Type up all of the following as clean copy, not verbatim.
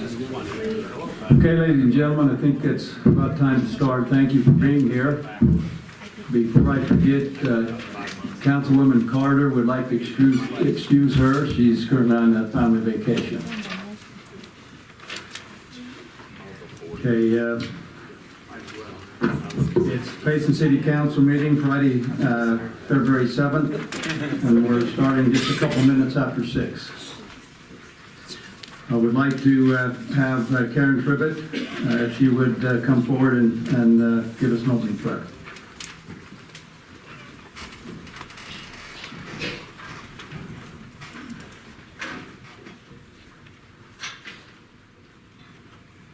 Okay, ladies and gentlemen, I think it's about time to start. Thank you for being here. Before I forget, Councilwoman Carter would like to excuse her. She's currently on a family vacation. Okay, it's Payson City Council meeting, Friday, February 7th, and we're starting just a couple minutes after 6. I would like to have Karen Tribbett, if she would come forward and give us an opening prayer.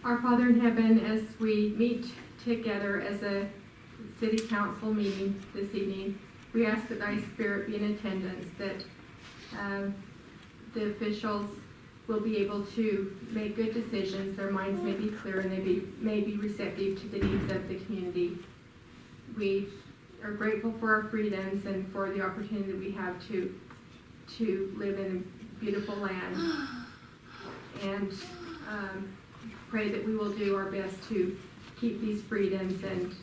Our Father in heaven, as we meet together as a city council meeting this evening, we ask that thy spirit be in attendance, that the officials will be able to make good decisions, their minds may be clear, and they may be receptive to the needs of the community. We are grateful for our freedoms and for the opportunity that we have to live in a beautiful land, and pray that we will do our best to keep these freedoms and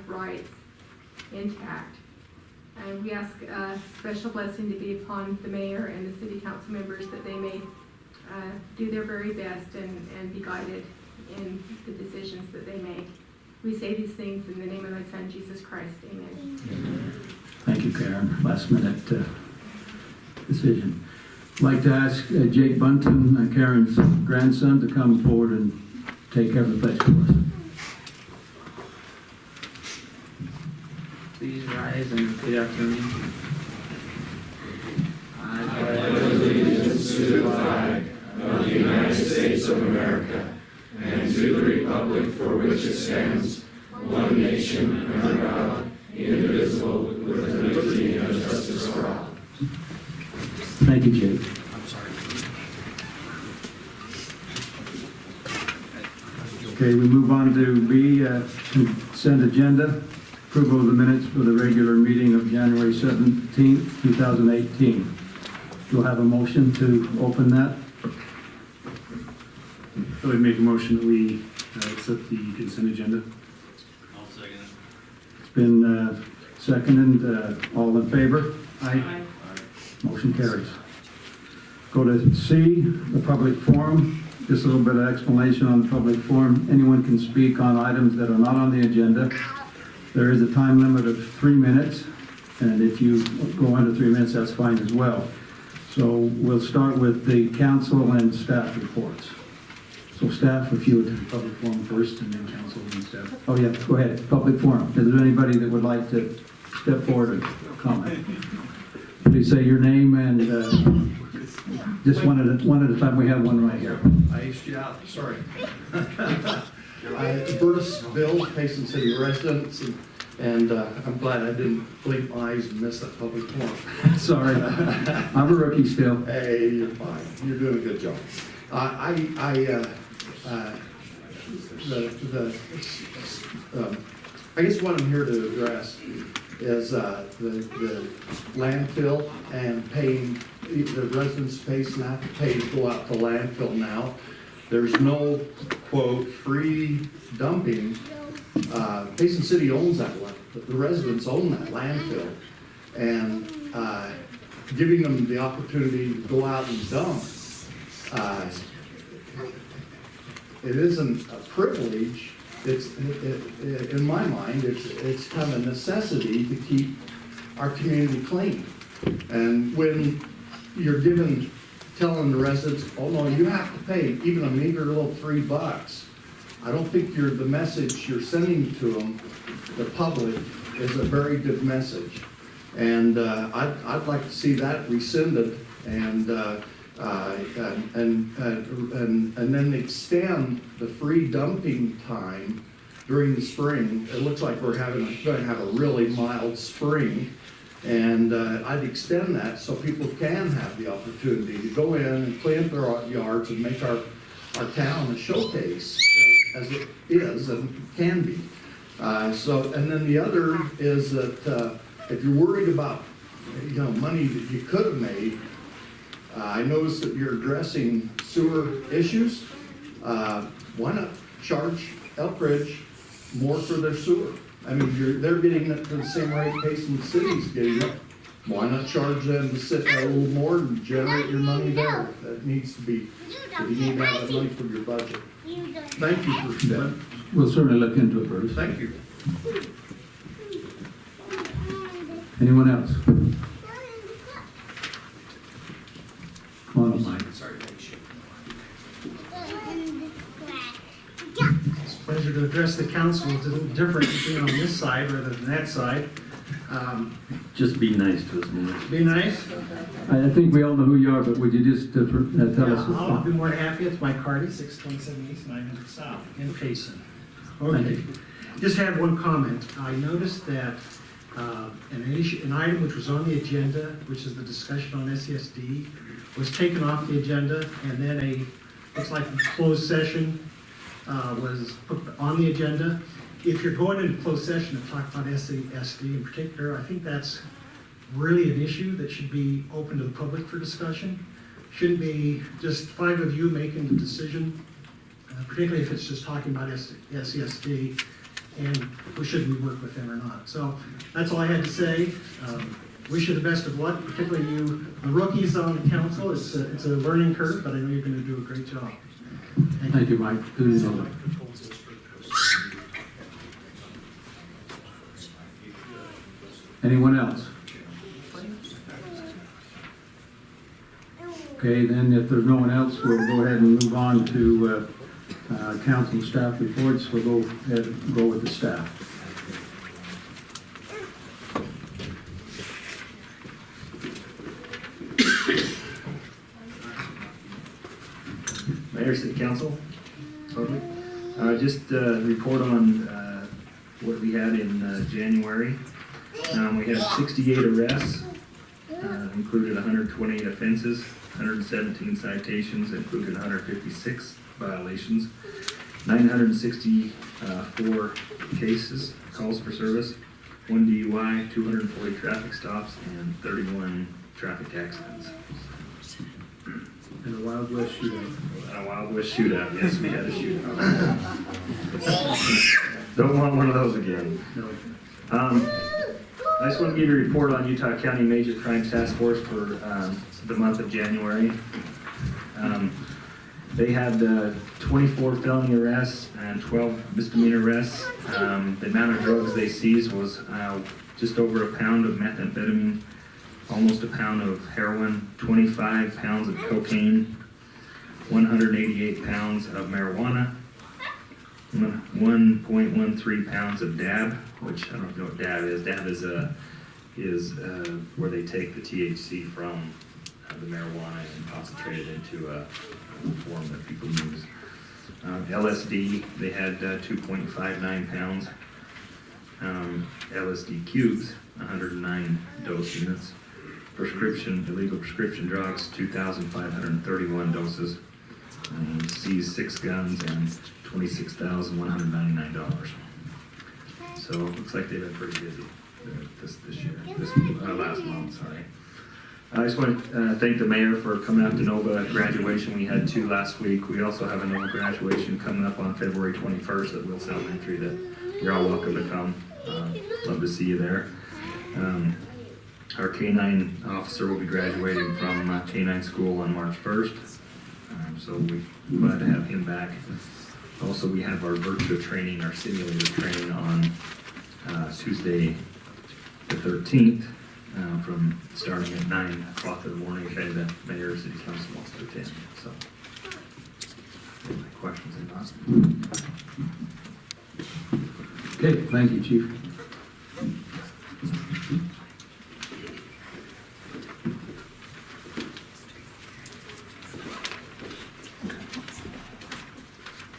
rights intact. And we ask a special blessing to be upon the mayor and the city council members, that they may do their very best and be guided in the decisions that they make. We say these things in the name of thy Son, Jesus Christ. Amen. Thank you, Karen. Last minute decision. I'd like to ask Jake Bunton, Karen's grandson, to come forward and take care of the pledge for us. Please rise and repeat after me. I pledge allegiance to the flag of the United States of America and to the republic for which it stands, one nation under God, indivisible, with liberty and justice for all. Thank you, Jake. I'm sorry. Okay, we move on to B, consent agenda. Approval of the minutes for the regular meeting of January 17th, 2018. We'll have a motion to open that. I would make a motion that we accept the consent agenda. I'll second it. It's been seconded. All in favor? Aye. Motion carries. Go to C, the public forum. Just a little bit of explanation on the public forum. Anyone can speak on items that are not on the agenda. There is a time limit of 3 minutes, and if you go under 3 minutes, that's fine as well. So we'll start with the council and staff reports. So staff, if you would. Public forum first and then council and staff. Oh yeah, go ahead, public forum. Is there anybody that would like to step forward and comment? Please say your name and just one at a time. We have one right here. I aged you out, sorry. Burtis Bill, Payson City residents, and I'm glad I didn't blink my eyes and miss that public forum. Sorry, I'm a rookie still. Hey, you're fine. You're doing a good job. I guess what I'm here to address is the landfill and paying, the residents of Payson have to pay to go out to landfill now. There's no, quote, free dumping. Payson City owns that one. The residents own that landfill. And giving them the opportunity to go out and dump, it isn't a privilege. In my mind, it's kind of a necessity to keep our community clean. And when you're telling the residents, oh no, you have to pay even a meager little $3, I don't think the message you're sending to them, the public, is a very good message. And I'd like to see that rescinded and then extend the free dumping time during the spring. It looks like we're going to have a really mild spring, and I'd extend that so people can have the opportunity to go in and clean up their yards and make our town a showcase as it is and can be. And then the other is that if you're worried about money that you could have made, I noticed that you're addressing sewer issues. Why not charge Elk Ridge more for their sewer? I mean, they're getting it for the same rate Payson City's getting it. Why not charge them to sit there a little more and generate your money there? That needs to be, if you need to have that money for your budget. Thank you for that. We'll certainly look into it, Bruce. Thank you. Anyone else? Come on up, Mike. It's a pleasure to address the council. It's a little different being on this side rather than that side. Just be nice to us, man. Be nice. I think we all know who you are, but would you just tell us? I'll be more than happy. It's Mike Hardy, 627 East, 900 South, in Payson. Thank Okay. you. Just had one comment. I noticed that an item which was on the agenda, which is the discussion on SESD, was taken off the agenda, and then looks like a closed session was put on the agenda. If you're going into closed session to talk about SESD in particular, I think that's really an issue that should be open to the public for discussion. Shouldn't be just 5 of you making the decision, particularly if it's just talking about SESD, and should we work with them or not. So that's all I had to say. Wish you the best of luck, particularly you, the rookies on the council. It's a learning curve, but I know you're going to do a great job. Thank you, Mike. Good to know. Anyone else? Okay, then if there's no one else, we'll go ahead and move on to council and staff reports. We'll go ahead and go with the staff. Mayor, City Council, public. Just report on what we had in January. We had 68 arrests, included 128 offenses, 117 citations, included 156 violations, 964 cases, calls for service, 1 DUI, 240 traffic stops, and 31 traffic accidents. And a Wild West shootout. A Wild West shootout, yes, we had a shootout. Don't want one of those again. No. I just want to give you a report on Utah County Major Crime Task Force for the month of January. They had 24 felony arrests and 12 misdemeanor arrests. The amount of drugs they seized was just over a pound of methamphetamine, almost a pound of heroin, 25 pounds of cocaine, 188 pounds of marijuana, 1.13 pounds of dab, which I don't know if you know what dab is. Dab is where they take the THC from the marijuana and concentrate it into a form that people use. LSD, they had 2.59 pounds. LSD cubes, 109 dose units. Illegal prescription drugs, 2,531 doses. Seized 6 guns and $26,199. So it looks like they've been pretty busy this year, last month, sorry. I just want to thank the mayor for coming out to Nova graduation. We had 2 last week. We also have a Nova graduation coming up on February 21st at Wilson Elementary that you're all welcome to come. Love to see you there. Our K-9 officer will be graduating from K-9 school on March 1st. So we're glad to have him back. Also, we have our virtual training, our simulator training on Tuesday the 13th, from starting at 9 o'clock in the morning if any of the mayor or city council wants to attend. So, any questions or not? Okay, thank you, Chief.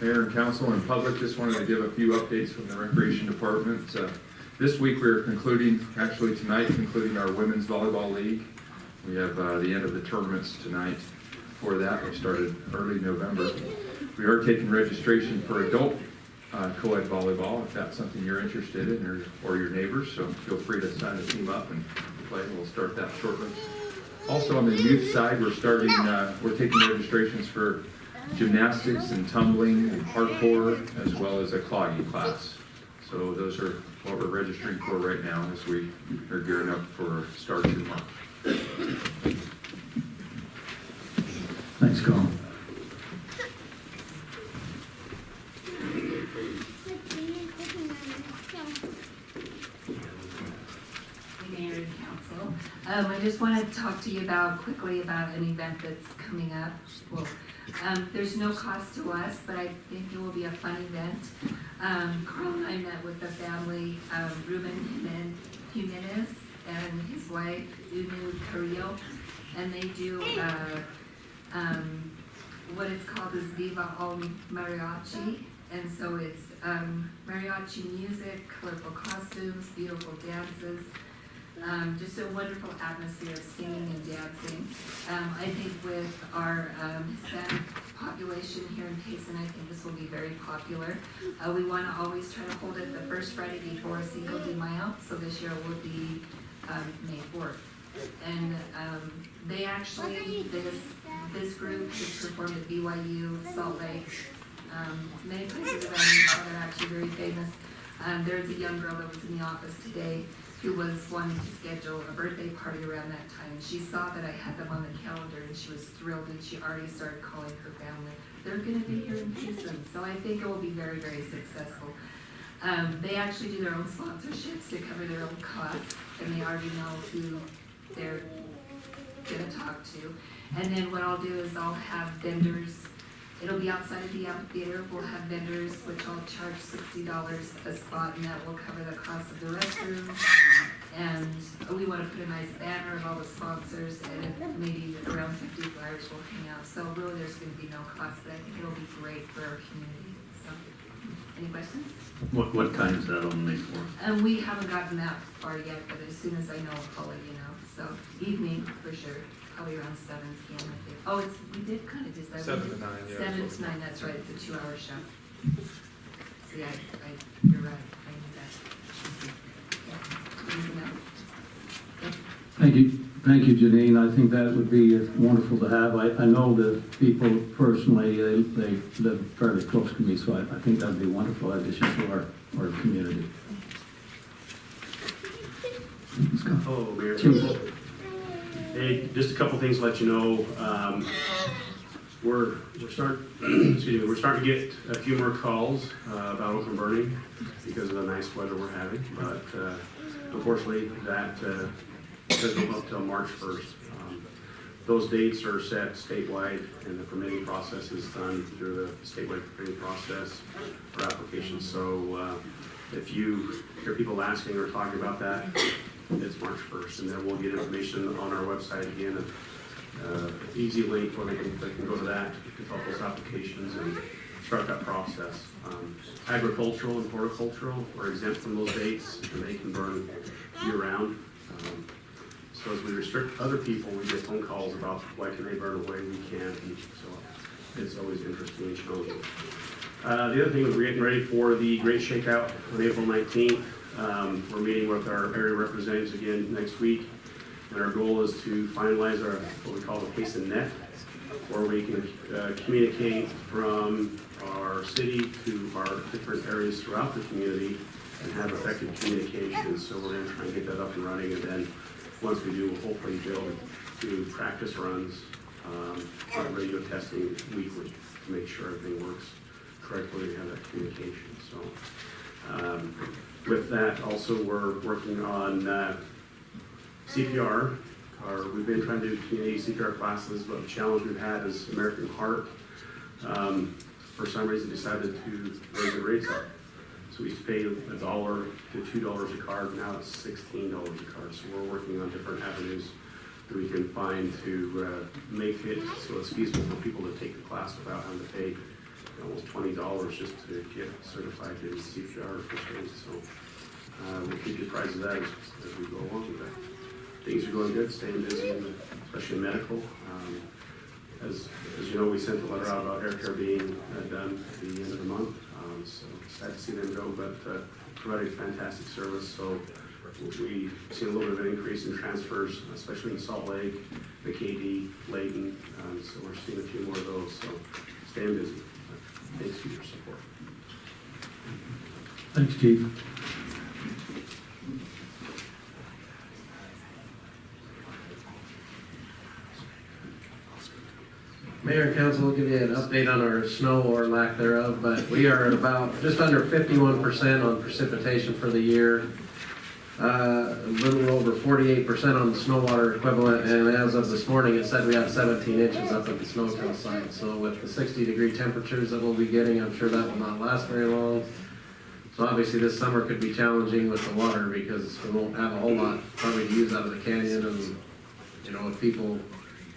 Mayor and council and public, just wanted to give a few updates from the Recreation Department. This week we're concluding, actually tonight, concluding our Women's Volleyball League. We have the end of the tournaments tonight. For that, we started early November. We are taking registration for adult co-ed volleyball, if that's something you're interested in, or your neighbors, so feel free to sign a team up and play. We'll start that shortly. Also on the youth side, we're taking registrations for gymnastics and tumbling and parkour, as well as a clogging class. So those are what we're registering for right now as we are gearing up for start tomorrow. Thanks, Colin. Mayor and Council. I just want to talk to you quickly about an event that's coming up. Well, there's no cost to us, but I think it will be a fun event. Carl and I met with the family, Ruben Jimenez and his wife, Unu Carrillo, and they do what it's called is Viva All Mariachi. And so it's mariachi music, colorful costumes, beautiful dances, just a wonderful atmosphere of singing and dancing. I think with our Hispanic population here in Payson, I think this will be very popular. We want to always try to hold it the first Friday before Cinco de Mayo, so this year will be May 4th. And they actually, this group has performed at BYU, Salt Lake, many places around Utah that are actually very famous. There's a young girl that was in the office today who was wanting to schedule a birthday party around that time. She saw that I had them on the calendar and she was thrilled, and she already started calling her family. They're gonna be here in Payson, so I think it will be very, very successful. They actually do their own sponsorships to cover their own costs, and they already know who they're gonna talk to. And then what I'll do is I'll have vendors. It'll be outside of the amphitheater. We'll have vendors, which I'll charge $60 a spot, and that will cover the cost of the restroom. And we want to put a nice banner of all the sponsors, and maybe around 50 flyers will hang out. So really, there's going to be no cost, but I think it'll be great for our community. So, any questions? What time is that on May 4th? We haven't gotten that far yet, but as soon as I know, I'll let you know. So evening for sure. Probably around 7 p.m. I think. Oh, we did kind of decide. 7 to 9, yeah. 7 to 9, that's right, it's a 2-hour show. See, you're right, I knew that. Yeah. Anything else? Thank you, Janine. I think that would be wonderful to have. I know the people personally, they live fairly close to me, so I think that'd be a wonderful addition to our community. Let's go. Hello, Mayor. Chief. Hey, just a couple things to let you know. We're starting to get a few more calls about open burning because of the nice weather we're having, but unfortunately that doesn't go up till March 1st. Those dates are set statewide, and the permitting process is done through the statewide permitting process for applications. So if you hear people asking or talking about that, it's March 1st, and then we'll get information on our website again, easy link where they can go to that to fill those applications and start that process. Agricultural and horticultural are exempt from those dates, and they can burn year-round. So as we restrict other people, we get phone calls about why can they burn away, we can't, and so it's always interesting and challenging. The other thing is we're getting ready for the Great Shakeout on April 19th. We're meeting with our area representatives again next week, and our goal is to finalize our what we call the Payson Net, where we can communicate from our city to our different areas throughout the community and have effective communication. So we're going to try and get that up and running, and then once we do, we'll hopefully be able to do practice runs, radio testing weekly to make sure everything works correctly and have that communication. So with that, also we're working on CPR. We've been trying to do community CPR classes, but the challenge we've had is American Heart, for some reason, decided to raise the rates up. So we used to pay $1 to $2 a card, now it's $16 a card. So we're working on different avenues that we can find to make it so it's feasible for people to take the class without having to pay almost $20 just to get certified in CPR first aid. So we'll keep you apprised of that as we go along with that. Things are going good, staying busy, especially in medical. As you know, we sent a letter out about hair care being done at the end of the month. So sad to see them go, but providing fantastic service. So we've seen a little bit of an increase in transfers, especially in Salt Lake, McKay, Layton. So we're seeing a few more of those. So staying busy. Thanks for your support. Thanks, Chief. Mayor and council will give you an update on our snow or lack thereof, but we are at about just under 51% on precipitation for the year. A little over 48% on the snow water equivalent, and as of this morning, it said we have 17 inches up at the snowkill site. So with the 60-degree temperatures that we'll be getting, I'm sure that will not last very long. So obviously this summer could be challenging with the water because we won't have a whole lot probably to use out of the canyon, and you know, if people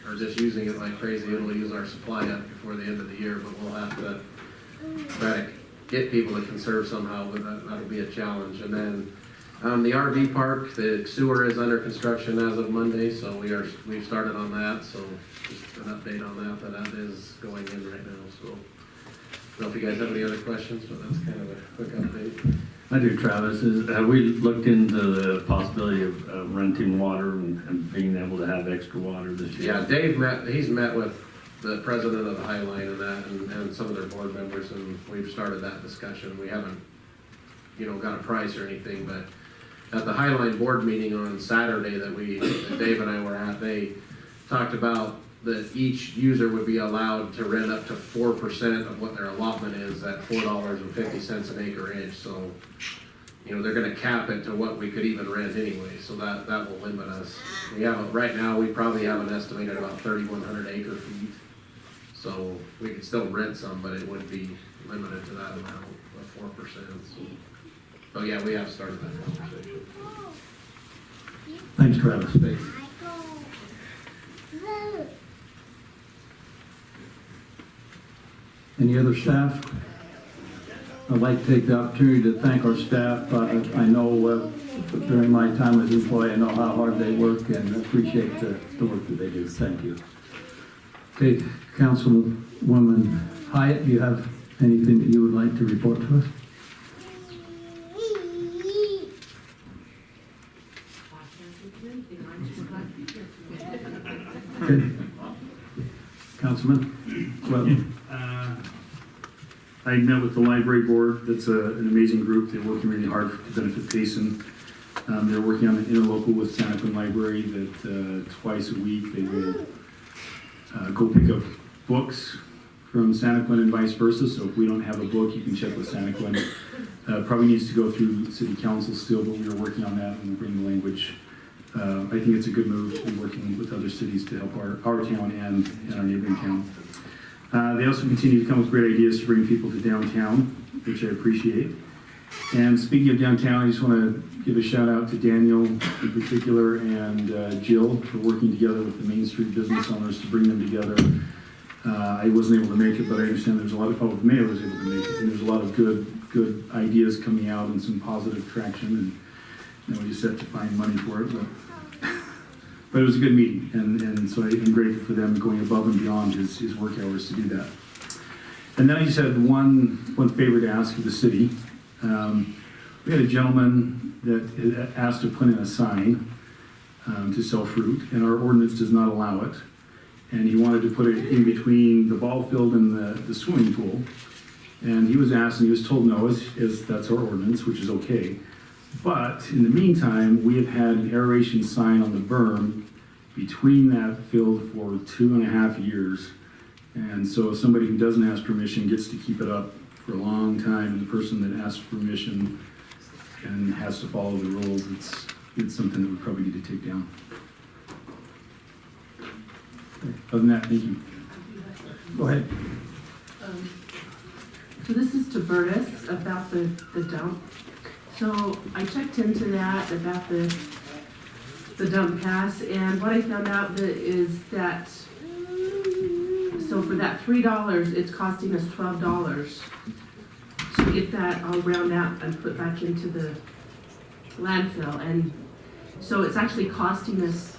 are just using it like crazy, it'll use our supply up before the end of the year, but we'll have to try to get people to conserve somehow, but that'll be a challenge. And then the RV park, the sewer is under construction as of Monday, so we've started on that, so just an update on that is going in right now, so. I don't know if you guys have any other questions, but that's kind of a quick update. I do, Travis. Have we looked into the possibility of renting water and being able to have extra water this year? Yeah, Dave he's met with the president of the High Line and that, and some of their board members, and we've started that discussion. We haven't, got a price or anything, but at the High Line board meeting on Saturday that Dave and I were at, they talked about that each user would be allowed to rent up to 4% of what their allotment is at $4.50 an acre inch. So, they're gonna cap it to what we could even rent anyway, so that will limit us. Right now, we probably have an estimated about 3,100 acre feet. So we could still rent some, but it would be limited to that amount of 4%. So yeah, we have started that conversation. Thanks, Travis. Thanks. Any other staff? I'd like to take the opportunity to thank our staff. I know during my time as employee, I know how hard they work and appreciate the work that they do. Thank you. Okay, Councilwoman Hyatt, do you have anything that you would like to report to us? Okay. Councilman? Well, I met with the library board. That's an amazing group. They're working really hard to benefit Payson. They're working on an interlocal with Santaquin Library that twice a week they will go pick up books from Santaquin and vice versa. So if we don't have a book, you can check with Santaquin. Probably needs to go through city council still, but we are working on that and bring the language. I think it's a good move to be working with other cities to help our town and our neighboring town. They also continue to come with great ideas to bring people to downtown, which I appreciate. And speaking of downtown, I just want to give a shout out to Daniel in particular and Jill for working together with the Main Street business owners to bring them together. I wasn't able to make it, but I understand there's a lot of, the mayor was able to make it, and there's a lot of good ideas coming out and some positive traction, and we just have to find money for it. But it was a good meeting, and so I'm grateful for them going above and beyond his work hours to do that. And then I just had one favor to ask of the city. We had a gentleman that had asked to put in a sign to sell fruit, and our ordinance does not allow it. And he wanted to put it in between the ball field and the swimming pool. And he was asked, and he was told no, as that's our ordinance, which is okay. But in the meantime, we have had an aeration sign on the berm between that field for 2.5 years. And so somebody who doesn't ask permission gets to keep it up for a long time, and the person that asks permission and has to follow the rules, it's something that we probably need to take down. Other than that, thank you. go ahead. So this is to Burtis about the dump. So I checked into that about the dump pass, and what I found out is that, so for that $3, it's costing us $12 to get that all ground out and put back into the landfill. And so it's actually costing us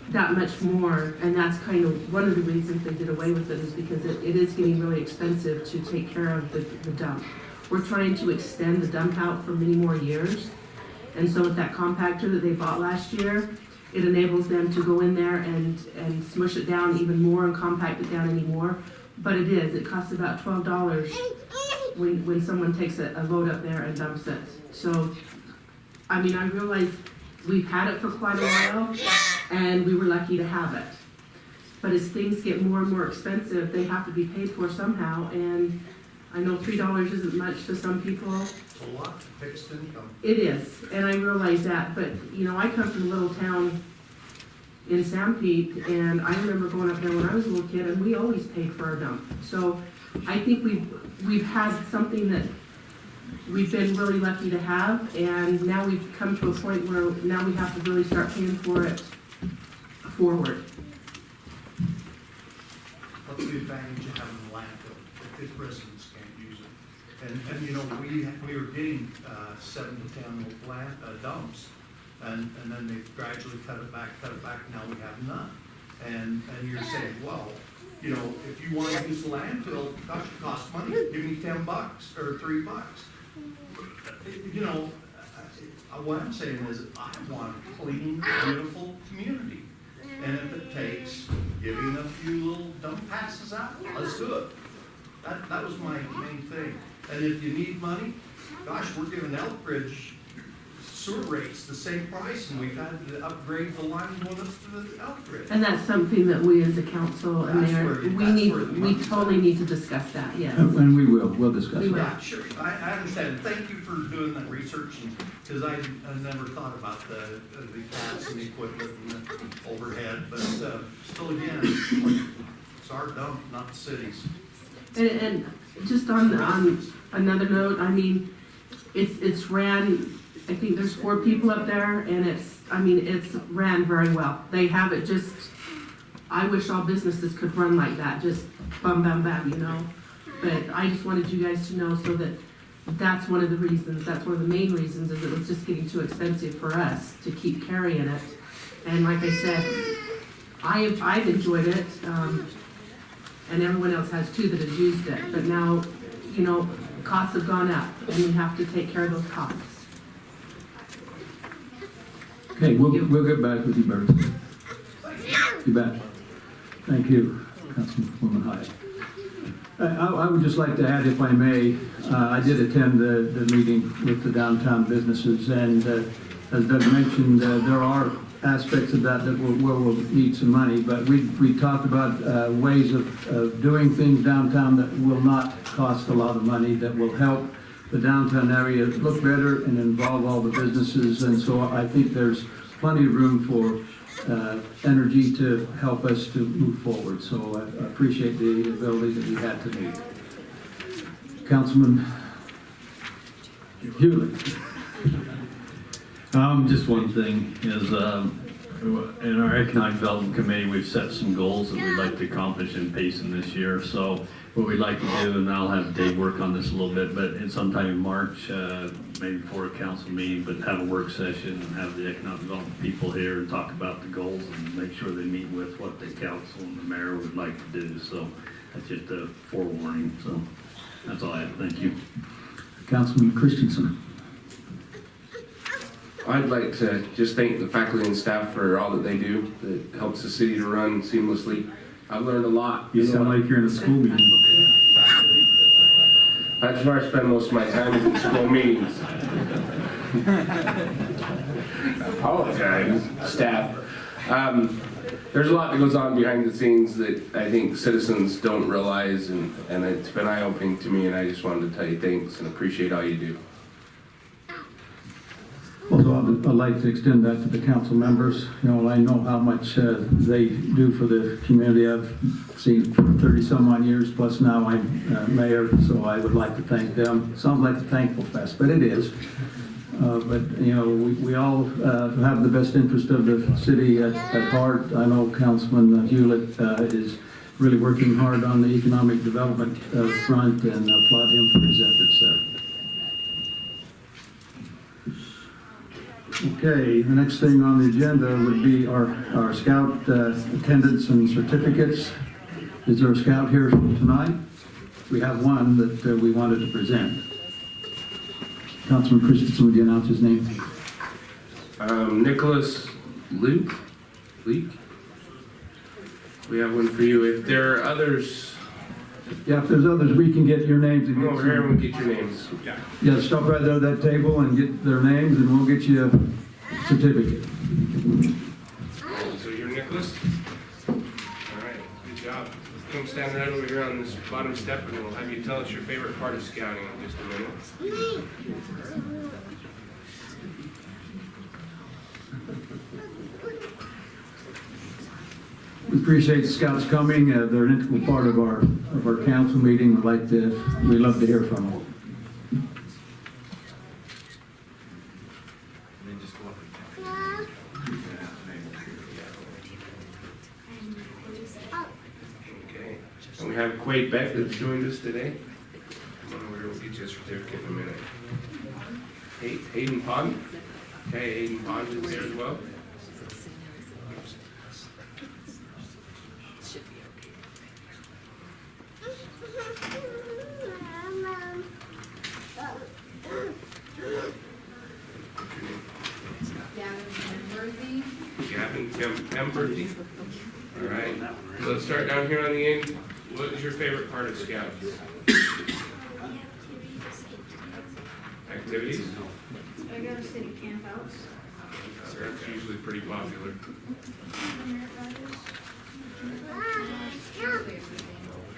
that much more, and that's kind of one of the reasons they did away with it, is because it is getting really expensive to take care of the dump. We're trying to extend the dump out for many more years, and so with that compactor that they bought last year, it enables them to go in there and smush it down even more and compact it down any more, but it is, it costs about $12 when someone takes a load up there and dumps it. So, I mean, I realize we've had it for quite a while, and we were lucky to have it. But as things get more and more expensive, they have to be paid for somehow, and I know $3 isn't much to some people. It's a lot to fixed income. It is, and I realize that, but, you know, I come from a little town in San Pete, and I remember going up there when I was a little kid, and we always paid for our dump. So I think we've had something that we've been really lucky to have, and now we've come to a point where now we have to really start paying for it forward. What's the advantage of having a landfill if residents can't use it? And you know, we were getting 7 to 10 dumps, and then they gradually cut it back, now we have none. And you're saying, well, you know, if you want to use the landfill, gosh, it costs money, give me $10 or $3. You know, what I'm saying is, I want a clean, beautiful community. And if it takes giving a few little dump passes out, let's do it. That was my main thing. And if you need money, gosh, we're giving Elkridge sewer rates the same price, and we've had to upgrade the line going up to the Elkridge. And that's something that we as a council and mayor, we totally need to discuss that, yes. And we'll discuss We it. will. Yeah, sure, I understand. Thank you for doing that research, because I never thought about the gas and the equipment and the overhead, but still again, it's our dump, not the city's. And just on another note, I mean, it's ran, I think there's 4 people up there, and it's ran very well. They have it just, I wish all businesses could run like that, just bum, bum, bum, you know? But I just wanted you guys to know so that that's one of the reasons, that's one of the main reasons, is it was just getting too expensive for us to keep carrying it. And like I said, I've enjoyed it, and everyone else has too that has used it. But now, you know, costs have gone up, and we have to take care of those costs. Okay, we'll get back with you, Bert. You bet. Thank you, Councilwoman Hyatt. I would just like to add, if I may, I did attend the meeting with the downtown businesses, and as Doug mentioned, there are aspects of that where we'll need some money, but we talked about ways of doing things downtown that will not cost a lot of money, that will help the downtown area look better and involve all the businesses, and so I think there's plenty of room for energy to help us to move forward. So I appreciate the ability that we had to meet. Councilman Hewlett. Just one thing is, in our Economic Development Committee, we've set some goals that we'd like to accomplish in Payson this year. So what we'd like to do, and I'll have Dave work on this a little bit, but in sometime in March, maybe before a council meeting, but have a work session and have the economic development people here and talk about the goals and make sure they meet with what the council and the mayor would like to do. So that's just a forewarning. So that's all I have. Thank you. Councilman Christensen. I'd like to just thank the faculty and staff for all that they do that helps the city to run seamlessly. I've learned a lot. You sound like you're in a school meeting. That's where I spend most of my time in school meetings. Apologize, staff. There's a lot that goes on behind the scenes that I think citizens don't realize, and it's been eye-opening to me, and I just wanted to tell you thanks and appreciate all you do. Also, I'd like to extend that to the council members. You know, I know how much they do for the community. I've seen 30-some-odd years, plus now I'm mayor, so I would like to thank them. Sounds like a thankful fest, but it is. But, you know, we all have the best interest of the city at heart. I know Councilman Hewlett is really working hard on the economic development front, and applaud him for his efforts there. Okay, the next thing on the agenda would be our scout attendance and certificates. Is there a scout here tonight? We have one that we wanted to present. Councilman Christensen, would you announce his name? Nicholas Leak. We have one for you. If there are others Yeah, if there's others, we can get your names and Come get over here and some. we'll get your names. Yeah, stop right there at that table and get their names and we'll get you a certificate. So you're Nicholas? All right, good job. Come stand right over here on this bottom step and we'll have you tell us your favorite part of scouting in just a minute. We appreciate the scouts coming. They're an integral part of our council meeting. We love to hear from them. Okay. And we have Quade Beck that's joined us today. Come on over here, we'll get you a certificate in a minute. Hayden Pond. Okay, Hayden Pond is there as well. Gavin Pemberty. All right. So let's start down here on the end. What is your favorite part of Scouts? Activities? I go to city campouts. That's usually pretty popular.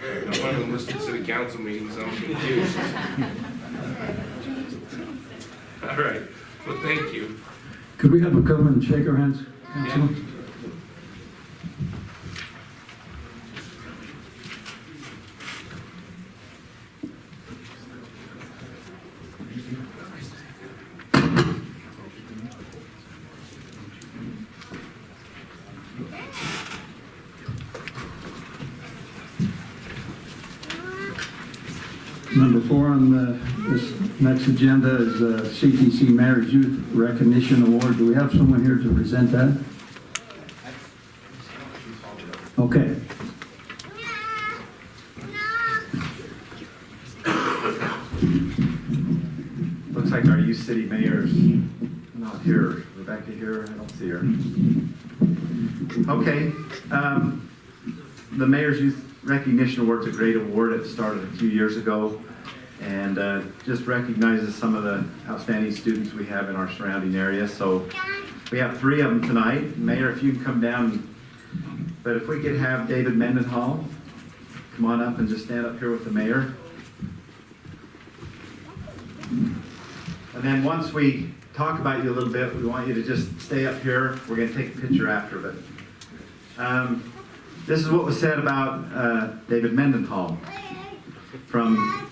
I want to listen to the council meetings, I'm confused. All right, well, thank you. Could we have them come and shake our hands, Councilman? Number 4 on this next agenda is CTC Mayor's Youth Recognition Award. Do we have someone here to present that? Okay. Looks like our youth city mayor's not here. Rebecca here? I don't see her. Okay. The Mayor's Youth Recognition Award's a great award. It started a few years ago and just recognizes some of the outstanding students we have in our surrounding area. So we have 3 of them tonight. Mayor, if you can come down, but if we could have David Mendenhall come on up and just stand up here with the mayor. And then once we talk about you a little bit, we want you to just stay up here. We're going to take a picture after, but this is what was said about David Mendenhall from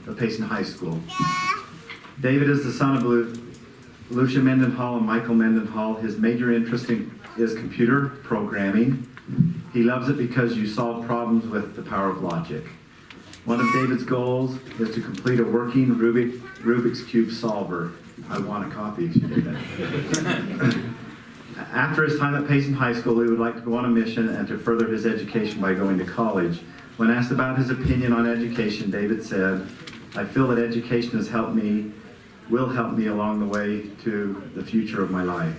the Payson High School. David is the son of Lucia Mendenhall and Michael Mendenhall. His major interest is computer programming. He loves it because you solve problems with the power of logic. One of David's goals is to complete a working Rubik's Cube solver. I want a copy if you did that. After his time at Payson High School, he would like to go on a mission and to further his education by going to college. When asked about his opinion on education, David said, "I feel that education will help me along the way to the future of my life."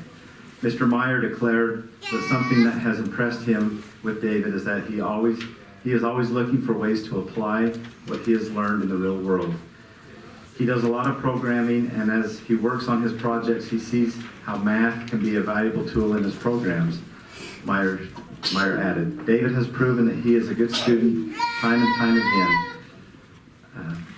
Mr. Meyer declared that something that has impressed him with David is that he is always looking for ways to apply what he has learned in the real world. He does a lot of programming, and as he works on his projects, he sees how math can be a valuable tool in his programs. Meyer added, "David has proven that he is a good student time and time again.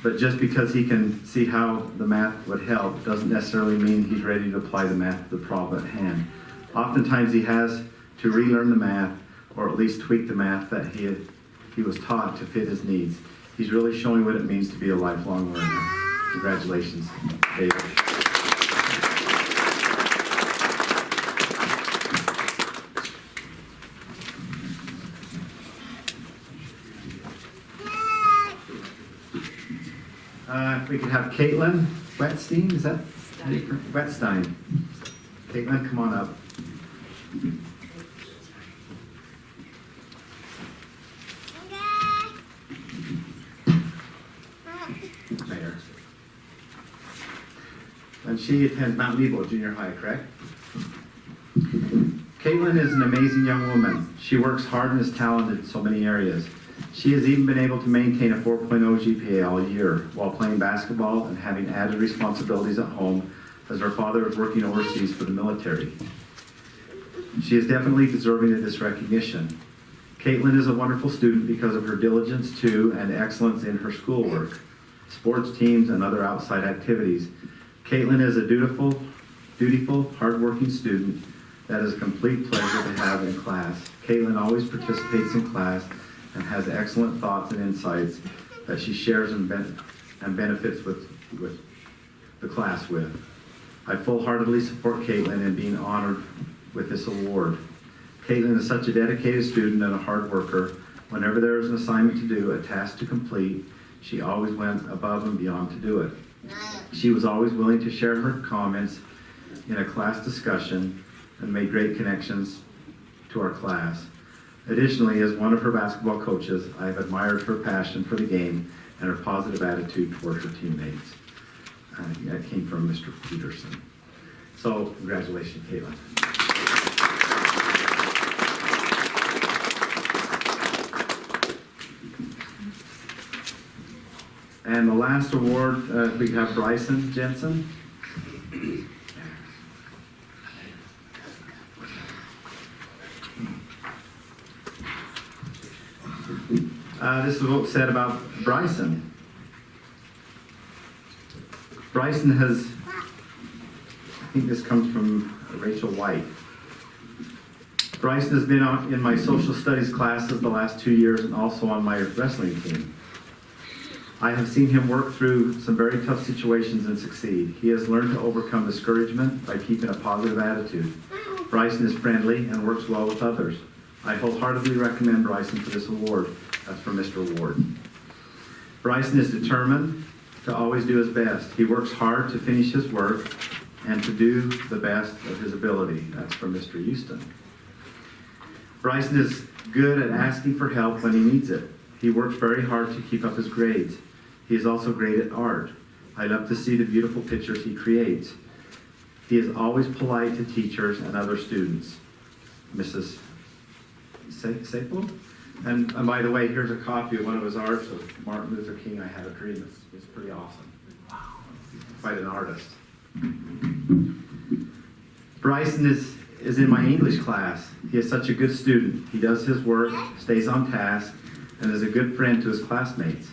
But just because he can see how the math would help doesn't necessarily mean he's ready to apply the math to the problem at hand. Oftentimes he has to relearn the math, or at least tweak the math that he was taught to fit his needs. He's really showing what it means to be a lifelong learner." Congratulations, David. If we could have Caitlin Wetstein, is that? Wetstein. Caitlin, come on up. Mayor. And she attends Mount Nebo Junior High, correct? Caitlin is an amazing young woman. She works hard and is talented in so many areas. She has even been able to maintain a 4.0 GPA all year while playing basketball and having added responsibilities at home as her father is working overseas for the military. She is definitely deserving of this recognition. Caitlin is a wonderful student because of her diligence to and excellence in her schoolwork, sports teams, and other outside activities. Caitlin is a dutiful, hardworking student that is a complete pleasure to have in class. Caitlin always participates in class and has excellent thoughts and insights that she shares and benefits with the class with. I full-heartedly support Caitlin in being honored with this award. Caitlin is such a dedicated student and a hard worker. Whenever there is an assignment to do, a task to complete, she always went above and beyond to do it. She was always willing to share her comments in a class discussion and made great connections to our class. Additionally, as one of her basketball coaches, I have admired her passion for the game and her positive attitude toward her teammates. That came from Mr. Peterson. So, congratulations, Caitlin. And the last award, we have Bryson Jensen. This is what was said about Bryson. Bryson has, I think this comes from Rachel White. Bryson has been in my social studies classes the last 2 years and also on my wrestling team. I have seen him work through some very tough situations and succeed. He has learned to overcome discouragement by keeping a positive attitude. Bryson is friendly and works well with others. I wholeheartedly recommend Bryson for this award. That's from Mr. Ward. Bryson is determined to always do his best. He works hard to finish his work and to do the best of his ability. That's from Mr. Houston. Bryson is good at asking for help when he needs it. He works very hard to keep up his grades. He is also great at art. I love to see the beautiful pictures he creates. He is always polite to teachers and other students. Mrs. Sapo? And by the way, here's a copy of one of his arts of Martin Luther King, I Had a Dream. It's pretty awesome. Quite an artist. Bryson is in my English class. He is such a good student. He does his work, stays on task, and is a good friend to his classmates.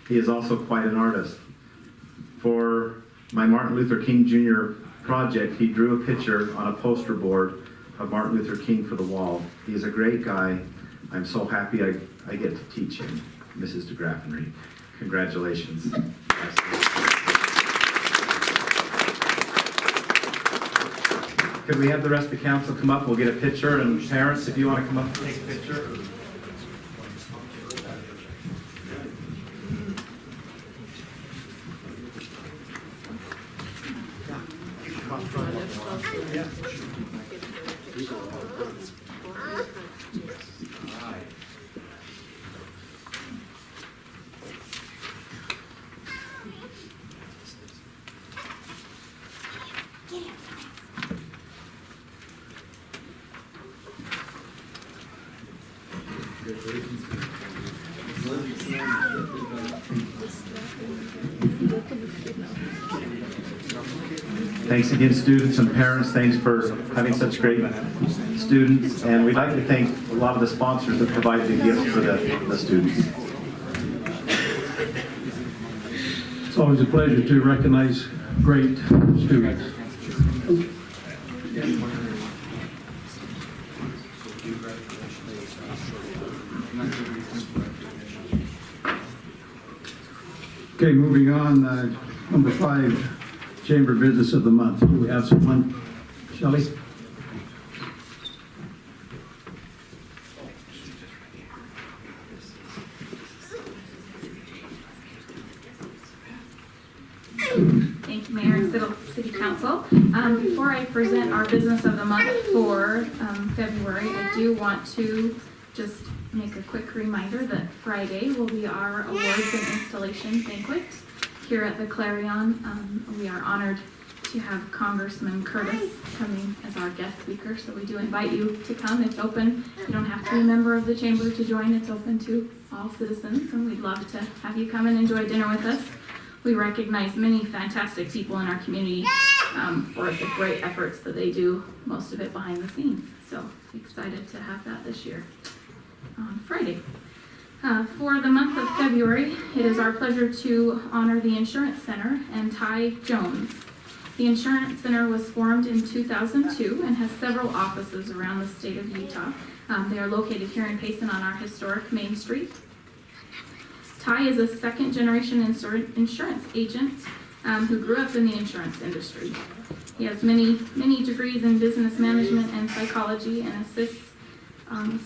He is also quite an artist. For my Martin Luther King Jr. project, he drew a picture on a poster board of Martin Luther King for the wall. He is a great guy. I'm so happy I get to teach him. Mrs. DeGraffenry, congratulations. Could we have the rest of the council come up? We'll get a picture, and parents, if you want to come up and take a picture. Thanks again, students and parents. Thanks for having such great students. And we'd like to thank a lot of the sponsors that provided the gifts for the students. It's always a pleasure to recognize great students. Okay, moving on, number 5, Chamber Business of the Month. Do we have someone? Shelley? Thank you, Mayor and City Council. Before I present our Business of the Month for February, I do want to just make a quick reminder that Friday will be our awards and installation banquet here at the Clarion. We are honored You have Congressman Curtis coming as our guest speaker, so we do invite you to come. It's open. You don't have to be a member of the chamber to join. It's open to all citizens, and we'd love to have you come and enjoy dinner with us. We recognize many fantastic people in our community for the great efforts that they do, most of it behind the scenes. So excited to have that this year on Friday. For the month of February, it is our pleasure to honor the Insurance Center and Ty Jones. The Insurance Center was formed in 2002 and has several offices around the state of Utah. They are located here in Payson on our historic Main Street. Ty is a second-generation insurance agent who grew up in the insurance industry. He has many degrees in business management and psychology and assists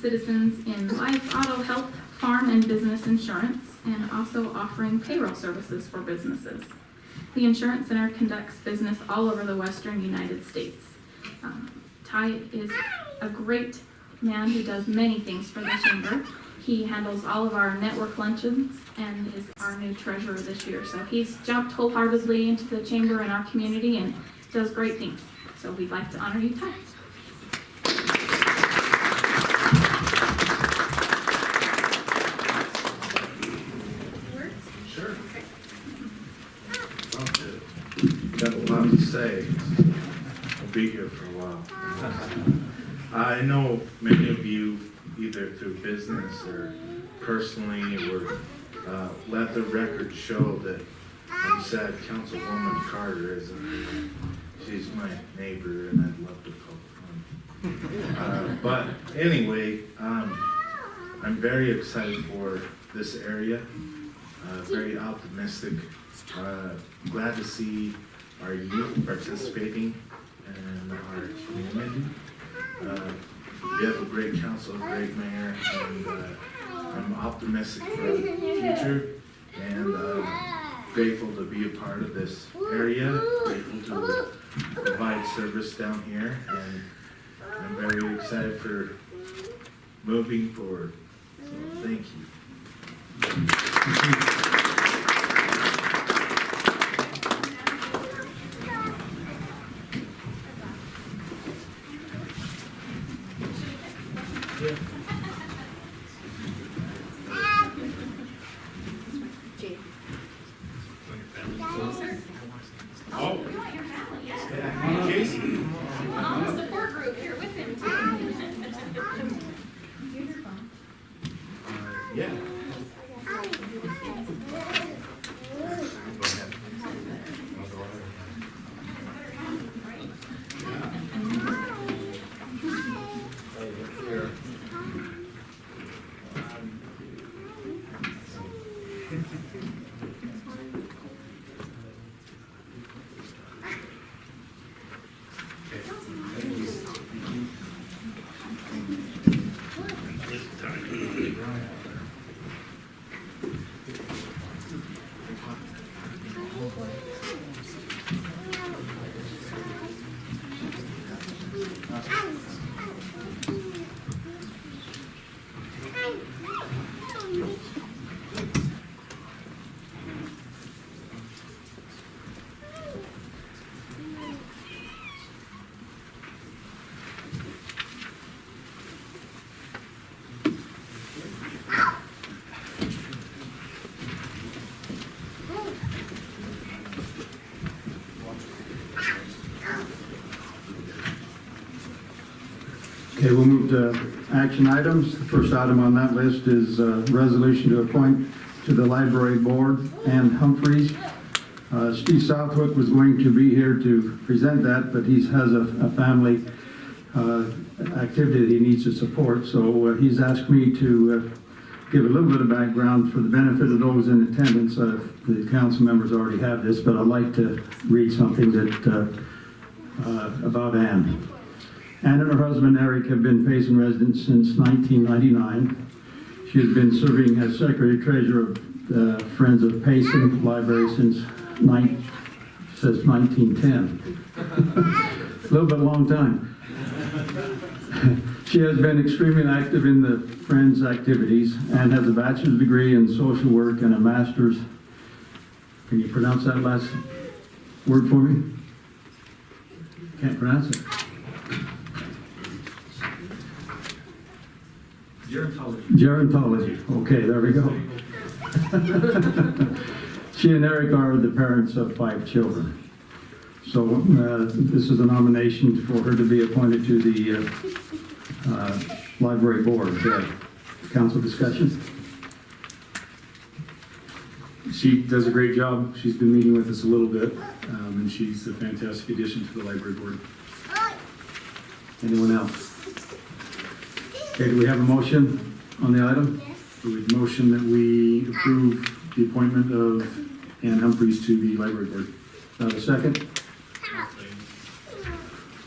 citizens in life, auto, health, farm, and business insurance, and also offering payroll services for businesses. The Insurance Center conducts business all over the western United States. Ty is a great man who does many things for the chamber. He handles all of our network luncheons and is our new treasurer this year. So he's jumped wholeheartedly into the chamber and our community and does great things. So we'd like to honor you, Ty. Sure. Got a lot to say. I'll be here for a while. I know many of you, either through business or personally, were let the record show that I'm sad Councilwoman Carter isn't here. She's my neighbor and I'd love to poke fun. But anyway, I'm very excited for this area. Very optimistic. Glad to see our youth participating in our community. We have a great council, a great mayor, and I'm optimistic for the future and grateful to be a part of this area, grateful to provide service down here, and I'm very excited for moving forward. So thank you. Okay, we'll move to action items. The first item on that list is a resolution to appoint to the library board Ann Humphreys. Steve Southwick was going to be here to present that, but he has a family activity that he needs to support, so he's asked me to give a little bit of background for the benefit of those in attendance. The council members already have this, but I'd like to read something that about Ann. Ann and her husband Eric have been Payson residents since 1999. She has been serving as secretary-treasurer of Friends of Payson Library since 1910. A little bit long time. She has been extremely active in the Friends activities and has a bachelor's degree in social work and a master's. Can you pronounce that last word for me? Can't pronounce it. Gerontology. Okay, there we go. She and Eric are the parents of 5 children. So this is a nomination for her to be appointed to the library board. Council discussion? She does a great job. She's been meeting with us a little bit, and she's a fantastic addition to the library board. Anyone else? Okay, do we have a motion on the item? We would motion that we approve the appointment of Ann Humphreys to the library board. Have a second?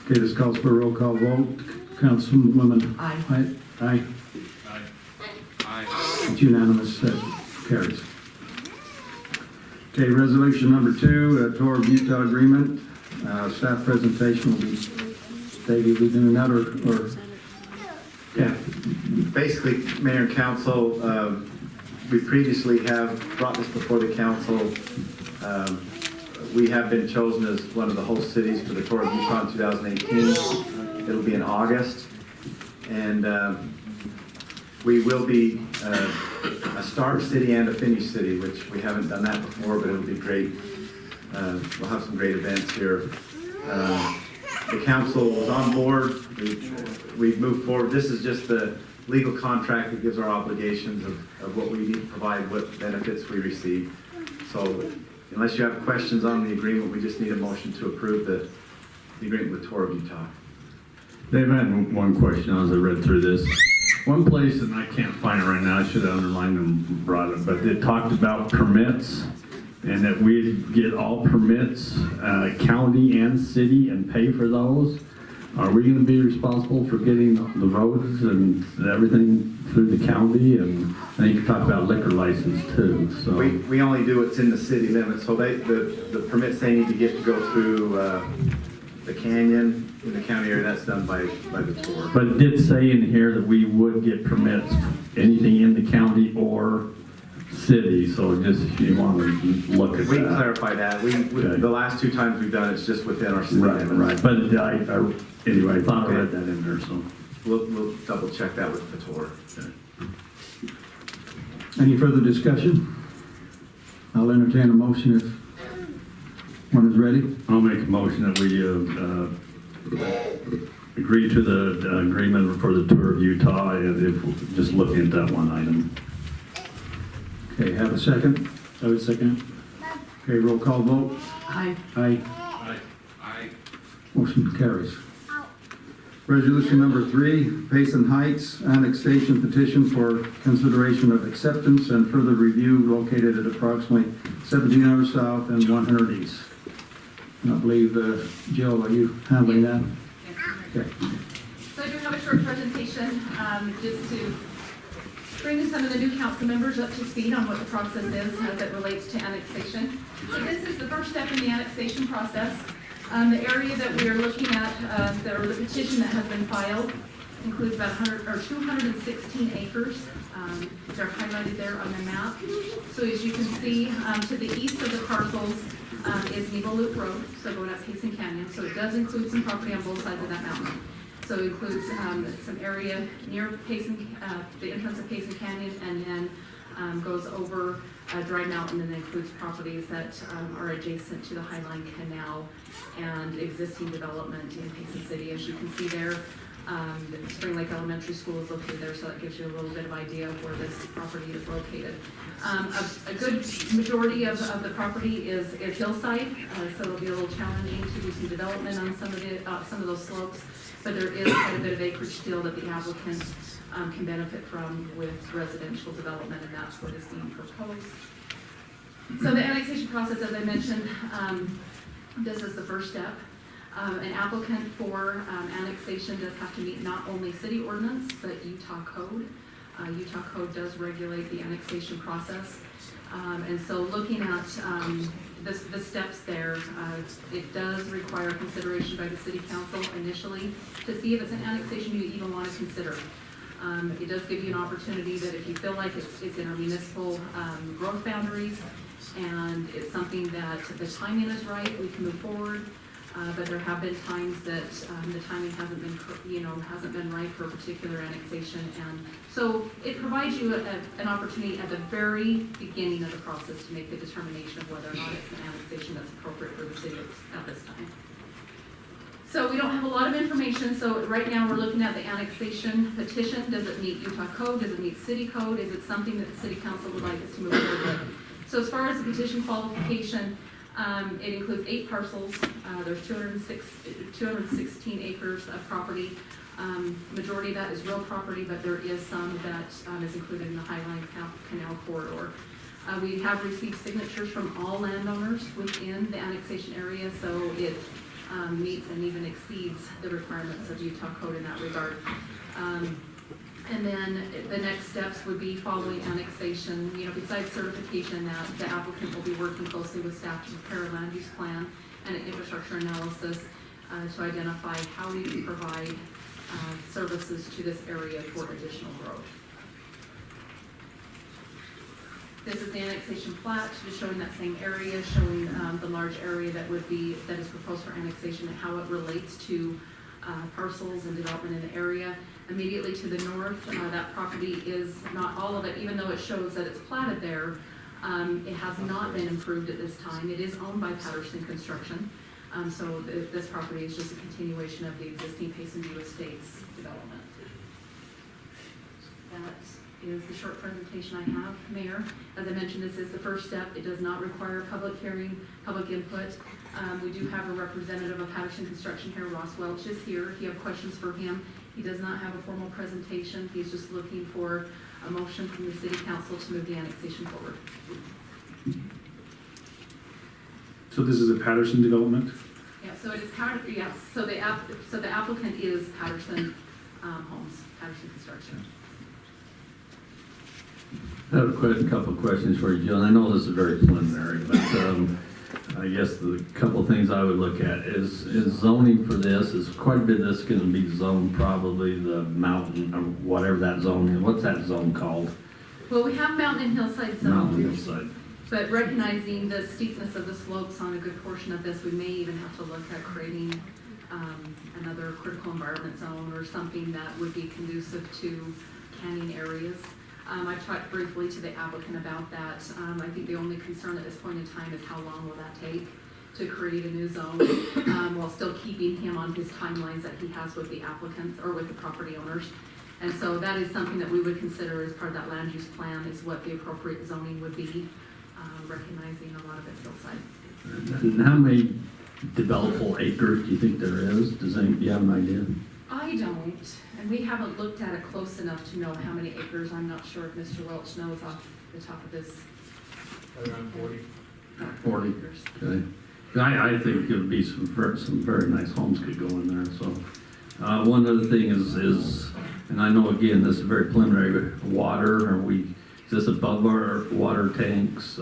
Okay, this calls for a roll call vote. Councilwoman? Aye. Aye. It's unanimous, that carries. Okay, resolution number 2, Tour of Utah Agreement. Staff presentation will be, Dave, will be doing that or? Yeah, basically, Mayor and Council, we previously have brought this before the council. We have been chosen as one of the host cities for the Tour of Utah in 2018. It'll be in August. And we will be a start city and a finish city, which we haven't done that before, but it'll be great. We'll have some great events here. The council was on board. We've moved forward. This is just the legal contract that gives our obligations of what we need to provide, what benefits we receive. So unless you have questions on the agreement, we just need a motion to approve the agreement with Tour of Utah. Dave, I had one question as I read through this. One place, and I can't find it right now, I should have underlined and brought it, but it talked about permits, and that we'd get all permits, county and city, and pay for those. Are we gonna be responsible for getting the roads and everything through the county? And I think you talked about liquor license too, so. We only do what's in the city limits, so the permits they need to get to go through the canyon in the county area, that's done by the tour. But it did say in here that we would get permits, anything in the county or city, so just if you want to look at that. We can clarify that. The last 2 times we've done it's just within our city limits. Right, but anyway, I thought I read that in there, so. We'll double check that with the tour. Okay. Any further discussion? I'll entertain a motion if one is ready. I'll make a motion that we agree to the agreement for the Tour of Utah, and if we're just looking at that one item. Okay, have a second? I would second. Okay, roll call vote. Aye. Aye. Motion carries. Resolution number 3, Payson Heights Annexation Petition for consideration of acceptance and further review located at approximately 1700 South and 100 East. And I believe, Jill, are you handling that? Okay. So I do have a short presentation, just to bring some of the new council members up to speed on what the process is as it relates to annexation. So this is the first step in the annexation process. The area that we are looking at, or the petition that has been filed, includes about 216 acres. They're highlighted there on the map. So as you can see, to the east of the parcels is Nebo Loop Road, so going up Payson Canyon. So it does include some property on both sides of that mountain. So it includes some area near Payson, the entrance of Payson Canyon, and then goes over Dry Mountain, and includes properties that are adjacent to the Highline Canal and existing development in Payson City. As you can see there, Spring Lake Elementary School is located there, so that gives you a little bit of idea of where this property is located. A good majority of the property is hillside, so it'll be a little challenging to do some development on some of those slopes, but there is quite a bit of acreage still that the applicant can benefit from with residential development, and that's what is being proposed. So the annexation process, as I mentioned, this is the first step. An applicant for annexation does have to meet not only city ordinance, but Utah code. Utah code does regulate the annexation process. And so looking at the steps there, it does require consideration by the city council initially to see if it's an annexation you even want to consider. It does give you an opportunity that if you feel like it's in our municipal growth boundaries and it's something that the timing is right, we can move forward. But there have been times that the timing hasn't been, hasn't been right for a particular annexation. And so it provides you an opportunity at the very beginning of the process to make the determination of whether or not it's an annexation that's appropriate for the city at this time. So we don't have a lot of information, so right now we're looking at the annexation petition. Does it meet Utah code? Does it meet city code? Is it something that the city council would like us to move forward with? So as far as the petition qualification, it includes 8 parcels. There's 216 acres of property. Majority of that is real property, but there is some that is included in the Highline Canal corridor. We have received signatures from all landowners within the annexation area, so it meets and even exceeds the requirements of Utah code in that regard. And then the next steps would be following annexation, besides certification, that the applicant will be working closely with staff to prepare a land use plan and an infrastructure analysis to identify how we can provide services to this area for additional growth. This is the annexation plat, just showing that same area, showing the large area that is proposed for annexation and how it relates to parcels and development in the area. Immediately to the north, that property is not all of it, even though it shows that it's platted there, it has not been improved at this time. It is owned by Patterson Construction. So this property is just a continuation of the existing Payson View Estates development. That is the short presentation I have, Mayor. As I mentioned, this is the first step. It does not require public hearing, public input. We do have a representative of Patterson Construction here, Ross Welch is here. If you have questions for him, he does not have a formal presentation. He's just looking for a motion from the city council to move the annexation forward. So this is a Patterson development? Yeah, so it is yes. So the applicant is Patterson Homes, Patterson Construction. I have a couple of questions for you, Jill. I know this is very preliminary, but I guess the couple of things I would look at is zoning for this. Is quite a bit of this going to be zoned, probably the mountain or whatever that zone is. What's that zone called? Well, we have mountain and hillside zone. Mountain and hillside. But recognizing the steepness of the slopes on a good portion of this, we may even have to look at creating another critical environment zone or something that would be conducive to canning areas. I talked briefly to the applicant about that. I think the only concern at this point in time is how long will that take to create a new zone while still keeping him on his timelines that he has with the applicants or with the property owners. And so that is something that we would consider as part of that land use plan is what the appropriate zoning would be, recognizing a lot of it's hillside. And how many developable acres do you think there is? Do you have an idea? I don't, and we haven't looked at it close enough to know how many acres. I'm not sure if Mr. Welch knows off the top of his. Around 40. 40. Acres. Okay. I think it would be some very nice homes could go in there. So one other thing is, and I know again this is very preliminary, but water. Is this above our water tanks?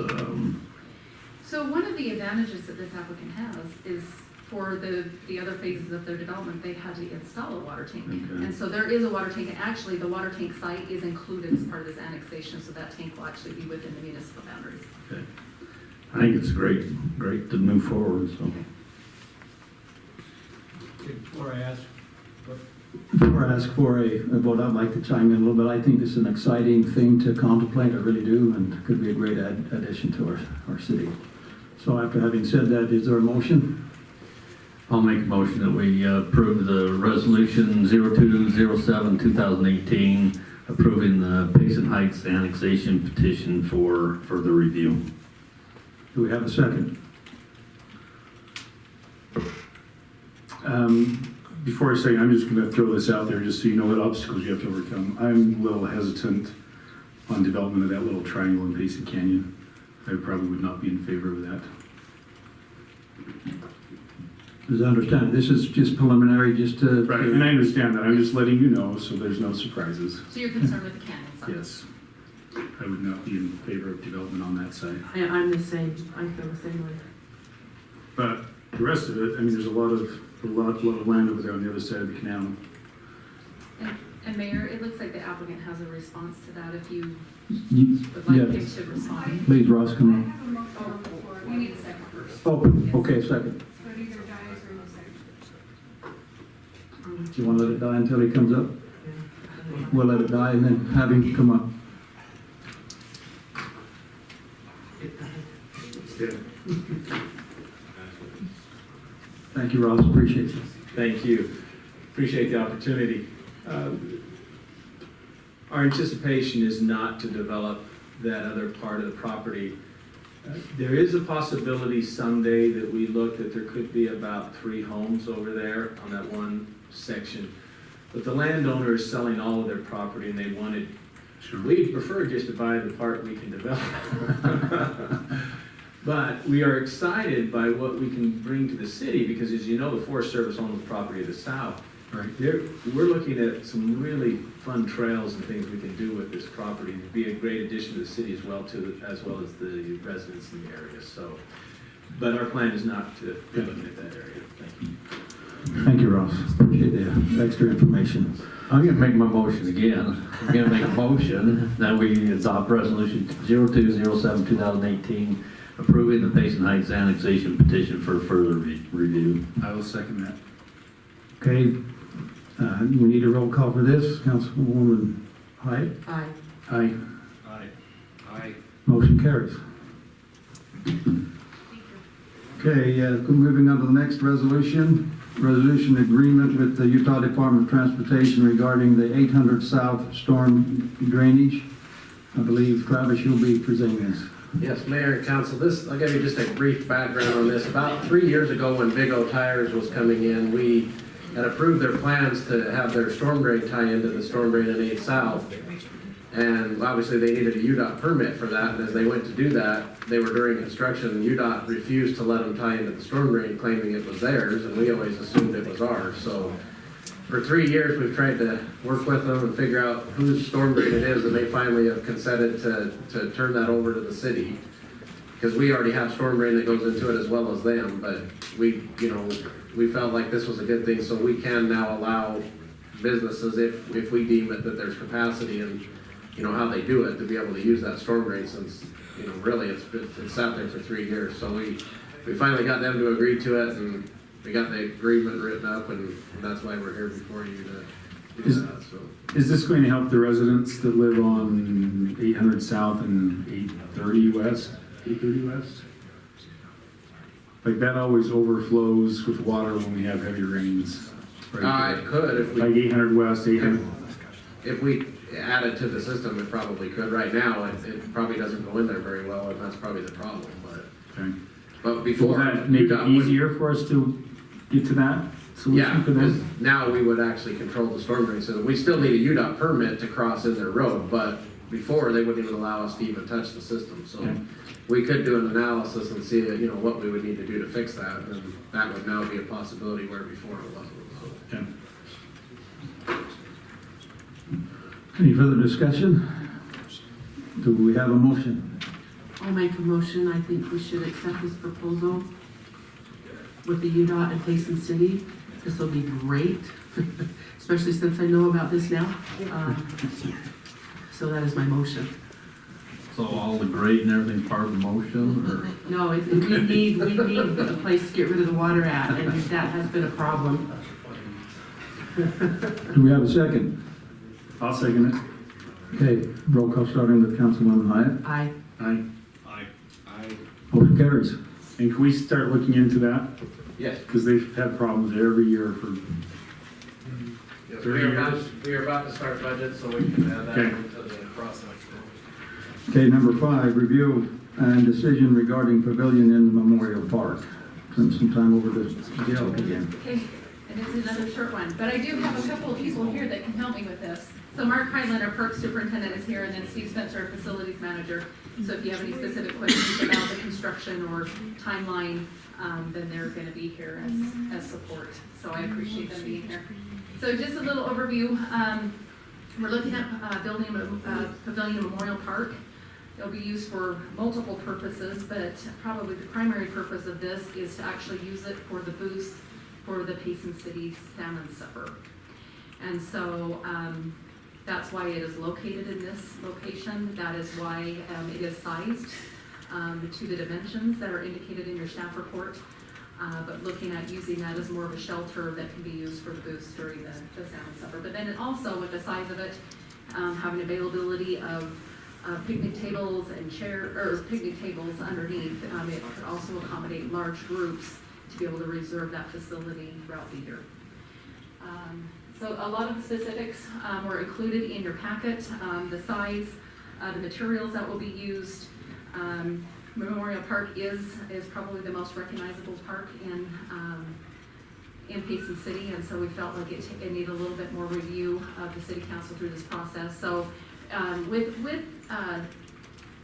So one of the advantages that this applicant has is for the other phases of their development, they had to install a water tank. Okay. And so there is a water tank, and actually the water tank site is included as part of this annexation, so that tank will actually be within the municipal boundaries. Okay. I think it's great to move forward. So. Before I ask for a vote, I'd like to chime in a little bit. I think this is an exciting thing to contemplate, I really do, and could be a great addition to our city. So after having said that, is there a motion? I'll make a motion that we approve the resolution 0207-2018 approving the Payson Heights annexation petition for further review. Do we have a second? Before I say, I'm just going to throw this out there just so you know what obstacles you have to overcome. I'm a little hesitant on development of that little triangle in Payson Canyon. I probably would not be in favor of that. As I understand, this is just preliminary, just to... Right, and I understand that. I'm just letting you know so there's no surprises. So you're concerned with the canyon site? Yes. I would not be in favor of development on that side. I'm the same. I feel the same way. But the rest of it, I mean, there's a lot of land over there on the other side of the canal. And Mayor, it looks like the applicant has a response to that if you would like him to respond. Please, Ross, come on. Oh, we need a second first. Oh, okay, second. So it either dies or Do you want to let it die until he comes up? We'll let it die and then have him come up. Thank you, Ross, appreciate it. Thank you. Appreciate the opportunity. Our anticipation is not to develop that other part of the property. There is a possibility someday that we look that there could be about 3 homes over there on that one section. But the landowner is selling all of their property and they wanted, we'd prefer just to buy the part we can develop. But we are excited by what we can bring to the city because, as you know, the Forest Service owns the property to the south. Right. We're looking at some really fun trails and things we can do with this property. It'd be a great addition to the city as well as the residents in the area. So, but our plan is not to be looking at that area. Thank you. Thank you, Ross. Appreciate the extra information. I'm gonna make my motion again. I'm gonna make a motion that we adopt resolution 0207-2018, approving the Payson Heights annexation petition for further review. I will second that. Okay, we need a roll call for this. Councilwoman Hyatt? Aye. Aye. Aye. Aye. Motion carries. Okay, moving on to the next resolution. Resolution agreement with the Utah Department of Transportation regarding the 800 South storm drainage. I believe Travis, you'll be presenting this. Yes, Mayor and Council, I'll give you just a brief background on this. About 3 years ago when Big O Tires was coming in, we had approved their plans to have their storm drain tie into the storm drain in 8 South. And obviously they needed a UDOT permit for that, and as they went to do that, they were during construction, and UDOT refused to let them tie into the storm drain, claiming it was theirs, and we always assumed it was ours. So for 3 years, we've tried to work with them and figure out whose storm drain it is, and they finally have consented to turn that over to the city. Because we already have storm drain that goes into it as well as them, but we felt like this was a good thing, so we can now allow businesses, if we deem it that there's capacity and, how they do it, to be able to use that storm drain since, really it's sat there for 3 years. So we finally got them to agree to it, and we got the agreement written up, and that's why we're here before you to do that, so. Is this going to help the residents that live on 800 South and 830 West? 830 West? Like that always overflows with water when we have heavy rains. It could if we. Like 800 West, 800. If we add it to the system, it probably could. Right now, it probably doesn't go in there very well, and that's probably the problem, but. Okay. But before. Will that make it easier for us to get to that solution for because them? now we would actually control the storm drain system. We still need a UDOT permit to cross in their road, but before, they wouldn't even allow us to even touch the system, so. Okay. We could do an analysis and see, what we would need to do to fix that, and that would now be a possibility where before it wasn't, so. Okay. Any further discussion? Do we have a motion? I'll make a motion. I think we should accept this proposal with the UDOT and Payson City. This will be great, especially since I know about this now. So that is my motion. So all the grade and everything's part of the motion, or? No, we need a place to get rid of the water at, and that has been a problem. Do we have a second? I'll second it. Okay, roll call starting with Councilwoman Hyatt. Aye. Aye. Aye. Aye. Motion carries. And can we start looking into that? Yes. Because they've had problems every year for Yes, 30 years. we are about to start budget, so we can add that Okay. into the process. Okay, number 5, review and decision regarding pavilion in the Memorial Park. Spend some time over to Gail again. Okay, and this is another short one, but I do have a couple of people here that can help me with this. So Mark Highland, our park superintendent, is here, and then Steve Spencer, our facilities manager. So if you have any specific questions about the construction or timeline, then they're gonna be here as support. So I appreciate them being here. So just a little overview. We're looking at building a pavilion memorial park. It'll be used for multiple purposes, but probably the primary purpose of this is to actually use it for the booths for the Payson City Salmon Supper. And so that's why it is located in this location. That is why it is sized to the dimensions that are indicated in your staff report. but looking at using that as more of a shelter that can be used for the booths during the salmon supper. But then it also, with the size of it, having availability of picnic tables and picnic tables underneath, it could also accommodate large groups to be able to reserve that facility throughout the year. So a lot of the specifics were included in your packet, the size, the materials that will be used. Memorial Park is probably the most recognizable park in Payson City, and so we felt like it needed a little bit more review of the city council through this process. So with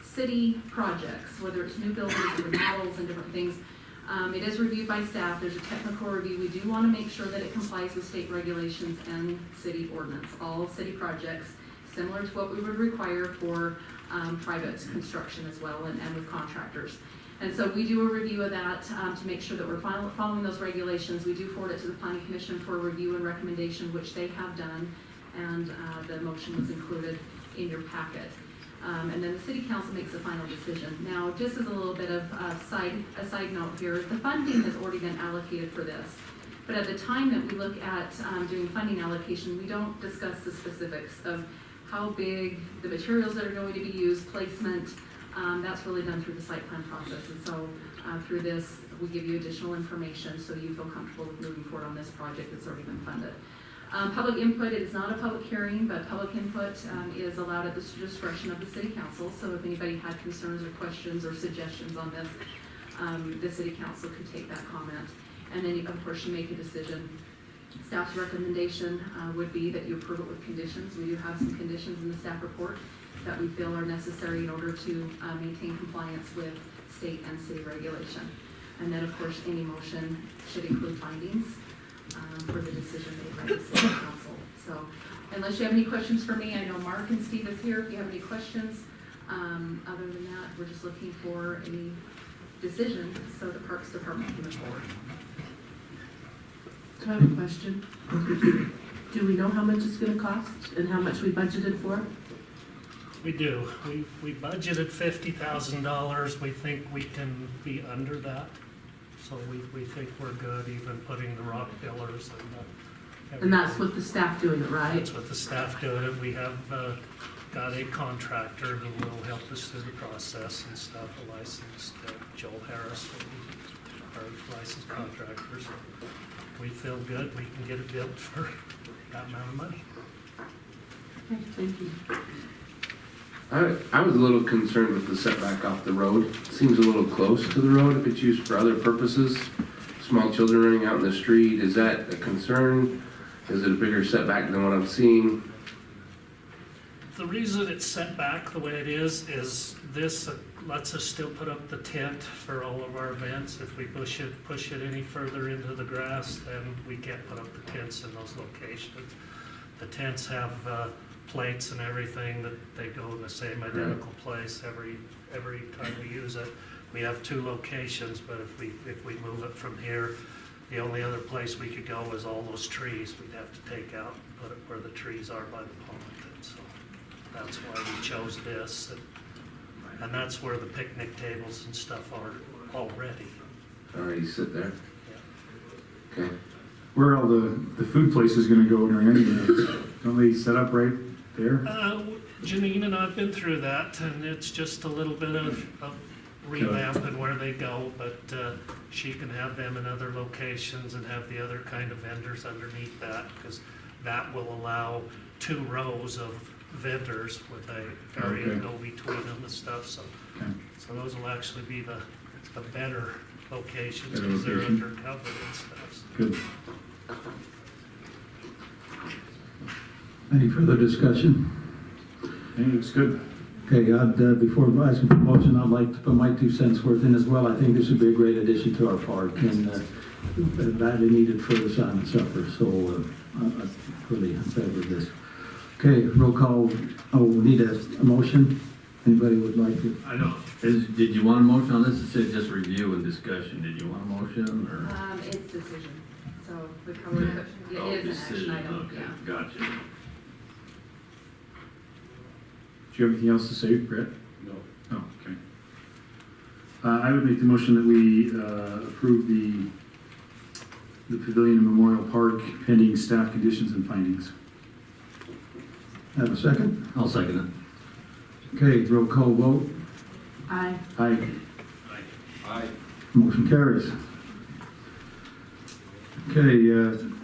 city projects, whether it's new buildings or remodels and different things, it is reviewed by staff. There's a technical review. We do want to make sure that it complies with state regulations and city ordinance. All city projects, similar to what we would require for private construction as well, and with contractors. And so we do a review of that to make sure that we're following those regulations. We do forward it to the Planning Commission for review and recommendation, which they have done, and the motion was included in your packet. And then the City Council makes a final decision. Now, just as a little bit of a side note here, the funding has already been allocated for this. But at the time that we look at doing funding allocation, we don't discuss the specifics of how big, the materials that are going to be used, placement. That's really done through the site plan process. And so through this, we give you additional information so you feel comfortable with moving forward on this project that's already been funded. Public input, it is not a public hearing, but public input is allowed at the discretion of the City Council. So if anybody had concerns or questions or suggestions on this, the City Council could take that comment. And then, of course, you make a decision. Staff's recommendation would be that you approve it with conditions. We do have some conditions in the staff report that we feel are necessary in order to maintain compliance with state and city regulation. And then, of course, any motion should include findings for the decision made by the City Council. So unless you have any questions for me, I know Mark and Steve is here if you have any questions. Other than that, we're just looking for any decision so the Parks Department can move forward. So I have a question. Do we know how much it's gonna cost and how much we budgeted for? We do. We budgeted $50,000. We think we can be under that. So we think we're good, even putting the rock pillars and And that's with the staff doing it, right? That's with the staff doing it. We have got a contractor who will help us through the process and stuff, a licensed Joel Harris, our licensed contractors. We feel good. We can get it built for that amount of money. Okay, thank you. I was a little concerned with the setback off the road. Seems a little close to the road if it's used for other purposes. Small children running out in the street, is that a concern? Is it a bigger setback than what I'm seeing? The reason it's set back the way it is this lets us still put up the tent for all of our events. If we push it any further into the grass, then we can't put up the tents in those locations. The tents have plates and everything that they go in the same identical place every time we use it. We have 2 locations, but if we move it from here, the only other place we could go is all those trees. We'd have to take out and put it where the trees are by the pond. And so that's why we chose this. And that's where the picnic tables and stuff are already. Already sit there? Okay. Where are all the food places gonna go during any meetings? Don't they set up right there? Janine and I've been through that, and it's just a little bit of revamping where they go, but she can have them in other locations and have the other kind of vendors underneath that, because that will allow 2 rows of vendors with a area to go between them and stuff. So, so those will actually be the better locations because they're undercover and stuff. So. Good. Any further discussion? Hey, looks good. Okay, before asking for motion, I'd like to put my 2 cents worth in as well. I think this would be a great addition to our park and badly needed for the salmon supper. So I'm really in favor of this. Okay, roll call. Oh, we need a motion. Anybody would like to? I don't. Did you want a motion on this? It said just review and discussion. Did you want a motion or? It's decision. So we covered it. It is an action item. Okay, yeah. gotcha. Do you have anything else to say, Brett? No. Oh, okay. I would make the motion that we approve the the Pavilion and Memorial Park pending staff conditions and findings. Have a second? I'll second it. Okay, roll call vote. Aye. Aye. Aye. Motion carries. Okay,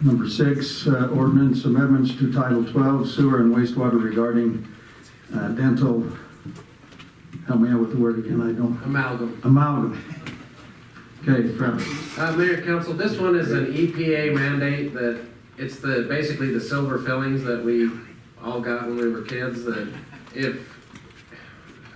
number 6, ordinance amendments to Title 12 sewer and wastewater regarding dental, help me out with the word again, I don't. Amalgam. Okay, Travis. Mayor, council, this one is an EPA mandate that, it's basically the silver fillings that we all got when we were kids, that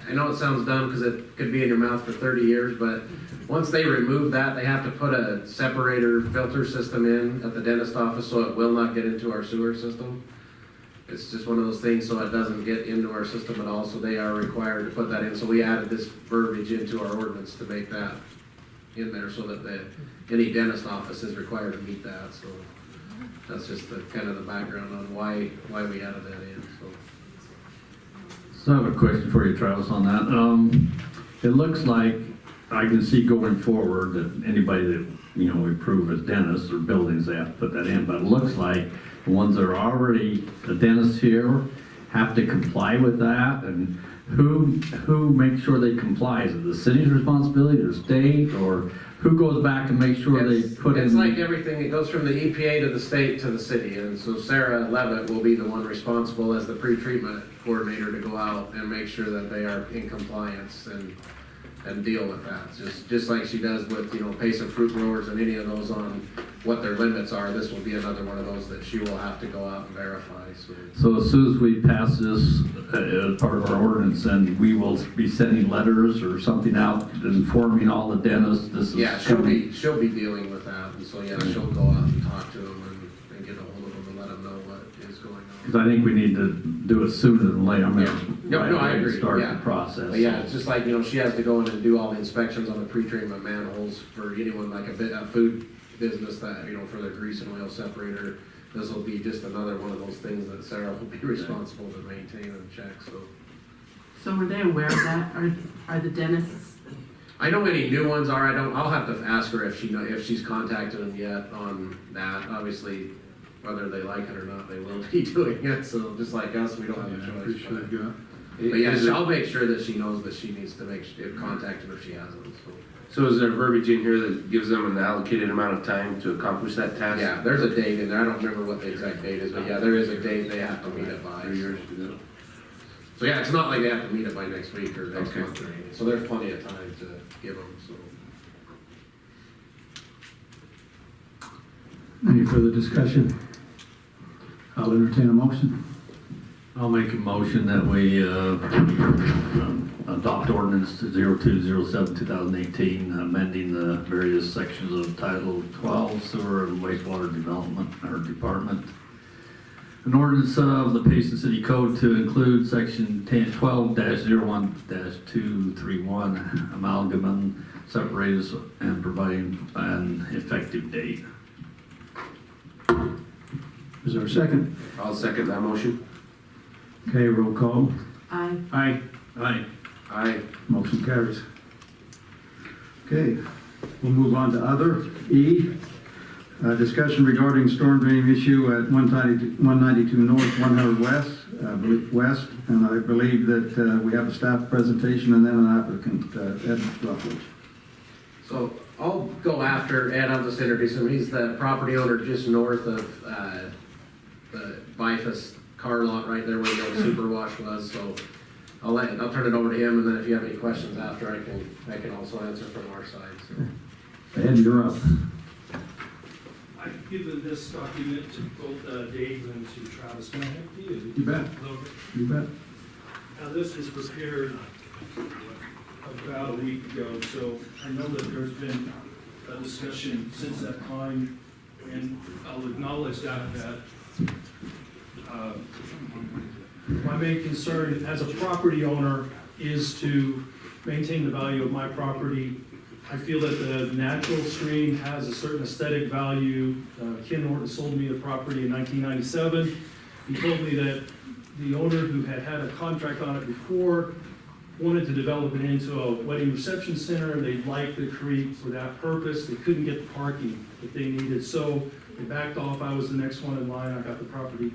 I know it sounds dumb because it could be in your mouth for 30 years, but once they remove that, they have to put a separator filter system in at the dentist office so it will not get into our sewer system. It's just one of those things so it doesn't get into our system at all, so they are required to put that in. So we added this verbiage into our ordinance to make that in there so that any dentist office is required to meet that, so that's just the kind of the background on why we added that in, so. So I have a question for you, Travis, on that. It looks like I can see going forward that anybody that, we approve as dentists or buildings, they have to put that in, but it looks like the ones that are already the dentists here have to comply with that, and who makes sure they comply? Is it the city's responsibility, or the state, or who goes back and makes sure they put in? It's like everything, it goes from the EPA to the state to the city, and so Sarah Levitt will be the one responsible as the pre-treatment coordinator to go out and make sure that they are in compliance and deal with that. Just like she does with, Payson fruit growers and any of those on what their limits are, this will be another one of those that she will have to go out and verify, So as soon as we pass this as part of our ordinance, then we will be sending letters or something out informing all the dentists this is. Yeah, she'll be dealing with that, and so, yeah, she'll go out and talk to them and get a hold of them and let them know what is going on. Because I think we need to do it sooner than later. No, I agree. Start Yeah. the process. But yeah, it's just like, she has to go in and do all the inspections on the pre-treatment manholes for anyone like a food business that, for their grease and oil separator. This will be just another one of those things that Sarah will be responsible to maintain and check, so. So were they aware of that? Are the dentists? I know any new ones are, I'll have to ask her if she's contacted them yet on that. Obviously, whether they like it or not, they will be doing it, so just like us, we don't have a choice. But yeah, I'll make sure that she knows that she needs to contact them if she hasn't, so. So is there verbiage in here that gives them an allocated amount of time to accomplish that task? Yeah, there's a date in there, I don't remember what the exact date is, but yeah, there is a date they have to meet it by. 3 years to do. So yeah, it's not like they have to meet it by next week or next Okay. month or anything, so there's plenty of time to give them, so. Any further discussion? I'll entertain a motion. I'll make a motion that we adopt ordinance 0207-2018, amending the various sections of Title 12 Sewer and Wastewater Development or Department. An ordinance of the Payson City Code to include section 12-01-231 amalgamum separators and providing an effective date. Is there a second? I'll second that motion. Okay, roll call. Aye. Aye. Aye. Aye. Motion carries. Okay, we'll move on to other. E, discussion regarding storm drain issue at 192 North, 100 West, and I believe that we have a staff presentation and then an applicant, Ed Ruffledge. So I'll go after Ed, I'll just introduce him. He's the property owner just north of the Bifas car lot right there where the old superwash was. So I'll turn it over to him, and then if you have any questions after, I can also answer from our side. So. Ed, you're up. I've given this document to both Dave and to Travis. Can I have you? You bet. You bet. Now, this was prepared about a week ago, so I know that there's been a discussion since that time, and I'll acknowledge that my main concern as a property owner is to maintain the value of my property. I feel that the natural stream has a certain aesthetic value. Ken Norton sold me the property in 1997. He told me that the owner who had a contract on it before wanted to develop it into a wedding reception center. They liked the creek for that purpose. They couldn't get the parking that they needed, so they backed off. I was the next one in line. I got the property.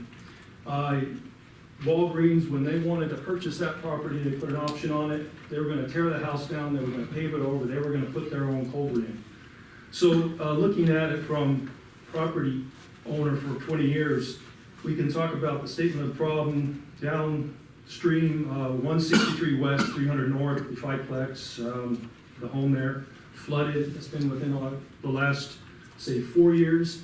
Walgreens, when they wanted to purchase that property, they put an option on it. They were gonna tear the house down, they were gonna pave it over, they were gonna put their own culvert in. So, looking at it from property owner for 20 years, we can talk about the statement of problem downstream, 163 west, 300 north, the triplex, the home there, flooded. It's been within the last, say, 4 years.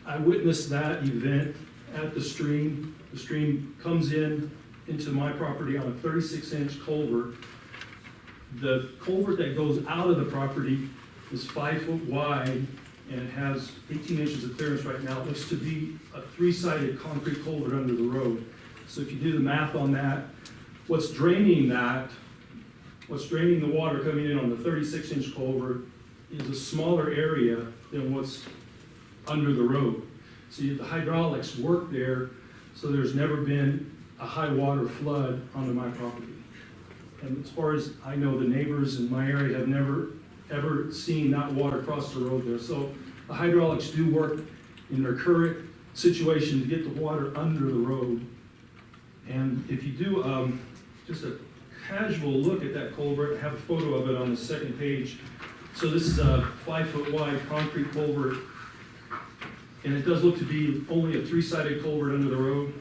I witnessed that event at the stream. The stream comes into my property on a 36-inch culvert. The culvert that goes out of the property is 5 foot wide and it has 18 inches of clearance right now. It looks to be a 3-sided concrete culvert under the road. So if you do the math on that, what's draining the water coming in on the 36-inch culvert is a smaller area than what's under the road. So the hydraulics work there, so there's never been a high water flood onto my property. And as far as I know, the neighbors in my area have never, ever seen that water cross the road there. So the hydraulics do work in their current situation to get the water under the road. And if you do just a casual look at that culvert, I have a photo of it on the second page. So this is a 5 foot wide concrete culvert. And it does look to be only a 3-sided culvert under the road.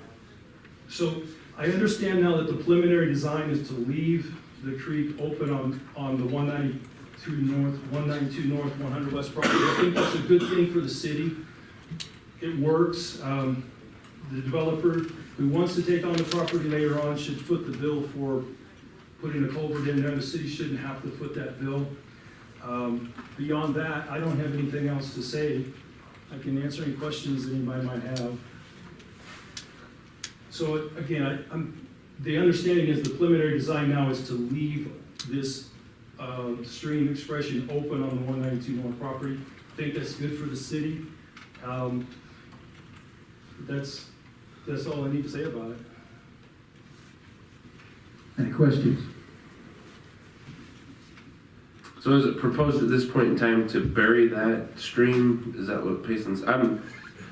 So I understand now that the preliminary design is to leave the creek open on the 192 north, 100 west property. I think that's a good thing for the city. It works. The developer who wants to take on the property later on should foot the bill for putting a culvert in there. The city shouldn't have to foot that bill. Beyond that, I don't have anything else to say. I can answer any questions that anybody might have. So again, the understanding is the preliminary design now is to leave this stream expression open on the 192 north property. I think that's good for the city. That's all I need to say about it. Any questions? So is it proposed at this point in time to bury that stream? Is that what Payson's? I'm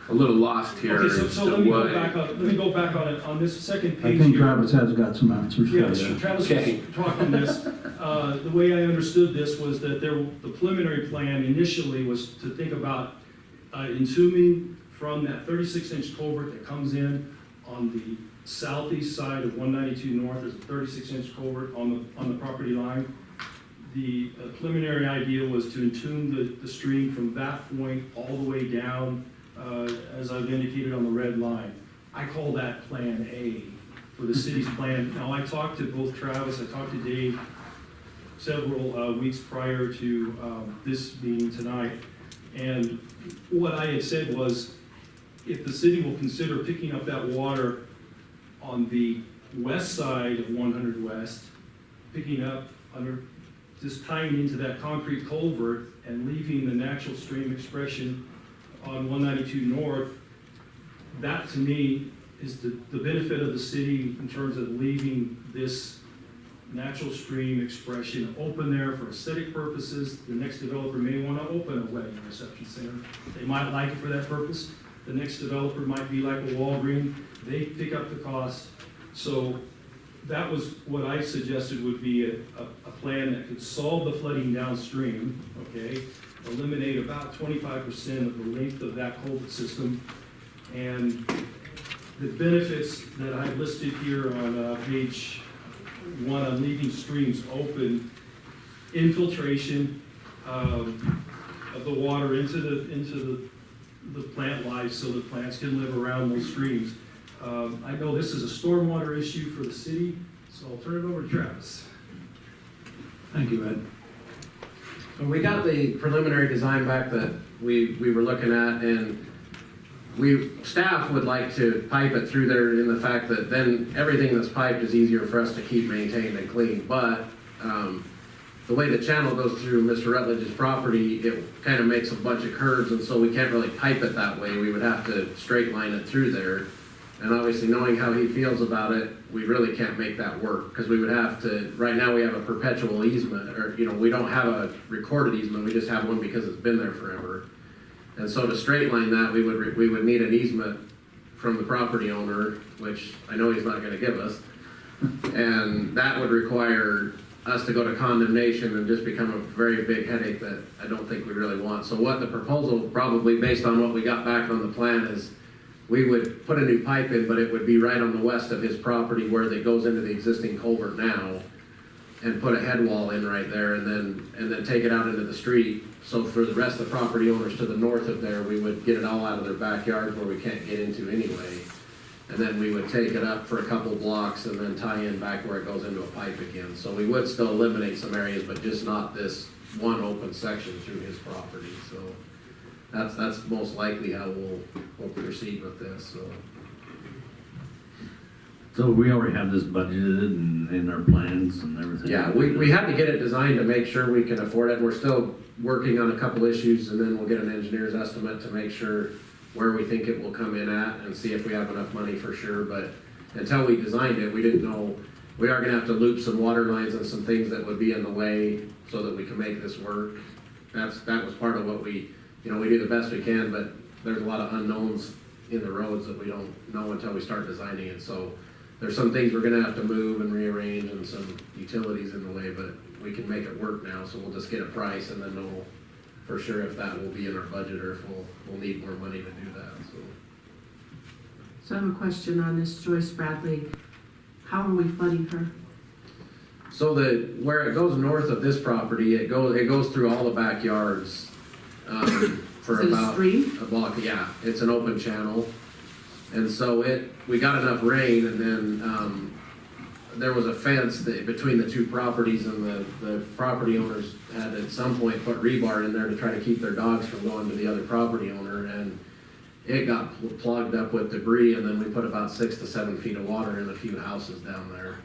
a little lost here. Okay, as so to let me what- go back on it, on this second I page think here. Travis has got some answers for Yeah, you. Travis Okay. was talking on this. The way I understood this was that the preliminary plan initially was to think about entombing from that 36-inch culvert that comes in on the southeast side of 192 north. There's a 36-inch culvert on the property line. The preliminary idea was to entomb the stream from that point all the way down, as I've indicated on the red line. I call that Plan A for the city's plan. Now, I talked to both Travis, I talked to Dave several weeks prior to this meeting tonight, and what I had said was, if the city will consider picking up that water on the west side of 100 West, picking up under, just tying into that concrete culvert and leaving the natural stream expression on 192 North, that to me is the benefit of the city in terms of leaving this natural stream expression open there for aesthetic purposes. The next developer may want to open a wedding reception center. They might like it for that purpose. The next developer might be like a Walgreens. They pick up the cost. So that was what I suggested would be a plan that could solve the flooding downstream, okay? Eliminate about 25% of the length of that culvert system. And the benefits that I listed here on page 1 on leaving streams open, infiltration of the water into the plant life so the plants can live around those streams. I know this is a stormwater issue for the city, so I'll turn it over to Travis. Thank you, Ed. So we got the preliminary design back that we were looking at, and staff would like to pipe it through there in the fact that then everything that's piped is easier for us to keep maintained and clean. But the way the channel goes through Mr. Rutledge's property, it kind of makes a bunch of curves, and so we can't really pipe it that way. We would have to straight line it through there. And obviously, knowing how he feels about it, we really can't make that work, because we would have to, right now, we have a perpetual easement, or, we don't have a recorded easement, we just have one because it's been there forever. And so to straight line that, we would need an easement from the property owner, which I know he's not gonna give us. And that would require us to go to condemnation and just become a very big headache that I don't think we really want. So what the proposal, probably based on what we got back on the plan, is we would put a new pipe in, but it would be right on the west of his property where it goes into the existing culvert now, and put a head wall in right there, and then take it out into the street. So for the rest of the property owners to the north of there, we would get it all out of their backyards where we can't get into anyway. And then we would take it up for a couple blocks and then tie in back where it goes into a pipe again. So we would still eliminate some areas, but just not this one open section through his property. So that's most likely how we'll proceed with this, so. So we already have this budgeted and in our plans and everything? Yeah, we had to get it designed to make sure we can afford it. We're still working on a couple issues, and then we'll get an engineer's estimate to make sure where we think it will come in at and see if we have enough money for sure. But until we designed it, we didn't know. We are gonna have to loop some water lines and some things that would be in the way so that we can make this work. That was part of what we do the best we can, but there's a lot of unknowns in the roads that we don't know until we start designing it. So there's some things we're gonna have to move and rearrange and some utilities in the way, but we can make it work now. So we'll just get a price and then know for sure if that will be in our budget or if we'll need more money to do that, so. So I have a question on this Joyce Bradley. How are we flooding her? So where it goes north of this property, it goes through all the backyards, for Is it a about stream? a block. Yeah, it's an open channel. And so we got enough rain, and then, there was a fence between the two properties, and the property owners had at some point put rebar in there to try to keep their dogs from going to the other property owner, and it got plugged up with debris, and then we put about 6 to 7 feet of water in a few houses down there.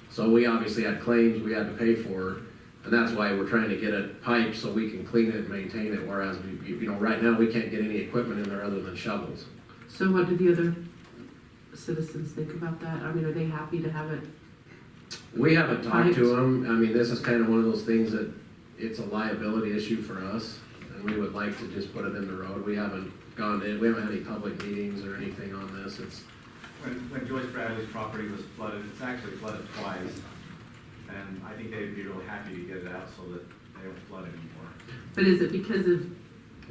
So we obviously had claims we had to pay for, and that's why we're trying to get it piped so we can clean it and maintain it, whereas right now we can't get any equipment in there other than shovels. So what do the other citizens think about that? I mean, are they happy to have it? We haven't talked to them. I mean, this is kind of one of those things that it's a liability issue for us, and we would like to just put it in the road. We haven't we haven't had any public meetings or anything on this. When Joyce Bradley's property was flooded, it's actually flooded twice, and I think they'd be really happy to get it out so that they don't flood anymore. But is it because of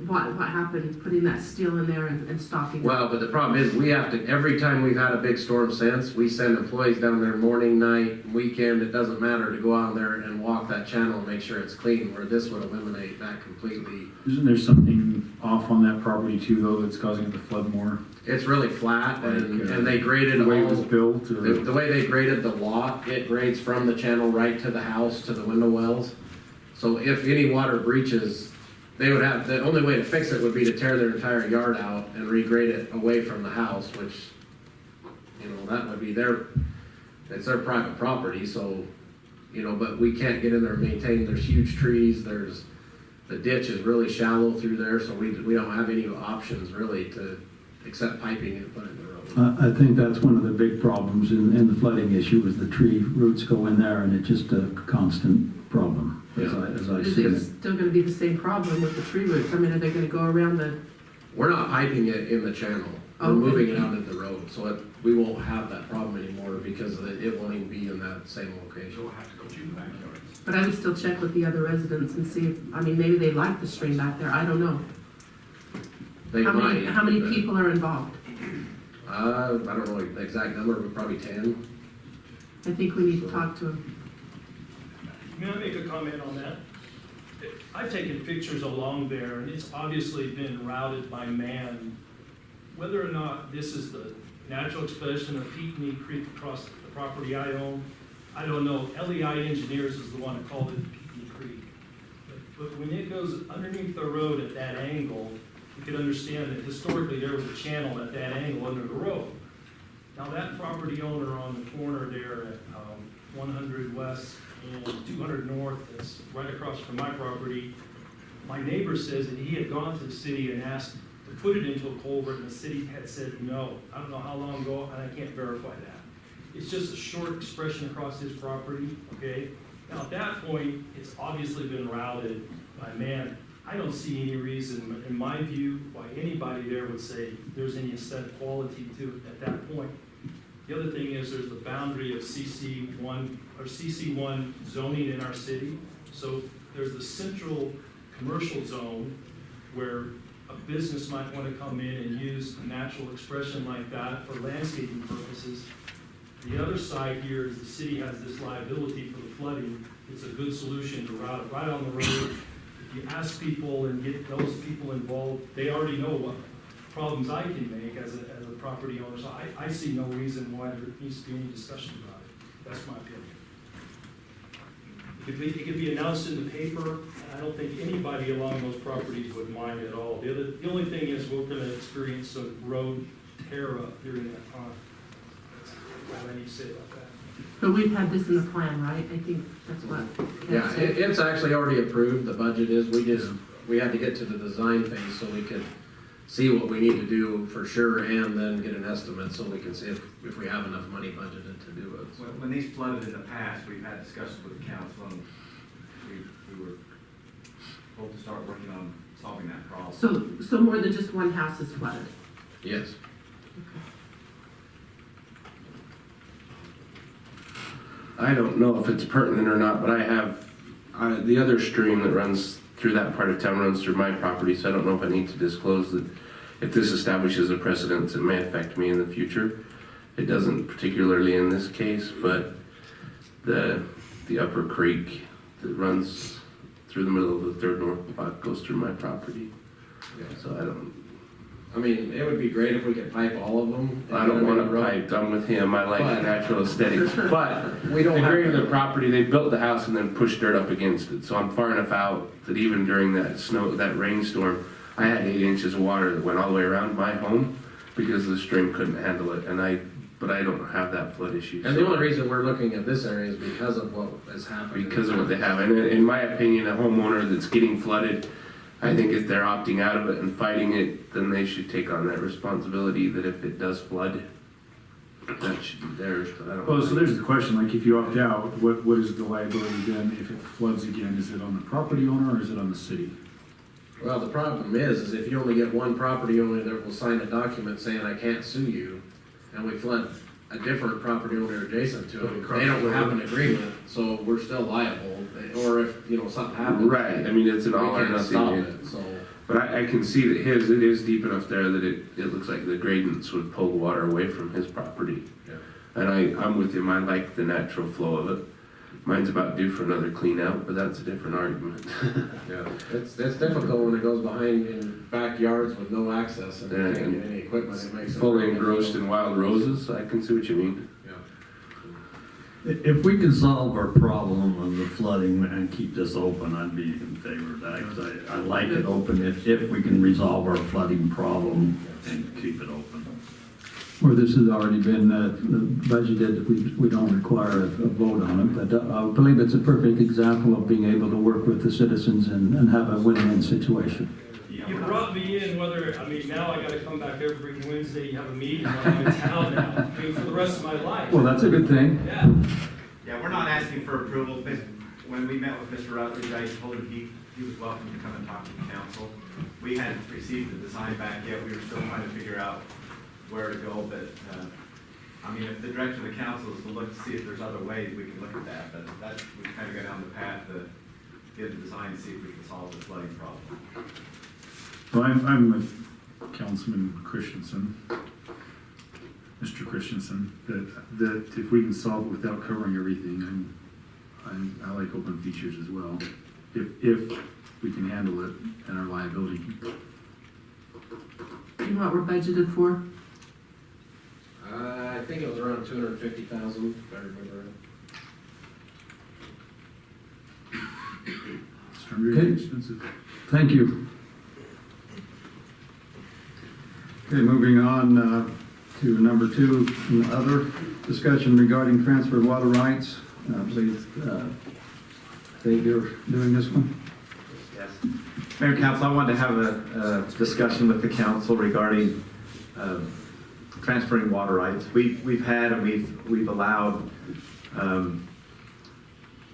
what happened, putting that steel in there and stopping? Well, but the problem is we have to, every time we've had a big storm since, we send employees down there morning, night, weekend, it doesn't matter, to go out there and walk that channel and make sure it's clean, where this would eliminate that completely. Isn't there something off on that property too, though, that's causing it to flood more? It's really flat, and they graded the way all, it was built, or the way they graded the lot, it grades from the channel right to the house, to the window wells. So if any water breaches, they would have, the only way to fix it would be to tear their entire yard out and regrade it away from the house, which, that would be it's their private property, so, but we can't get in there and maintain. There's huge trees, the ditch is really shallow through there, so we don't have any options really except piping and putting the road. I think that's one of the big problems in the flooding issue, is the tree roots go in there, and it's just a constant problem, as I Is see it it. still gonna be the same problem with the tree roots? I mean, are they gonna go around the? We're not piping it in the channel. We're Okay. moving it out into the road, so we won't have that problem anymore because it won't even be in that same location. We'll have to go through the backyards. But I would still check with the other residents and see if, maybe they like the stream back there, I don't know. They might. How many but, people are involved? I don't know the exact number, but probably 10. I think we need to talk to them. May I make a comment on that? I've taken pictures along there, and it's obviously been routed by man. Whether or not this is the natural expression of Peatney Creek across the property I own, I don't know. LEI Engineers is the one that called it Peatney Creek. But when it goes underneath the road at that angle, you can understand that historically there was a channel at that angle under the road. Now that property owner on the corner there at 100 West and 200 North, that's right across from my property, my neighbor says that he had gone to the city and asked to put it into a culvert, and the city had said no. I don't know how long ago, and I can't verify that. It's just a short expression across his property, okay? Now, at that point, it's obviously been routed by man. I don't see any reason, in my view, why anybody there would say there's any aesthetic quality to it at that point. The other thing is there's the boundary of CC1, or CC1 zoning in our city. So there's the central commercial zone where a business might want to come in and use a natural expression like that for landscaping purposes. The other side here is the city has this liability for the flooding. It's a good solution to route it right on the road. If you ask people and get those people involved, they already know what problems I can make as a property owner. So I see no reason why there needs to be any discussion about it. That's my opinion. It could be announced in the paper. I don't think anybody along those properties would mind at all. The only thing is we're going to experience some road tear up during that time. That's what I need to say about that. But we've had this in the plan, right? I think that's what. Yeah, it's actually already approved, the budget is, we had to get to the design phase so we could see what we need to do for sure, and then get an estimate so we can see if we have enough money budgeted to do it. When these flooded in the past, we've had discussions with the council, and we were hoping to start working on solving that problem. So more than just one house is flooded? Yes. I don't know if it's pertinent or not, but I have, the other stream that runs through that part of town runs through my property, so I don't know if I need to disclose that if this establishes a precedent that may affect me in the future. It doesn't particularly in this case, but the upper creek that runs through the middle of the third north block goes through my property. So I mean, it would be great if we could pipe all of them. I don't want to pipe. I'm with him. I like the natural aesthetics. But we don't the grade of have the property, they built the house and then pushed dirt up against it. So I'm far enough out that even during that rainstorm, I had 8 inches of water that went all the way around my home because the stream couldn't handle it. But I don't have that flood issue. And the only reason we're looking at this area is because of what has happened. Because of what they have. And in my opinion, a homeowner that's getting flooded, I think if they're opting out of it and fighting it, then they should take on that responsibility that if it does flood, that should be theirs, but I don't. Well, so there's the question, like if you opt out, what is the liability then if it floods again? Is it on the property owner or is it on the city? Well, the problem is if you only get one property owner that will sign a document saying I can't sue you, and we flood a different property owner adjacent to it, they don't have an agreement, so we're still liable. Or if, something happens. Right, I mean, it's an all or we can't stop nothing. it, so. But I can see that it is deep enough there that it looks like the gradients would pull water away from his property. Yeah. And I'm with him, I like the natural flow of it. Mine's about due for another clean out, but that's a different argument. Yeah, it's difficult when it goes behind in backyards with no access and you can't get any equipment. It makes it fully engrossed in wild roses, I can see what you mean. If we can solve our problem of the flooding and keep this open, I'd be in favor of that, because I like it open if we can resolve our flooding problem and keep it open. Where this has already been budgeted, we don't require a vote on it, but I believe it's a perfect example of being able to work with the citizens and have a win-win situation. You brought me in now I gotta come back every Wednesday, you have a meeting, I'm in town now, for the rest of my life. Well, that's a good thing. Yeah, we're not asking for approval. When we met with Mr. Rutledge, I told him he was welcome to come and talk to the council. We hadn't received the design back yet. We were still trying to figure out where to go, but if the direction of the council is to look to see if there's other ways, we can look at that. But we kind of go down the path to get the design and see if we can solve the flooding problem. Well, I'm with Councilman Christensen, Mr. Christensen, that if we can solve it without covering everything, I like open features as well, if we can handle it and our liability. And what we're budgeted for? I think it was around 250,000, if I remember right. It's really expensive. Thank you. Okay, moving on to number 2, other discussion regarding transfer of water rights. I believe Dave, you're doing this one? Yes. Mayor and Council, I wanted to have a discussion with the council regarding transferring water rights. We've had and we've allowed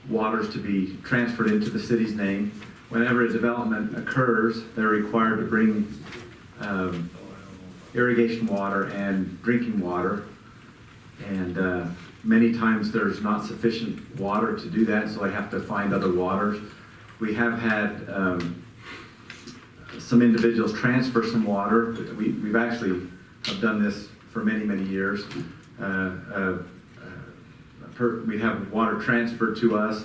waters to be transferred into the city's name. Whenever a development occurs, they're required to bring irrigation water and drinking water. And many times there's not sufficient water to do that, so they have to find other waters. We have had some individuals transfer some water. We've actually have done this for many, many years. We have water transferred to us,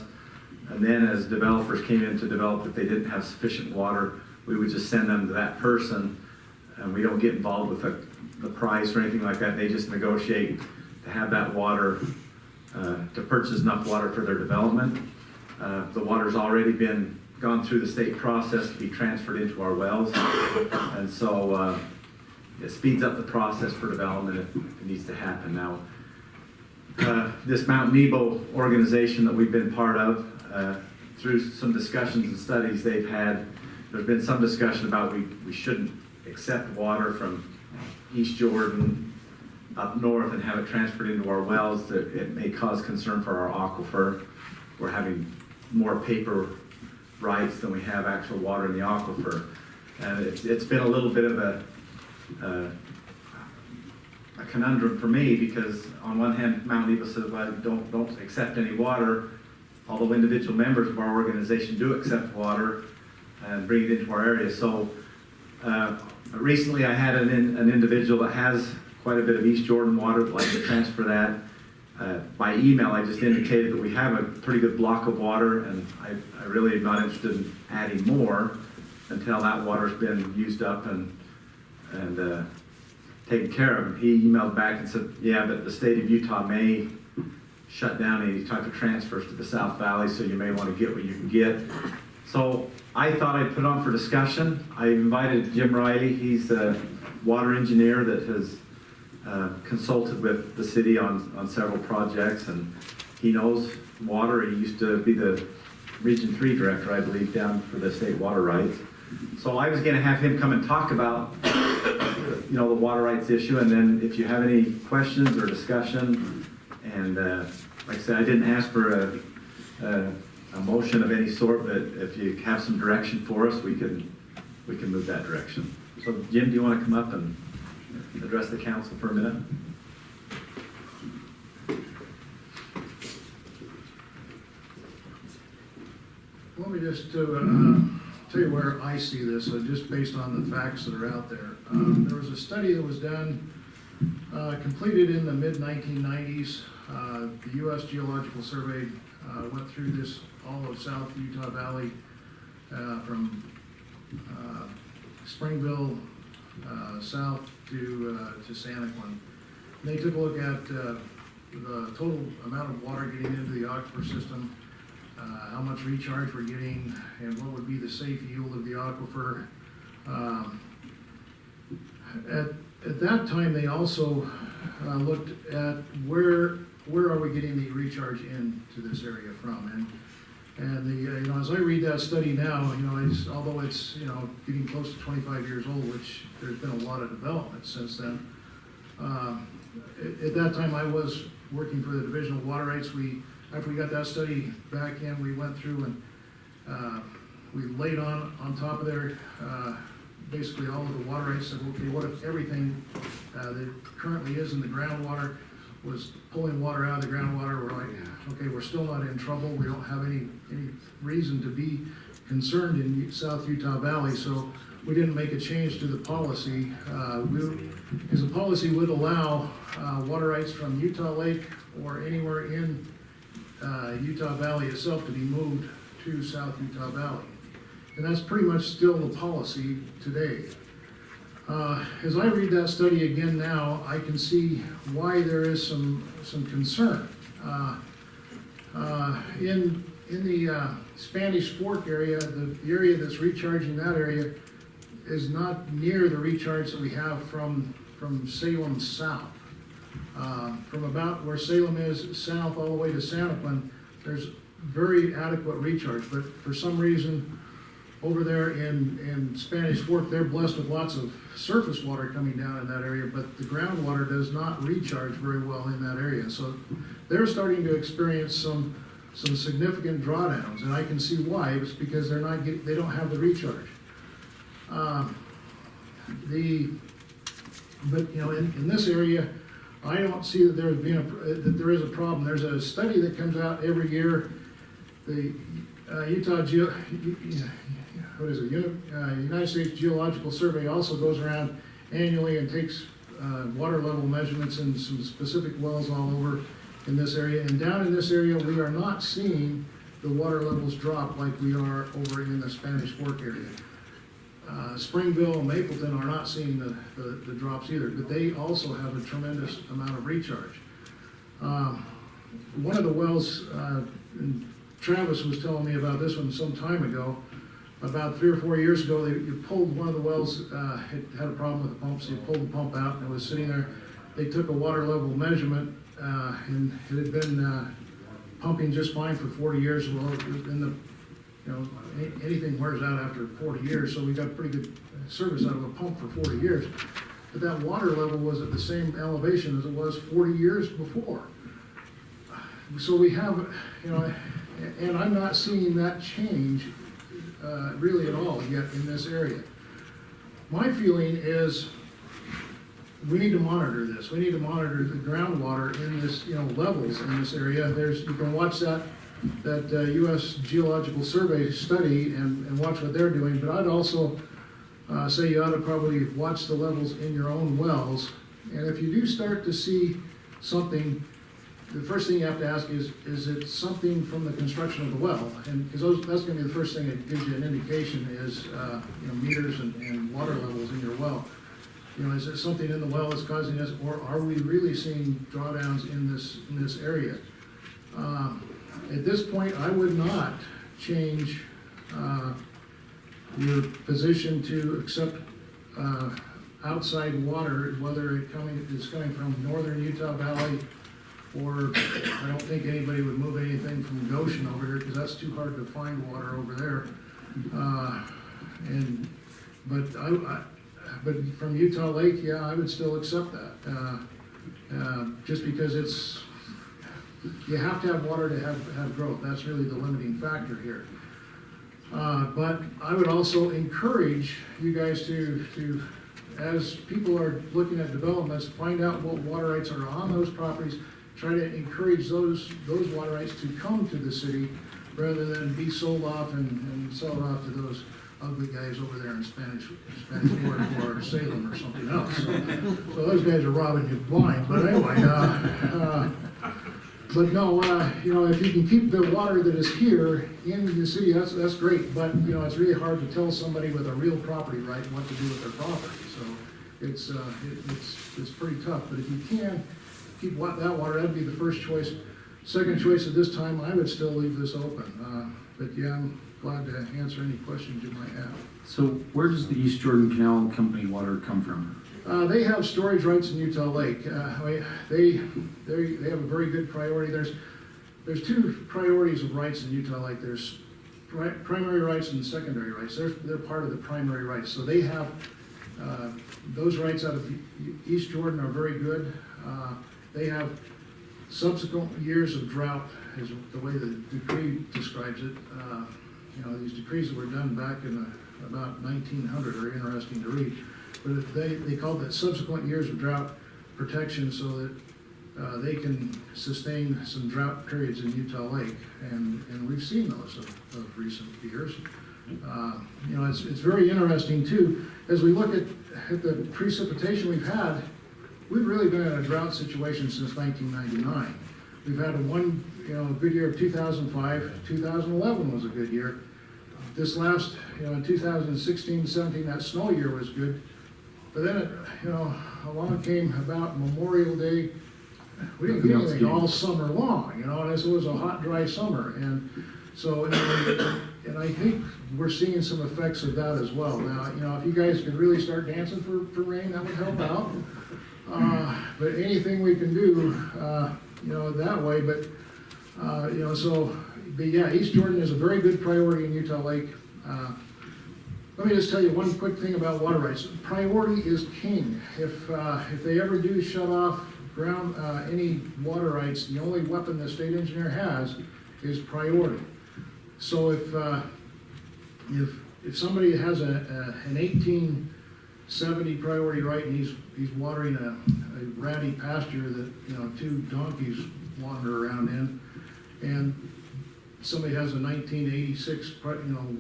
and then as developers came in to develop, if they didn't have sufficient water, we would just send them to that person, and we don't get involved with the price or anything like that. They just negotiate to have that water, to purchase enough water for their development. The water's already been gone through the state process to be transferred into our wells, and so it speeds up the process for development if it needs to happen. Now, this Mount Nebo organization that we've been part of, through some discussions and studies they've had, there's been some discussion about we shouldn't accept water from East Jordan up north and have it transferred into our wells, that it may cause concern for our aquifer. We're having more paper rights than we have actual water in the aquifer. And it's been a little bit of a conundrum for me, because on one hand, Mount Nebo says, well, don't accept any water, although individual members of our organization do accept water and bring it into our area. So recently I had an individual that has quite a bit of East Jordan water, would like to transfer that. By email, I just indicated that we have a pretty good block of water, and I really am not interested in adding more until that water's been used up and taken care of. And he emailed back and said, yeah, but the state of Utah may shut down any type of transfers to the South Valley, so you may want to get what you can get. So I thought I'd put on for discussion. I invited Jim Riley. He's a water engineer that has consulted with the city on several projects, and he knows water. He used to be the Region 3 director, I believe, down for the state water rights. So I was going to have him come and talk about, the water rights issue, and then if you have any questions or discussion, and like I said, I didn't ask for a motion of any sort, but if you have some direction for us, we can move that direction. So Jim, do you want to come up and address the council for a minute? Let me just tell you where I see this, just based on the facts that are out there. There was a study that was done, completed in the mid-1990s. The U.S. Geological Survey went through this, all of South Utah Valley, from Springville south to Santaquin. They took a look at the total amount of water getting into the aquifer system, how much recharge we're getting, and what would be the safe yield of the aquifer. At that time, they also looked at where are we getting the recharge into this area from, and as I read that study now, although it's getting close to 25 years old, which there's been a lot of development since then. At that time, I was working for the Division of Water Rights. After we got that study back in, we went through and we laid on top of there basically all of the water rights. Said, okay, what if everything that currently is in the groundwater was pulling water out of the groundwater? We're like, okay, we're still not in trouble. We don't have any reason to be concerned in South Utah Valley. So we didn't make a change to the policy, because the policy would allow water rights from Utah Lake or anywhere in Utah Valley itself to be moved to South Utah Valley. And that's pretty much still the policy today. As I read that study again now, I can see why there is some concern. In the Spanish Fork area, the area that's recharging that area is not near the recharge that we have from Salem south. From about where Salem is south all the way to Santaquin, there's very adequate recharge, but for some reason, over there in Spanish Fork, they're blessed with lots of surface water coming down in that area, but the groundwater does not recharge very well in that area. So they're starting to experience some significant drawdowns, and I can see why. It's because they don't have the recharge. But you know, in this area, I don't see that that there is a problem. There's a study that comes out every year. The United States Geological Survey also goes around annually and takes water level measurements in some specific wells all over in this area. And down in this area, we are not seeing the water levels drop like we are over in the Spanish Fork area. Springville and Mapleton are not seeing the drops either, but they also have a tremendous amount of recharge. One of the wells, and Travis was telling me about this one some time ago. About 3 or 4 years ago, you pulled one of the wells, it had a problem with the pump, so you pulled the pump out and it was sitting there. They took a water level measurement, and it had been pumping just fine for 40 years. Well, anything wears out after 40 years, so we got pretty good service out of a pump for 40 years. But that water level was at the same elevation as it was 40 years before. So we have, and I'm not seeing that change really at all yet in this area. My feeling is we need to monitor this. We need to monitor the groundwater in this, levels in this area. You can watch that U.S. Geological Survey study and watch what they're doing, but I'd also say you ought to probably watch the levels in your own wells. And if you do start to see something, the first thing you have to ask is it something from the construction of the well? And because that's going to be the first thing that gives you an indication is meters and water levels in your well. Is it something in the well that's causing this, or are we really seeing drawdowns in this area? At this point, I would not change your position to accept outside water, whether it's coming from northern Utah Valley, or I don't think anybody would move anything from Goshen over here because that's too hard to find water over there. But from Utah Lake, yeah, I would still accept that. Just because you have to have water to have growth. That's really the limiting factor here. But I would also encourage you guys to, as people are looking at developments, find out what water rights are on those properties. Try to encourage those water rights to come to the city rather than be sold off and sell it off to those ugly guys over there in Spanish Fork or Salem or something else. So those guys are robbing you blind. But anyway, if you can keep the water that is here in the city, that's great. But it's really hard to tell somebody with a real property right what to do with their property. So it's pretty tough. But if you can keep that water, that'd be the first choice. Second choice at this time, I would still leave this open. But yeah, I'm glad to answer any questions you might have. So where does the East Jordan Canal Company water come from? They have storage rights in Utah Lake. They have a very good priority. There's two priorities of rights in Utah Lake. There's primary rights and secondary rights. They're part of the primary rights. So they have those rights out of East Jordan are very good. They have subsequent years of drought, is the way the decree describes it. These decrees that were done back in about 1900 are interesting to read. But they called that subsequent years of drought protection so that they can sustain some drought periods in Utah Lake. And we've seen those of recent years. It's very interesting too, as we look at the precipitation we've had. We've really been in a drought situation since 1999. We've had a good year of 2005. 2011 was a good year. This last, in 2016, 17, that snow year was good. But then, along came about Memorial Day. We didn't get anything all summer long, and it was a hot, dry summer. And so, and I think we're seeing some effects of that as well. Now, if you guys could really start dancing for rain, that would help out. But anything we can do, that way. But yeah, East Jordan is a very good priority in Utah Lake. Let me just tell you one quick thing about water rights. Priority is king. If they ever do shut off ground, any water rights, the only weapon the state engineer has is priority. So if somebody has an 1870 priority right and he's watering a ratty pasture that, you know, 2 donkeys wander around in, and somebody has a 1986,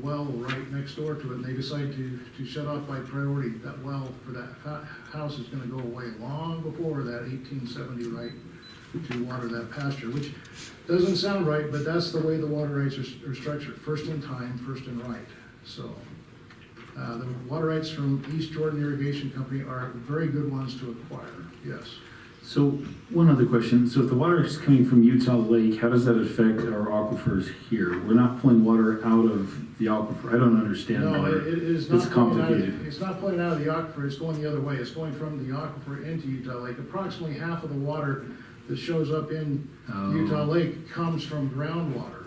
well right next door to it, and they decide to shut off by priority, that well for that house is gonna go away long before that 1870 right to water that pasture, which doesn't sound right, but that's the way the water rights are structured, first in time, first in right. So, the water rights from East Jordan Irrigation Company are very good ones to acquire, yes. So, one other question. So if the water is coming from Utah Lake, how does that affect our aquifers here? We're not pulling water out of the aquifer. I don't understand. No, water. it is not. It's complicated. It's not pulling out of the aquifer, it's going the other way. It's going from the aquifer into Utah Lake. Approximately half of the water that shows up in Utah Lake comes from groundwater.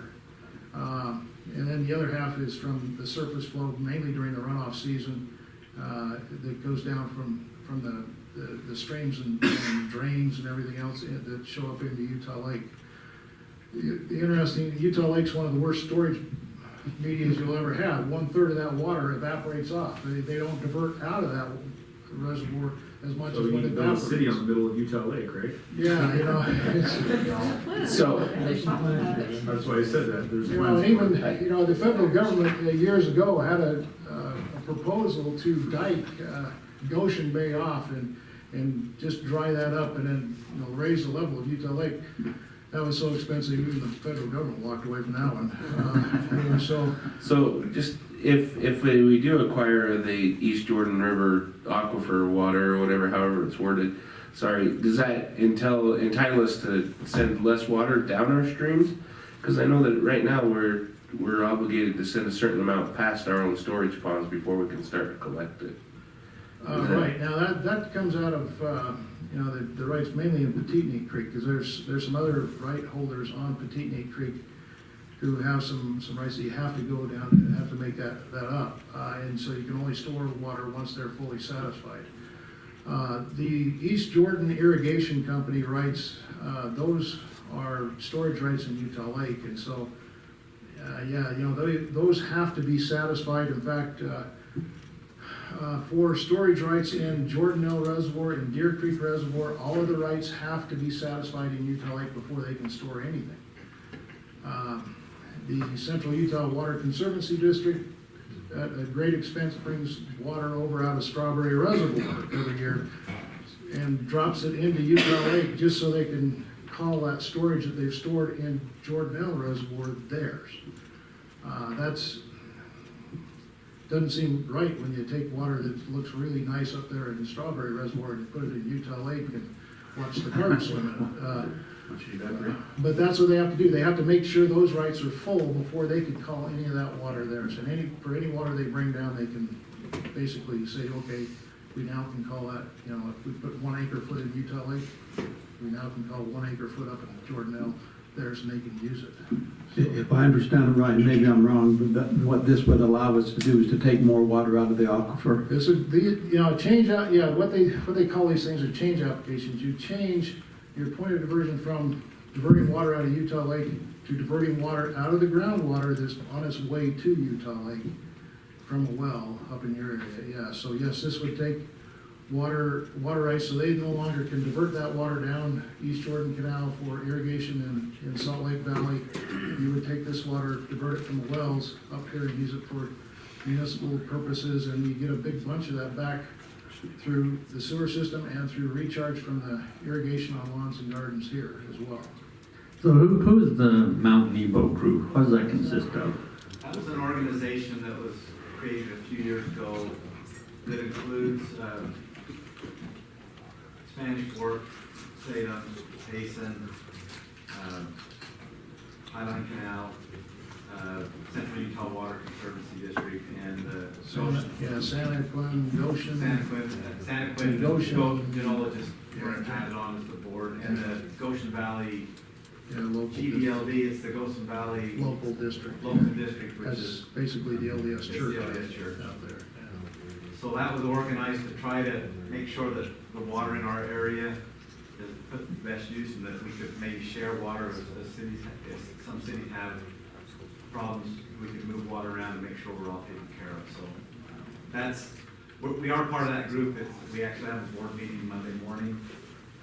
And then the other half is from the surface flow, mainly during the runoff season, that goes down from the streams and drains and everything else that show up into Utah Lake. The interesting, Utah Lake's one of the worst storage medias you'll ever have. 1/3 of that water evaporates off. They don't divert out of that reservoir as much as when it evaporates. city on the middle of Utah Lake, right? Yeah, you know. So, That's why I said that. There's You know, even, you know, the federal government years ago had a proposal to dike Goshen Bay off and just dry that up and then, you know, raise the level of Utah Lake. That was so expensive, even the federal government walked away from that one. Anyway, so just if we do acquire the East Jordan River aquifer water or whatever, however it's worded, sorry, does that entitle us to send less water down our streams? Because I know that right now we're obligated to send a certain amount past our own storage ponds before we can start to collect it. right, now that comes out of, you know, the rights mainly in Petite Neat Creek, because there's some other right holders on Petite Neat Creek who have some rights that you have to go down and have to make that up. And so you can only store water once they're fully satisfied. The East Jordan Irrigation Company rights, those are storage rights in Utah Lake. And so, yeah, you know, those have to be satisfied. In fact, for storage rights in Jordanelle Reservoir and Deer Creek Reservoir, all of the rights have to be satisfied in Utah Lake before they can store anything. The Central Utah Water Conservancy District, at a great expense, brings water over out of Strawberry Reservoir every year and drops it into Utah Lake just so they can call that storage that they've stored in Jordanelle Reservoir theirs. Doesn't seem right when you take water that looks really nice up there in Strawberry Reservoir and you put it in Utah Lake and watch the carp swim in it. But that's what they have to do. They have to make sure those rights are full before they can call any of that water theirs. And for any water they bring down, they can basically say, okay, we now can call that, you know, if we put 1 acre foot in Utah Lake, we now can call 1 acre foot up in Jordanelle theirs and they can use it. If I understand it right, and maybe I'm wrong, but what this would allow us to do is to take more water out of the aquifer. This would be, you know, change out, yeah, what they call these things are change applications. You change your point of diversion from diverting water out of Utah Lake to diverting water out of the groundwater that's on its way to Utah Lake from a well up in your area. Yeah, so yes, this would take water rights, so they no longer can divert that water down East Jordan Canal for irrigation in Salt Lake Valley. You would take this water, divert it from the wells up here and use it for municipal purposes, and you get a big bunch of that back through the sewer system and through recharge from the irrigation on lawns and gardens here as well. So who's the Mount Nebo crew? What does that consist of? That was an organization that was created a few years ago that includes Spanish Fork, Salem, Payson, Highline Canal, Central Utah Water Conservancy District, and Santa Quinn, Goshen. Santa Quinn, Goshen. Geologists were added on as the board, and the Goshen Valley Yeah, local GBLD, it's the Goshen Valley Local district. Local District, which That's is basically the LDS it's church the LDS church. out there. So that was organized to try to make sure that the water in our area is put to the best use, and that we could maybe share water with the cities. If some cities have problems, we could move water around and make sure we're all taken care of. So that's, we are part of that group. We actually have a board meeting Monday morning.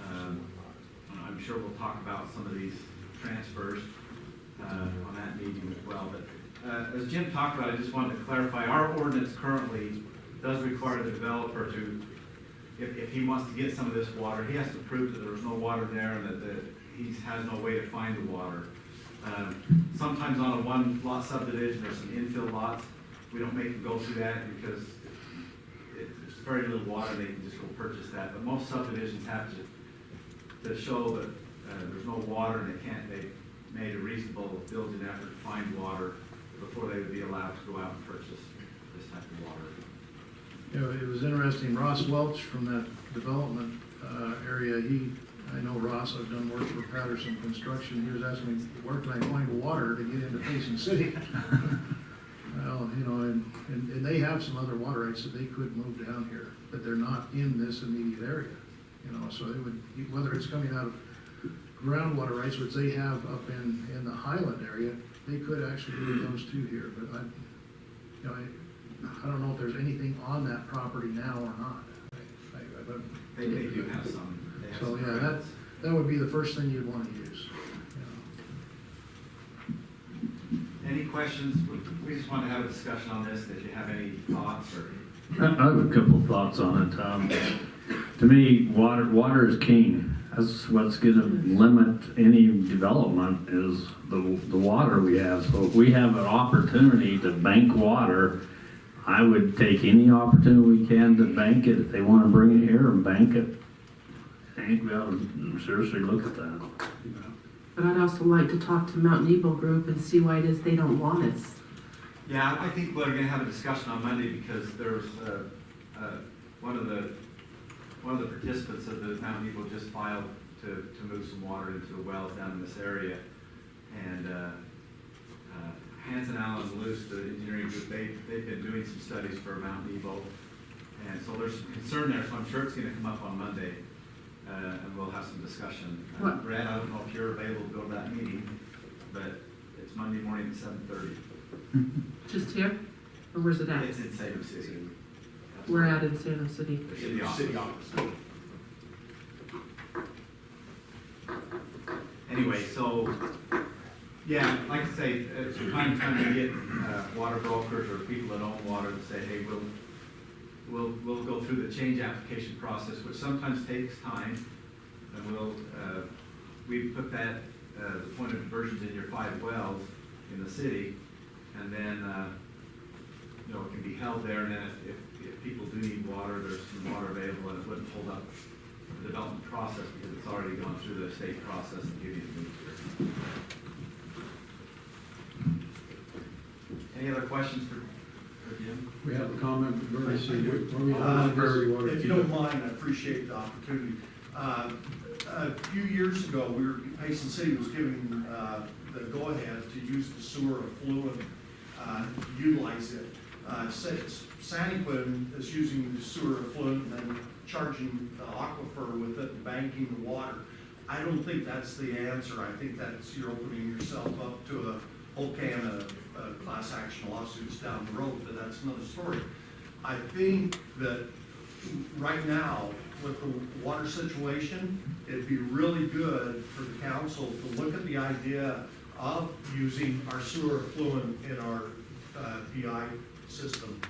I'm sure we'll talk about some of these transfers on that meeting as well. But as Jim talked about, I just wanted to clarify, our ordinance currently does require the developer to, if he wants to get some of this water, he has to prove that there was no water there and that he has no way to find the water. Sometimes on a one lot subdivision, there's some infill lots. We don't make them go through that because it's very little water, they can just go purchase that. But most subdivisions have to show that there's no water and they made a reasonable diligent effort to find water before they would be allowed to go out and purchase this type of water. You know, it was interesting, Ross Welch from that development area, I know Ross, I've done work for Patterson Construction, he was asking me, where can I find water to get into Payson City? Well, you know, and they have some other water rights that they could move down here, but they're not in this immediate area. You know, so they would, whether it's coming out of groundwater rights, which they have up in the Highland area, they could actually do those too here, but I don't know if there's anything on that property now or not. But They do have some. so, yeah, that would be the first thing you'd want to use. Any questions? We just want to have a discussion on this, if you have any thoughts or. I have a couple thoughts on it. To me, water is king. That's what's going to limit any development is the water we have. So if we have an opportunity to bank water, I would take any opportunity we can to bank it. If they want to bring it here and bank it, I think we ought to seriously look at that. But I'd also like to talk to Mount Nebo Group and see why it is they don't want us. Yeah, I think we're going to have a discussion on Monday because there's one of the participants of the Mount Nebo just filed to move some water into the wells down in this area. And Hanson, Allen, and Luce, the engineering group, they've been doing some studies for Mount Nebo. And so there's some concern there, so I'm sure it's going to come up on Monday. And we'll have some discussion. Brad, I don't know if you're available to go to that meeting, but it's Monday morning at 7:30. Just here? Or where's it at? It's in Salem City. We're at in Salem City. The city office. Anyway, so, yeah, like I say, it's time to get water brokers or people that own water to say, hey, we'll go through the change application process, which sometimes takes time, and we put that, the point of conversions in your 5 wells in the city, and then, it can be held there, and then if people do need water, there's some water available, and it wouldn't hold up the development process because it's already gone through the state process and give you the move here. Any other questions for Jim? We have a comment, Bernie, If you don't mind, I appreciate the opportunity. A few years ago, Payson City was giving the go-ahead to use the sewer effluent, utilize it. Santaquin is using the sewer effluent and then charging the aquifer with it and banking the water. I don't think that's the answer. I think that's you're opening yourself up to a whole can of class action lawsuits down the road, but that's another story. I think that right now, with the water situation, it'd be really good for the council to look at the idea of using our sewer effluent in our PI system.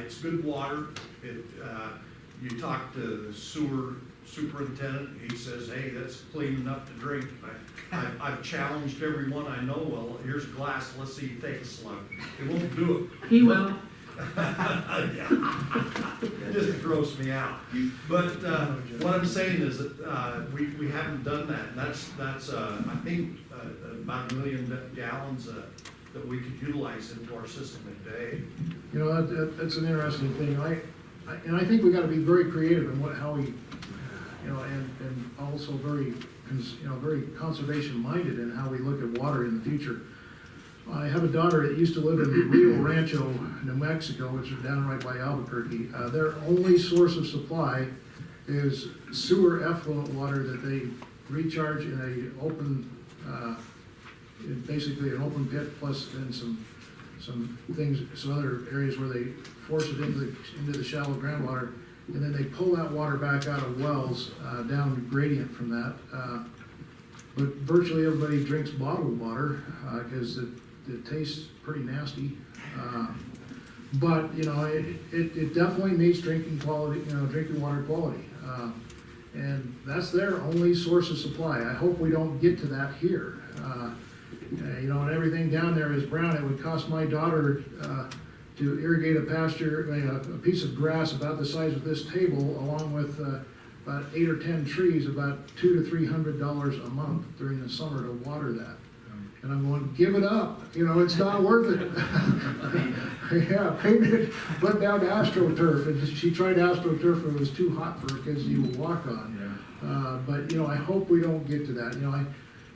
It's good water. You talk to the sewer superintendent, he says, hey, that's clean enough to drink. I've challenged everyone I know, well, here's a glass, let's see you take a slug. It won't do it. He will. It just grossed me out. But what I'm saying is that we haven't done that. And that's I think about 1 million gallons that we could utilize into our system a day. You know, that's an interesting thing. I think we got to be very creative in how we, you know, and also very very conservation-minded in how we look at water in the future. I have a daughter that used to live in Rio Rancho, New Mexico, which is down right by Albuquerque. Their only source of supply is sewer effluent water that they recharge in a open, basically an open pit, plus then some things, some other areas where they force it into the shallow groundwater, and then they pull that water back out of wells down gradient from that. But virtually everybody drinks bottled water because it tastes pretty nasty. But it definitely meets drinking quality, drinking water quality. And that's their only source of supply. I hope we don't get to that here. And everything down there is brown. It would cost my daughter to irrigate a pasture, a piece of grass about the size of this table, along with about 8 or 10 trees, about $200 to $300 a month during the summer to water that. And I'm going, give it up. It's not worth it. Yeah, painted, went down to AstroTurf, and she tried AstroTurf, and it was too hot for her kids to even walk on. But I hope we don't get to that.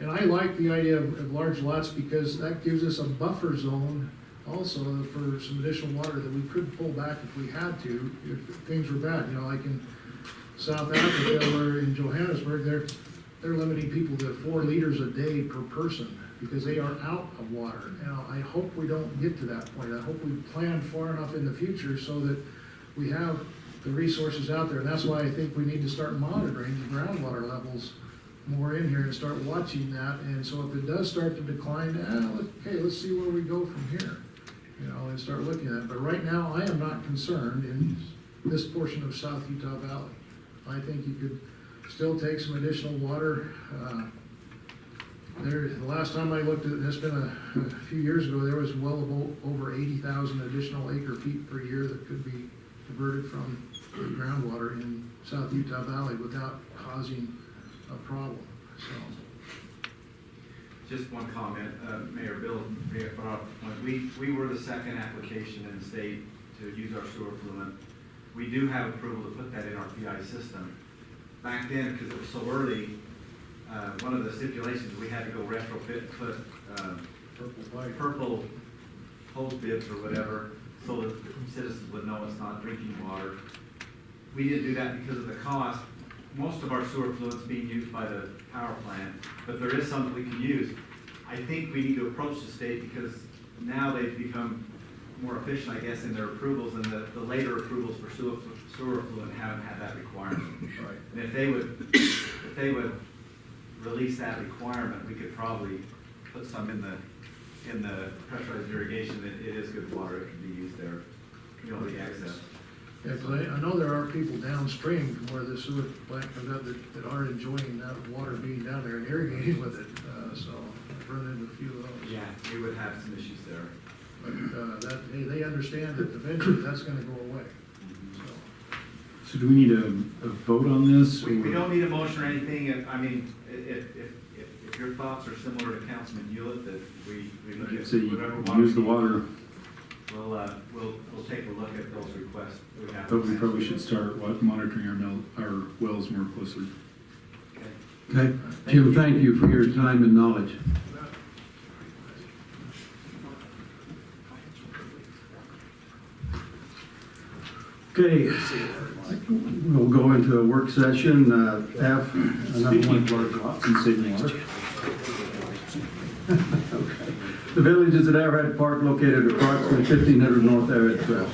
And I like the idea of large lots because that gives us a buffer zone also for some additional water that we could pull back if we had to, if things were bad. Like in South Africa or in Johannesburg, they're limiting people to 4 liters a day per person because they are out of water. I hope we don't get to that point. I hope we plan far enough in the future so that we have the resources out there. And that's why I think we need to start monitoring the groundwater levels more in here and start watching that. And so if it does start to decline, let's see where we go from here, and start looking at it. But right now, I am not concerned in this portion of South Utah Valley. I think you could still take some additional water. The last time I looked at it, it's been a few years ago, there was well over 80,000 additional acre feet per year that could be diverted from the groundwater in South Utah Valley without causing a problem. Just one comment, Mayor Bill brought up, we were the second application in the state to use our sewer fluent. We do have approval to put that in our PI system. Back then, because it was so early, one of the stipulations, we had to go retrofit, put purple hose bibs or whatever, so that citizens would know it's not drinking water. We didn't do that because of the cost. Most of our sewer fluent's being used by the power plant, but there is some that we can use. I think we need to approach the state because now they've become more efficient, I guess, in their approvals, and the later approvals for sewer fluent haven't had that requirement. Right. And if they would release that requirement, we could probably put some in the pressurized irrigation. It is good water, it can be used there, the access. Yeah, because I know there are people downstream from where the sewer plant comes out that are enjoying that water being down there and irrigating with it. So I've run into a few of those. Yeah, we would have some issues there. But they understand that eventually that's going to go away. So do we need a vote on this? We don't need a motion or anything. If your thoughts are similar to Councilman Hewlett, that we look at whatever water. Use the water. We'll take a look at those requests. But we probably should start monitoring our wells more closely. Okay, Jim, thank you for your time and knowledge. Okay, we'll go into a work session, F, another one for large lots and saving water. Okay. The village is at Arrowhead Park, located approximately 1500 North Arrowhead Trail.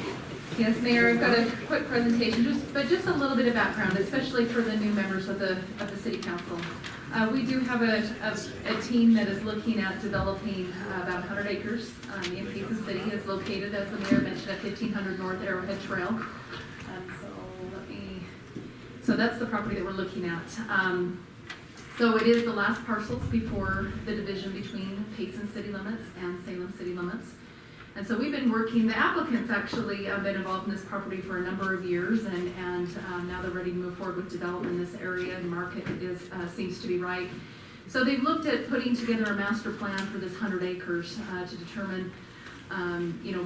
Yes, Mayor, I've got a quick presentation, just a little bit of background, especially for the new members of the city council. We do have a team that is looking at developing about 100 acres in Payson City. It's located, as the mayor mentioned, at 1500 North Arrowhead Trail. So that's the property that we're looking at. So it is the last parcels before the division between Payson city limits and Salem city limits. And so we've been working, the applicants actually have been involved in this property for a number of years, and now they're ready to move forward with development in this area. The market seems to be right. So they've looked at putting together a master plan for this 100 acres to determine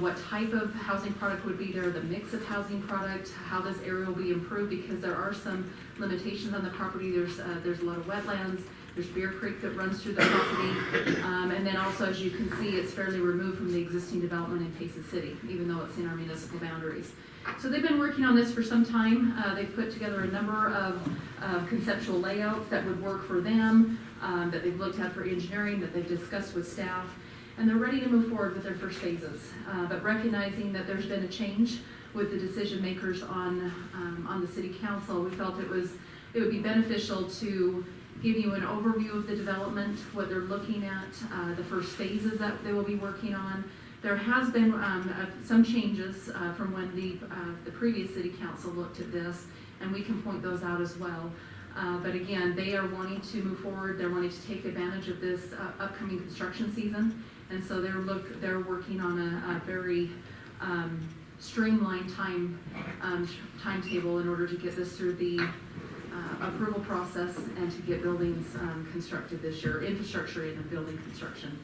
what type of housing product would be there, the mix of housing product, how this area will be improved, because there are some limitations on the property. There's a lot of wetlands. There's Bear Creek that runs through the property. And then also, as you can see, it's fairly removed from the existing development in Payson City, even though it's in our municipal boundaries. So they've been working on this for some time. They've put together a number of conceptual layouts that would work for them, that they've looked at for engineering, that they've discussed with staff, and they're ready to move forward with their first phases. But recognizing that there's been a change with the decision makers on the city council, we felt it would be beneficial to give you an overview of the development, what they're looking at, the first phases that they will be working on. There has been some changes from when the previous city council looked at this, and we can point those out as well. But again, they are wanting to move forward. They're wanting to take advantage of this upcoming construction season, and so they're working on a very streamlined timetable in order to get this through the approval process and to get buildings constructed this year, infrastructure and building construction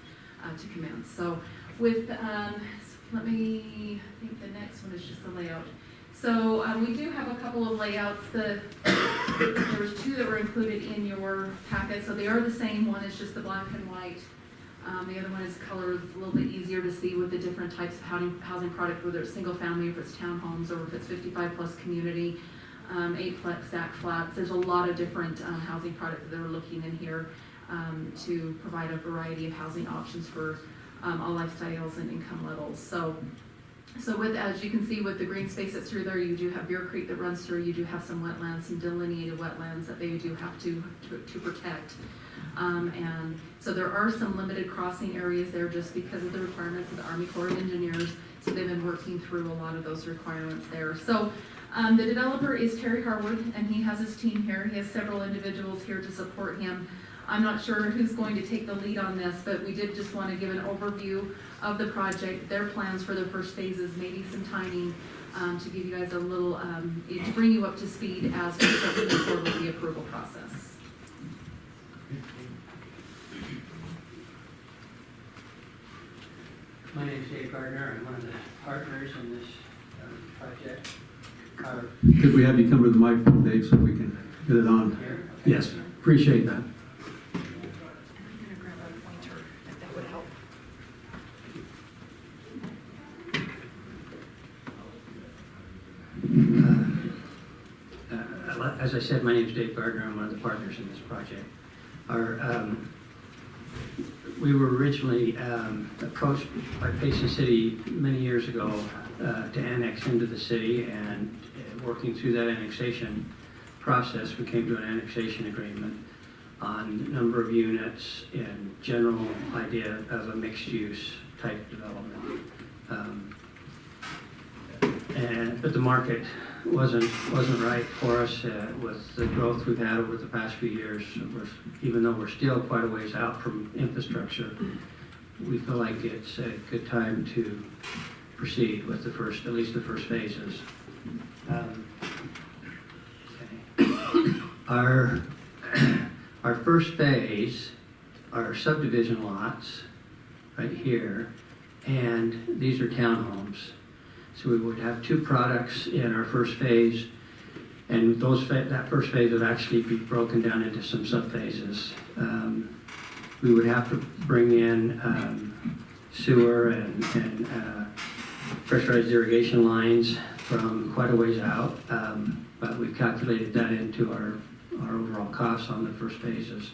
to commence. So with, let me think the next one is just the layout. So we do have a couple of layouts. There was two that were included in your packet, so they are the same. One is just the black and white. The other one is colored. It's a little bit easier to see with the different types of housing product, whether it's single family, if it's townhomes, or if it's 55 plus community, 8-plex, stack flats. There's a lot of different housing product that they're looking in here to provide a variety of housing options for all lifestyles and income levels. So with, as you can see with the green space that's through there, you do have Bear Creek that runs through. You do have some wetlands, some delineated wetlands that they do have to protect. And so there are some limited crossing areas there just because of the requirements of the Army Corps of Engineers. So they've been working through a lot of those requirements there. So the developer is Terry Harwood, and he has his team here. He has several individuals here to support him. I'm not sure who's going to take the lead on this, but we did just want to give an overview of the project, their plans for the first phases, maybe some timing to give you guys a little, to bring you up to speed as we start moving forward with the approval process. My name is Dave Gardner. I'm one of the partners in this project. Could we have you come to the microphone, Dave, so we can get it on? Here? Yes, appreciate that. As I said, my name is Dave Gardner. I'm one of the partners in this project. We were originally approached by Payson City many years ago to annex into the city, and working through that annexation process, we came to an annexation agreement on number of units and general idea of a mixed-use type development. But the market wasn't right for us with the growth we've had over the past few years. Even though we're still quite a ways out from infrastructure, we feel like it's a good time to proceed with at least the first phases. Our first phase are subdivision lots right here, and these are townhomes. So we would have two products in our first phase, and that first phase would actually be broken down into some subphases. We would have to bring in sewer and pressurized irrigation lines from quite a ways out, but we've calculated that into our overall costs on the first phases.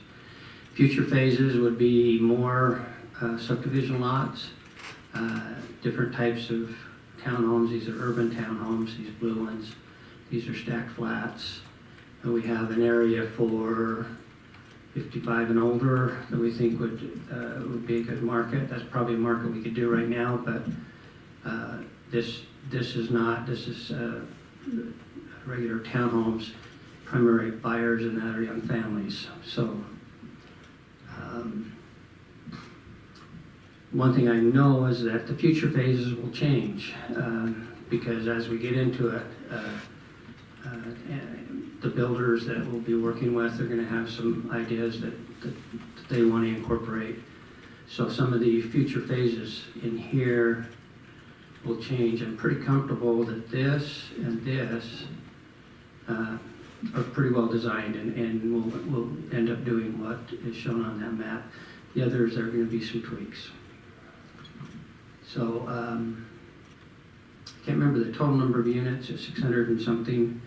Future phases would be more subdivision lots, different types of townhomes. These are urban townhomes, these blue ones. These are stacked flats. And we have an area for 55 and older that we think would be a good market. That's probably a market we could do right now, but this is not. This is regular townhomes. Primary buyers in that are young families. So one thing I know is that the future phases will change because as we get into it, the builders that we'll be working with are going to have some ideas that they want to incorporate. So some of the future phases in here will change. I'm pretty comfortable that this and this are pretty well designed, and we'll end up doing what is shown on that map. The others, there are gonna be some tweaks. So, can't remember the total number of units, it's 600 and something.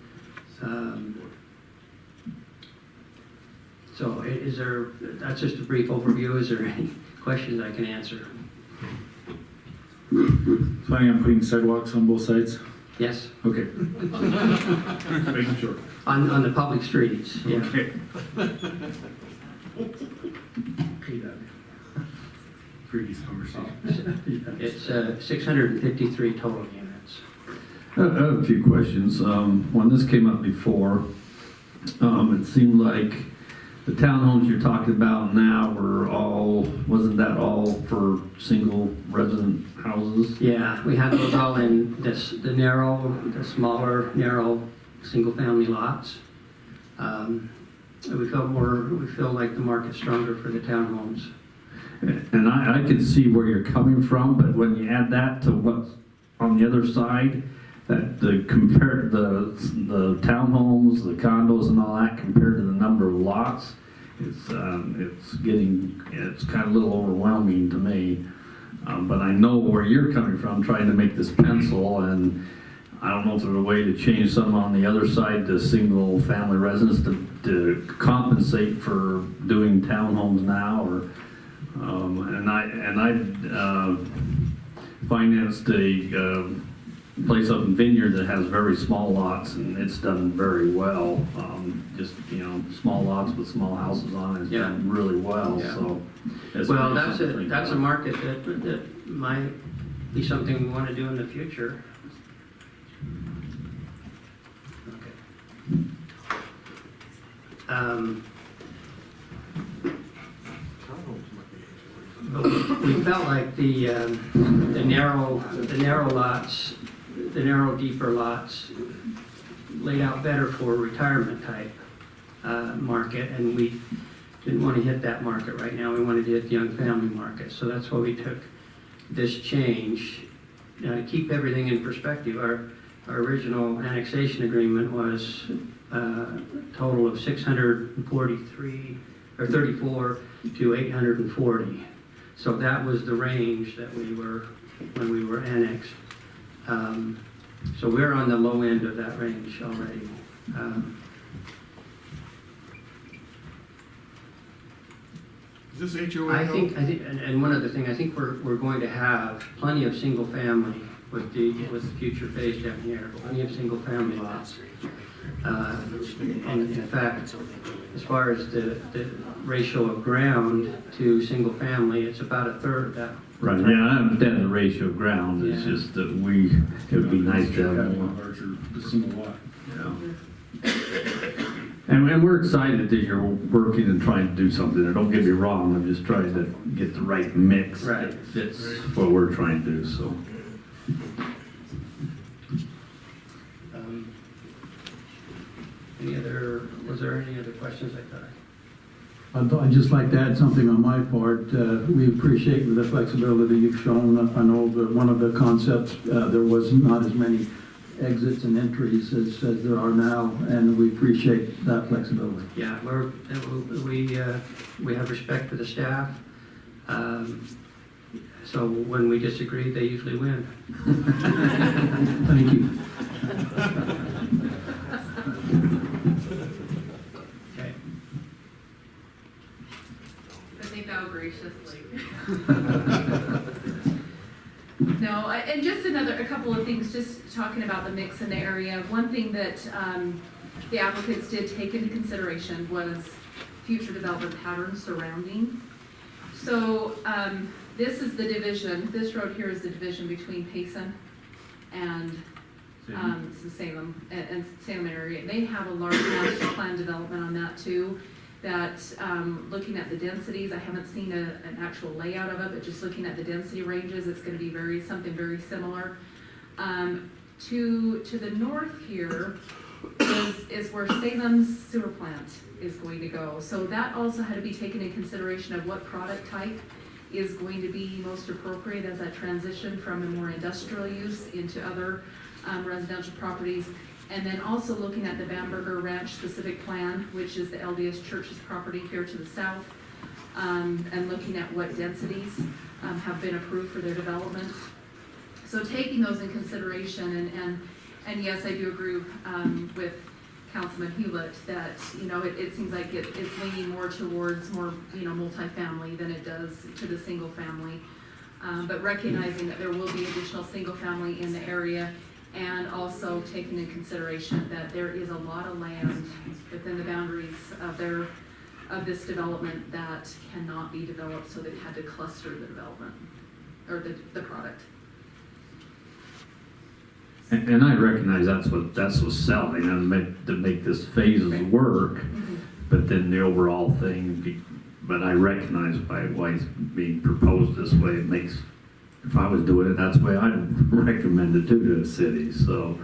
So is there, that's just a brief overview, is there any questions I can answer? Planning on putting sidewalks on both sides? Yes, Okay. Just making sure. on the public streets, yeah. Okay. Previous conversation. It's 653 total units. I have a few questions. When this came up before, it seemed like the townhomes you're talking about now wasn't that all for single resident houses? Yeah, we had those all in the smaller, narrow, single-family lots. We feel like the market's stronger for the townhomes. And I can see where you're coming from, but when you add that to what's on the other side, that the townhomes, the condos and all that compared to the number of lots, it's kind of a little overwhelming to me. But I know where you're coming from, trying to make this pencil, and I don't know if there's a way to change some on the other side to single family residents to compensate for doing townhomes now, or and I financed a place up in Vineyard that has very small lots, and it's done very well. Just, small lots with small houses on it, it's done really well, Yeah. so. Well, that's a market that might be something we want to do in the future. Okay. But we felt like the narrow lots, the narrow, deeper lots laid out better for a retirement type market, and we didn't want to hit that market right now. We wanted to hit the young family market, so that's why we took this change. Now, to keep everything in perspective, our original annexation agreement was a total of 643 or 34 to 840. So that was the range that we were when we were annexed. So we're on the low end of that range already. Is this HOA? I think, and one other thing, I think we're going to have plenty of single family with the future phase down here. Plenty of single family lots. And in fact, as far as the ratio of ground to single family, it's about a third of that. Right, yeah, I understand the ratio of ground, it's just that it would be nice to have more. Larger, single lot. Yeah. And we're excited that you're working and trying to do something, and don't get me wrong, I'm just trying to get the right mix that fits what we're trying to do, so. Was there any other questions I thought? I'd just like to add something on my part. We appreciate the flexibility you've shown. I know that one of the concepts, there was not as many exits and entries as there are now, and we appreciate that flexibility. Yeah, we have respect for the staff. So when we disagree, they usually win. Thank you. Okay. They bow graciously. No, and just a couple of things, just talking about the mix in the area. One thing that the applicants did take into consideration was future development patterns surrounding. So this road here is the division between Payson and Salem and Salem area. They have a large master plan development on that too. That looking at the densities, I haven't seen an actual layout of it, but just looking at the density ranges, it's going to be something very similar. To the north here is where Salem's sewer plant is going to go. So that also had to be taken in consideration of what product type is going to be most appropriate as that transition from a more industrial use into other residential properties. And then also looking at the Bamberger Ranch specific plan, which is the LDS Church's property here to the south, and looking at what densities have been approved for their development. So taking those in consideration, and yes, I do agree with Councilman Hewlett that, you know, it seems like it's leaning more towards more, you know, multifamily than it does to the single family. But recognizing that there will be additional single family in the area, and also taking into consideration that there is a lot of land within the boundaries of this development that cannot be developed, so they've had to cluster the development, or the product. And I recognize that's what's selling, and to make this phases work, but then the overall thing, but I recognize why it's being proposed this way. It makes, if I was doing it, that's the way I'd recommend it to the city, so.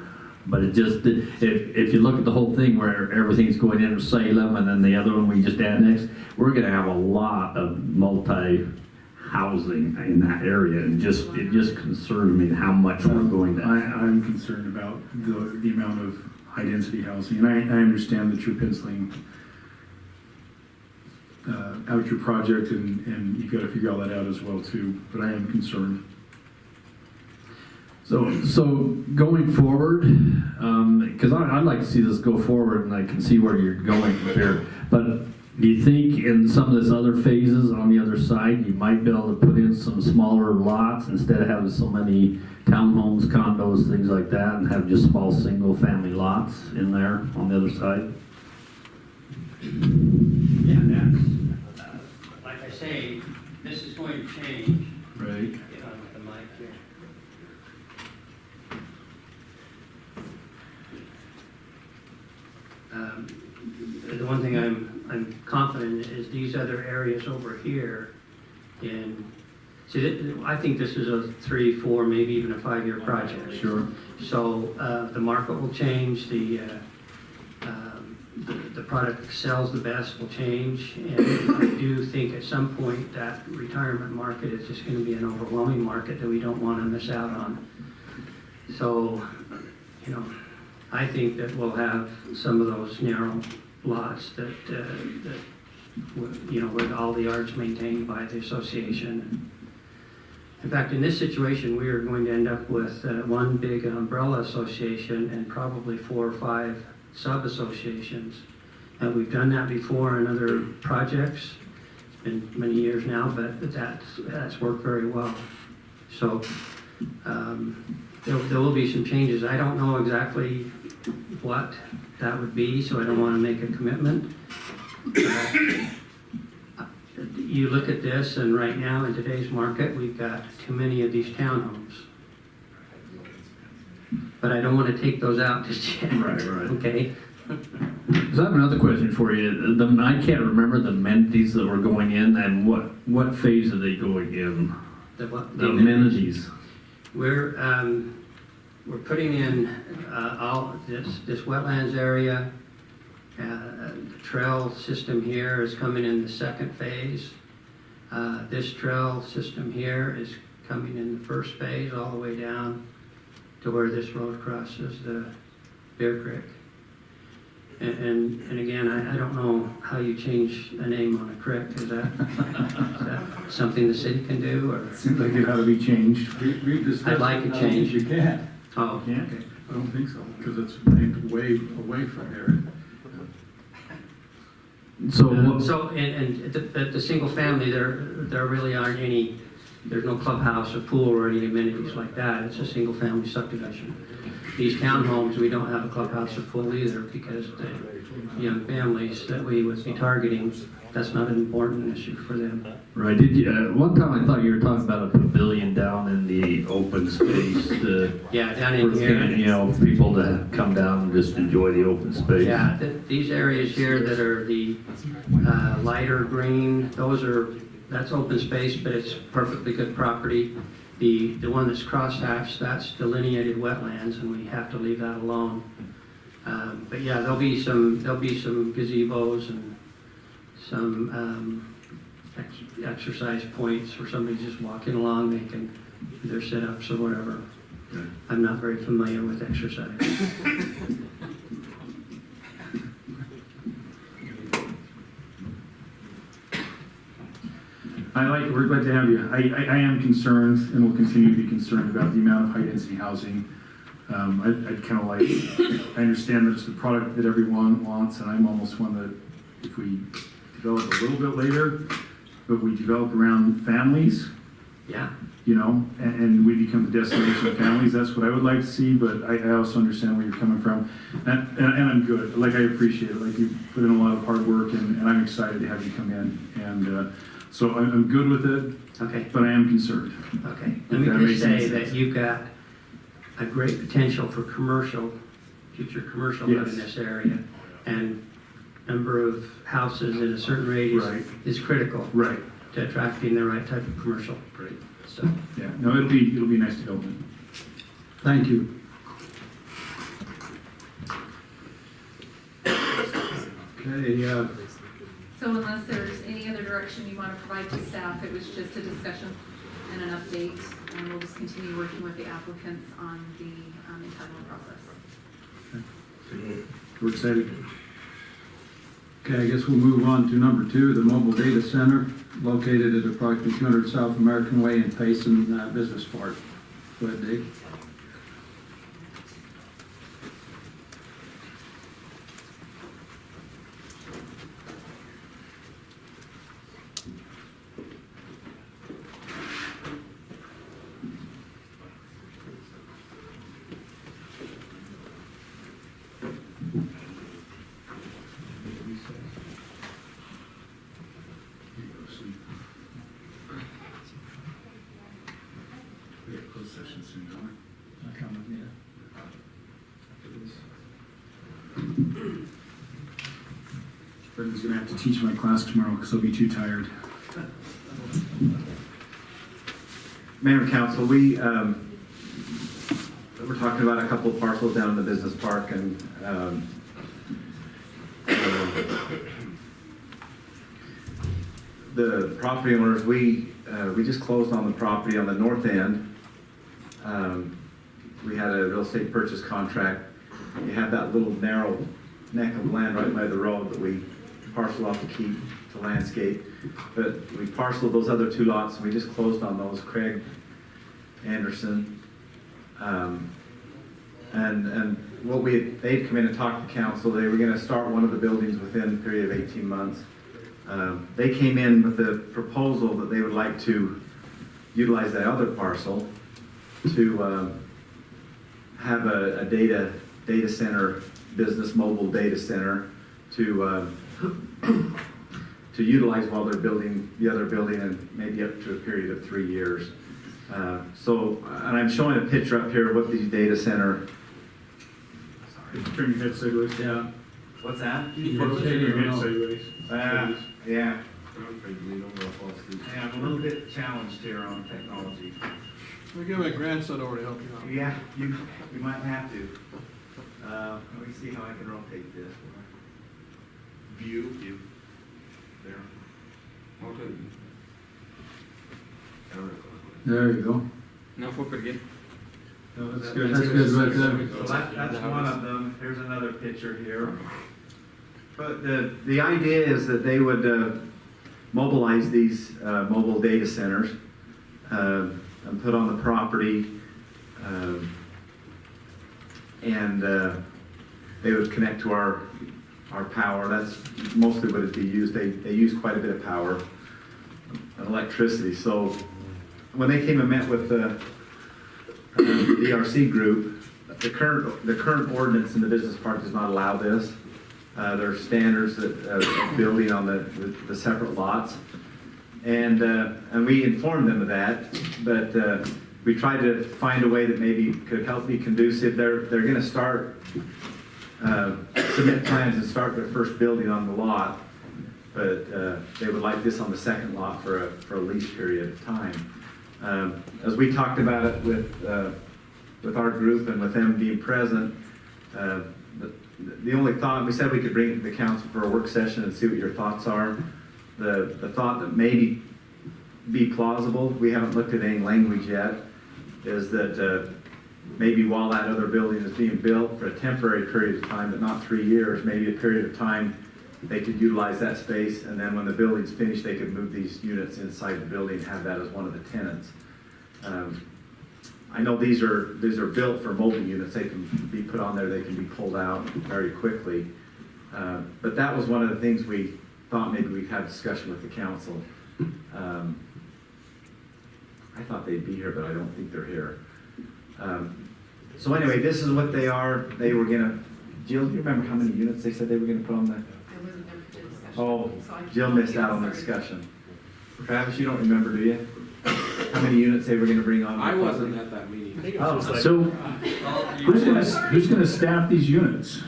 But it just, if you look at the whole thing where everything's going into Salem and then the other one we just annexed, we're gonna have a lot of multi-housing in that area, and it just concerns me how much we're going to. I'm concerned about the amount of high-density housing, and I understand that you're penciling out your project, and you've got to figure all that out as well too, but I am concerned. So going forward, because I'd like to see this go forward, and I can see where you're going here, but do you think in some of this other phases on the other side, you might be able to put in some smaller lots instead of having so many townhomes, condos, things like that, and have just small single-family lots in there on the other side? Yeah, that's, like I say, this is going to change. Right. Get on with the mic here. The one thing I'm confident is these other areas over here I think this is a 3, 4, maybe even a 5-year project. Sure. So the market will change, the product that sells the best will change, and I do think at some point that retirement market is just going to be an overwhelming market that we don't want to miss out on. So, you know, I think that we'll have some of those narrow lots that you know, with all the yards maintained by the association. In fact, in this situation, we are going to end up with one big umbrella association and probably 4 or 5 sub-associations. And we've done that before in other projects. It's been many years now, but that's worked very well. So there will be some changes. I don't know exactly what that would be, so I don't want to make a commitment. You look at this, and right now in today's market, we've got too many of these townhomes. But I don't want to take those out just yet. Right. Okay? So I have another question for you. I can't remember the amenities that were going in, and what phase are they going in? The what? The amenities. We're putting in all this wetlands area. The trail system here is coming in the 2nd phase. This trail system here is coming in the 1st phase, all the way down to where this road crosses the Bear Creek. And again, I don't know how you change a name on a creek. Is that something the city can do, or? Seems like it ought to be changed. I'd like it changed. You can't. Oh, You can't? okay. I don't think so, because it's named way away from here. So, and at the single family, there really aren't any, there's no clubhouse or pool or any amenities like that. It's a single family subdivision. These townhomes, we don't have a clubhouse or pool either, because the young families that we would be targeting, that's not an important issue for them. Right. Did you, one time I thought you were talking about a pavilion down in the open space. Yeah, down in here. You know, people to come down and just enjoy the open space. Yeah, these areas here that are the lighter green, that's open space, but it's perfectly good property. The one that's crosshatched, that's delineated wetlands, and we have to leave that alone. But yeah, there'll be some gazebos and some exercise points where somebody's just walking along, they can do their sit-ups or whatever. I'm not very familiar with exercise. we're glad to have you. I am concerned and will continue to be concerned about the amount of high-density housing. I'd kind of like, I understand that it's the product that everyone wants, and I'm almost one that if we develop a little bit later, but we develop around families, Yeah, you know, and we become the destination of families, that's what I would like to see, but I also understand where you're coming from. And I'm good, like, I appreciate it, like, you put in a lot of hard work, and I'm excited to have you come in. And so I'm good with it, okay, but I am concerned. okay. If Let me that just makes any say sense. that you've got a great potential for future commercial out in Yes. this area. And number of houses in a certain radius Right. is critical Right, to attracting the right type of commercial. right. So, Yeah, no, it'll be a nice development. Thank you. Okay, So unless there's any other direction you want to provide to staff, it was just a discussion and an update, and we'll just continue working with the applicants on the entitlement process. We're excited. okay, I guess we'll move on to number 2, the mobile data center located at approximately 200 South American Way in Payson Business Park. Go ahead, Dave. Brendan's gonna have to teach my class tomorrow because I'll be too tired. Mayor and council, we're talking about a couple of parcels down in the business park, and the property owners, we just closed on the property on the north end. We had a real estate purchase contract. You have that little narrow neck of land right by the road that we parcel off to keep to landscape. But we parceled those other 2 lots, and we just closed on those, Craig Anderson. And what they'd come in and talk to council. They were gonna start one of the buildings within a period of 18 months. They came in with a proposal that they would like to utilize that other parcel to have a data center, business mobile data center to utilize while they're building the other building, and maybe up to a period of 3 years. And I'm showing a picture up here of what these data center. Turn your head sideways. Yeah. What's that? Turn your head sideways. Yeah. Yeah, I'm a little bit challenged here on technology. I'll get my grandson over to help you out. Yeah, you might have to. Let me see how I can rotate this. View. There. Okay. There you go. No, again. That's good right there. So that's one of them. Here's another picture here. But the idea is that they would mobilize these mobile data centers and put on the property, and they would connect to our power. That's mostly what it'd be used. They use quite a bit of power and electricity. So when they came and met with the DRC group, the current ordinance in the business park does not allow this. There are standards that building on the separate lots, and we informed them of that. But we tried to find a way that maybe could help be conducive. They're going to start submit plans and start their first building on the lot, but they would like this on the second lot for a lease period of time. As we talked about it with our group and with them being present, the only thought, we said we could bring it to the council for a work session and see what your thoughts are. The thought that maybe be plausible, we haven't looked at any language yet, is that maybe while that other building is being built for a temporary period of time, but not 3 years, maybe a period of time they could utilize that space, and then when the building's finished, they could move these units inside the building and have that as one of the tenants. I know these are built for mobile units. They can be put on there, they can be pulled out very quickly. But that was one of the things we thought maybe we'd have discussion with the council. I thought they'd be here, but I don't think they're here. So anyway, this is what they are. They were gonna, Jill, do you remember how many units they said they were gonna put on the? Oh, Jill missed out on the discussion. Travis, you don't remember, do you? How many units they were gonna bring on? I wasn't at that meeting. Oh, So, who's gonna staff these units?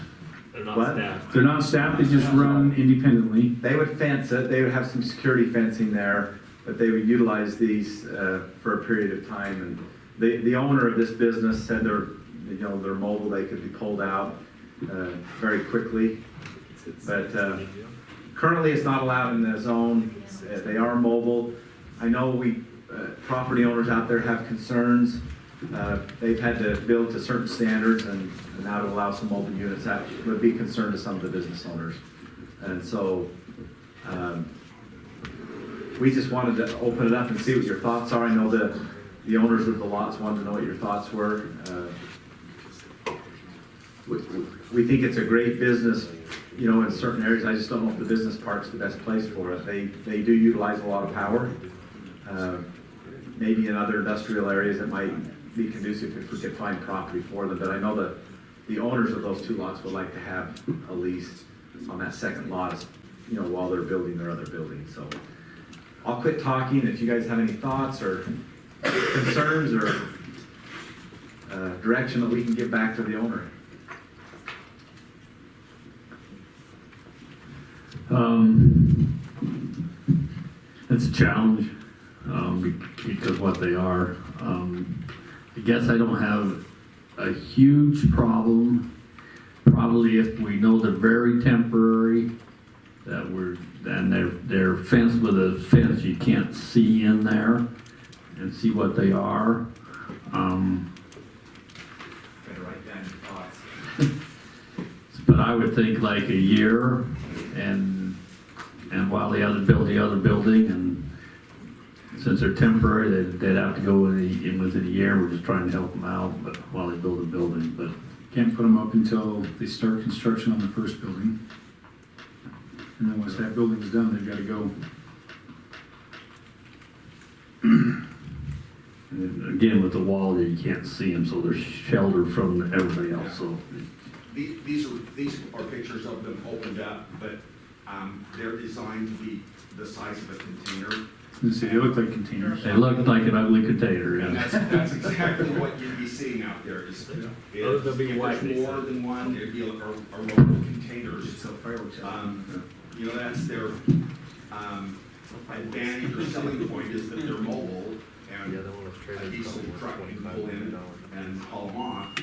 They're not What? staffed. They're not staffed, they just run independently. They would fence it, they would have some security fencing there, but they would utilize these for a period of time. And the owner of this business said they're mobile, they could be pulled out very quickly. But currently it's not allowed in the zone. They are mobile. I know property owners out there have concerns. They've had to build to certain standards, and now to allow some mobile units, that would be a concern to some of the business owners. And so we just wanted to open it up and see what your thoughts are. I know the owners of the lots wanted to know what your thoughts were. We think it's a great business, in certain areas. I just don't know if the business park's the best place for it. They do utilize a lot of power. Maybe in other industrial areas it might be conducive if we could find property for them. But I know that the owners of those two lots would like to have a lease on that second lot, while they're building their other building. So I'll quit talking. If you guys have any thoughts or concerns or direction that we can give back to the owner. It's a challenge, because what they are. I guess I don't have a huge problem. Probably if we know they're very temporary, and they're fenced with a fence you can't see in there and see what they are. Better write down your thoughts. But I would think like a year, and while they build the other building, and since they're temporary, they'd have to go within a year. We're just trying to help them out, but while they build a building, but. Can't put them up until they start construction on the first building. And then once that building's done, they've gotta go. And again, with the wall, you can't see them, so they're sheltered from everybody else, so. These are pictures of them opened up, but they're designed to be the size of a container. They look like containers. They look like an ugly container, And yeah. that's exactly what you'd be seeing out there. Those will be if white, there's they more said. than one, it'd be a row of containers. That's their advantage or selling point is that they're mobile and a diesel truck can pull in and haul them off.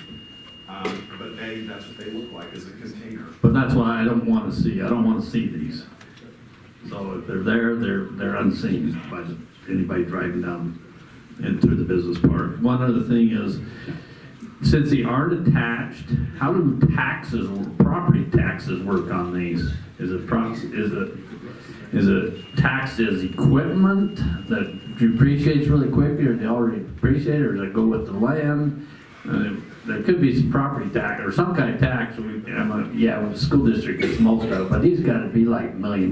But that's what they look like, is a container. But that's why I don't want to see these. So if they're there, they're unseen by anybody driving down and through the business park. One other thing is, since they aren't attached, how do property taxes work on these? Is it taxed as equipment that depreciates really quickly, or they already depreciate, or does it go with the land? There could be some property tax or some kind of tax. With the school district gets most of it, but these got to be like $1 million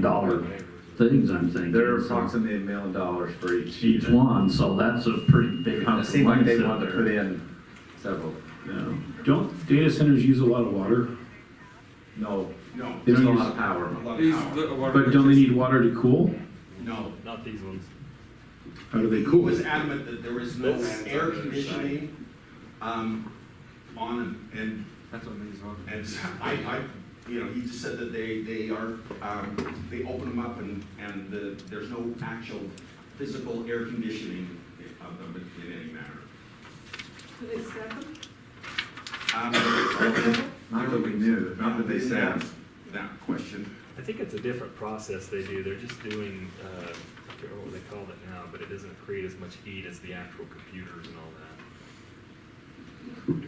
things, I'm thinking. They're approximately $1 million for each one, so that's a pretty big hunk It of seemed like money they sitting wanted to there. put in several. Yeah. Don't data centers use a lot of water? No, They there's don't a lot use- of power. A lot of power. But don't they need water to cool? No. Not these ones. How do they He cool? was adamant that there was no air conditioning on them, and That's what these are. and he just said that they open them up and there's no actual physical air conditioning of them in any manner. Do they stack them? Not that we knew, not that they Didn't said. ask that question. I think it's a different process they do. They're just doing, I can't remember what they call it now, but it doesn't create as much heat as the actual computers and all that.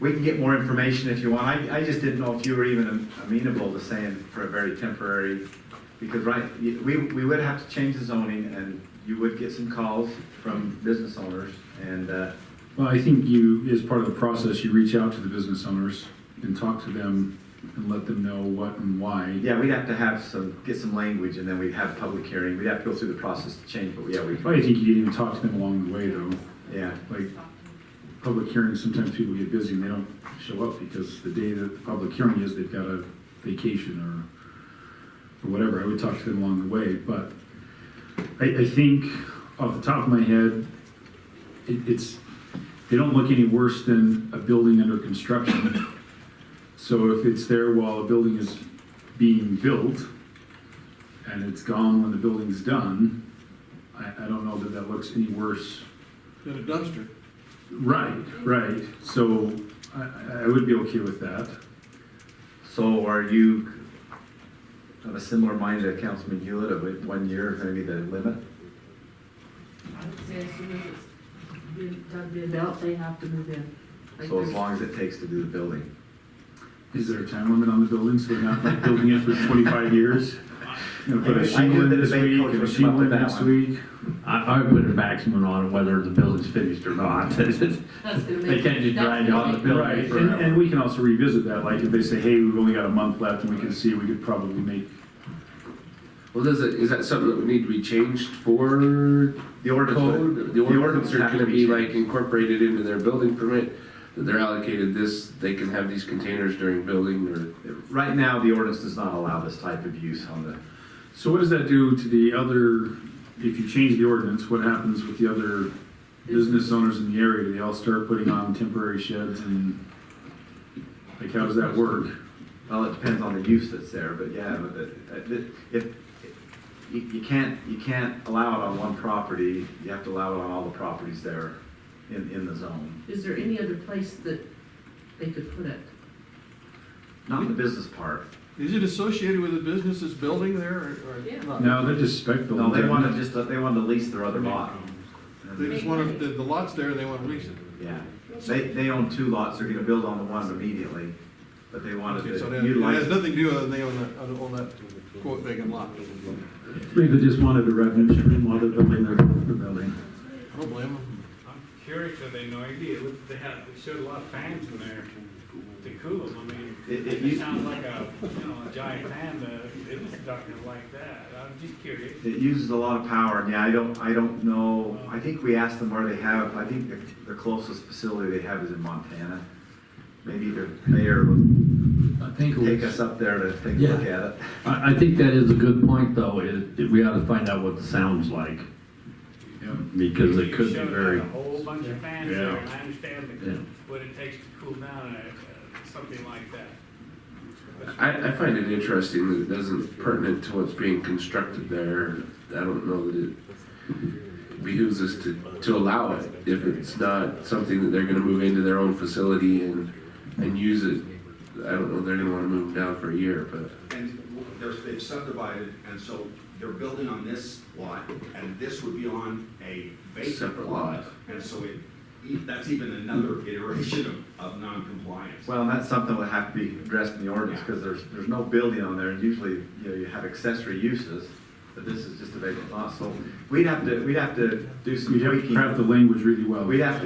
We can get more information if you want. I just didn't know if you were even amenable to saying for a very temporary Because, we would have to change the zoning, and you would get some calls from business owners, and, Well, I think you, as part of the process, you reach out to the business owners and talk to them and let them know what and why. yeah, we'd have to get some language, and then we'd have a public hearing. We'd have to go through the process to change, but yeah, Well, I think you can even talk to them along the way, though. yeah. Like, public hearings, sometimes people get busy and they don't show up because the day that the public hearing is, they've got a vacation or whatever. I would talk to them along the way, but I think off the top of my head, they don't look any worse than a building under construction. So if it's there while a building is being built and it's gone when the building's done, I don't know that looks any worse. Than a dumpster. Right. So I would be okay with that. So are you of a similar mind to Councilman Hewlett, of 1 year is maybe the limit? I would say as soon as it's been built, they have to move in. Like So as there's- long as it takes to do the building? Is there a time limit on the building, so we're not like building it for 25 years? Gonna put a shingle in this week and a shingle in next week? I would put a maximum on whether the building's finished or not. That's gonna They make. can't just that's drag gonna on the make- building. Right, forever. and we can also revisit that, like if they say, hey, we've only got a month left and we can see, we could probably make, Well, is that something that would need to be changed for The ordinance would- code? The ordinance are have to gonna be be like changed. incorporated into their building permit, that they're allocated this, they can have these containers during building, or? Right now, the ordinance does not allow this type of use on the, so what does that do to the other, if you change the ordinance, what happens with the other business owners in the area? Do they all start putting on temporary sheds and, like, how does that work? well, it depends on the use that's there, but yeah, if, you can't allow it on one property, you have to allow it on all the properties there in the zone. Is there any other place that they could put it? Not in the business part. Is it associated with the business's building there or Yeah. not? No, they're just spec buildings. No, they want to lease their other lot. They just want to, the lot's there and they want to lease it. Yeah, they own 2 lots, they're gonna build on the one immediately, but they wanted Okay, so to then it utilize. has nothing to do with they own that quote vacant lot. Maybe they just wanted a revenue stream while they're building their building. I don't blame them. I'm curious, have they no idea? They showed a lot of fans in there to cool them. I mean, it sounds like a giant fan. It was talking like that. I'm just curious. It uses a lot of power, and yeah, I don't know, I think we asked them where they have, I think the closest facility they have is in Montana. Maybe the mayor will I think take us up there to take a look at it. I think that is a good point, though, is we ought to find out what the sound's like. Because it could be You showed very, a whole bunch of fans Yeah. there, and I understand Yeah. what it takes to cool down something like that. I find it interesting that it doesn't pertinent to what's being constructed there. I don't know that it behooves us to allow it if it's not something that they're gonna move into their own facility and use it. I don't know if they're gonna wanna move down for a year, but. And they've subdivided, and so they're building on this lot, and this would be on a vacant Separate lot. lot. And so that's even another iteration of non-compliance. Well, and that's something that would have to be addressed in the ordinance, because there's no building on there, and usually, you have accessory uses, but this is just a vacant lot, so we'd have to do some we'd have to tweaking. craft the language really well. We'd have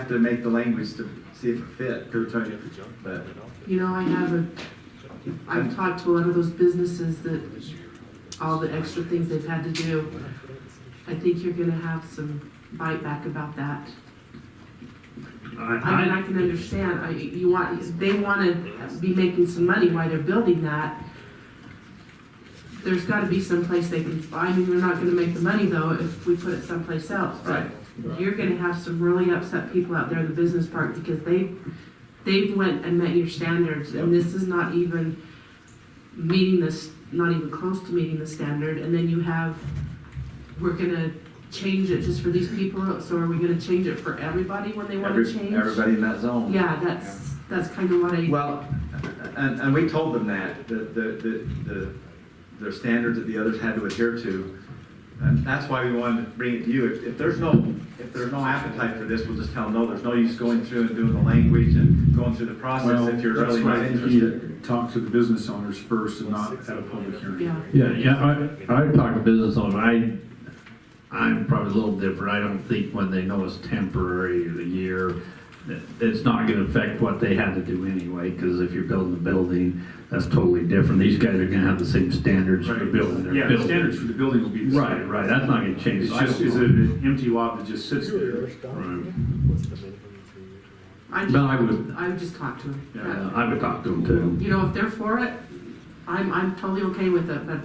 to make the language to see if it fit. But You know, I've talked to a lot of those businesses that, all the extra things they've had to do. I think you're gonna have some bite back about that. I mean, I can understand, they wanna be making some money while they're building that. There's gotta be some place they can, I mean, we're not gonna make the money though if we put it someplace else, but you're gonna have some really upset people out there in the business park because they've went and met your standards, and this is not even meeting this, not even close to meeting the standard, and then you have, we're gonna change it just for these people, so are we gonna change it for everybody when they wanna change? everybody in that zone. Yeah, that's kind of what I. Well, and we told them that, their standards that the others had to adhere to, and that's why we wanted to bring it to you. If there's no appetite for this, we'll just tell them, no, there's no use going through and doing the language and going through the process if you're really not interested. talk to the business owners first and not at a public hearing. I talk to business owners, I'm probably a little different, I don't think when they know it's temporary, the year, it's not gonna affect what they had to do anyway, because if you're building a building, that's totally different. These guys are gonna have the same standards for building their Yeah, building. the standards for the building will be the same. Right, that's not gonna change. It's just, is it an empty lot that just sits there? No, I would, I would just talk to them. yeah, I would talk to them too. You know, if they're for it, I'm totally okay with it, but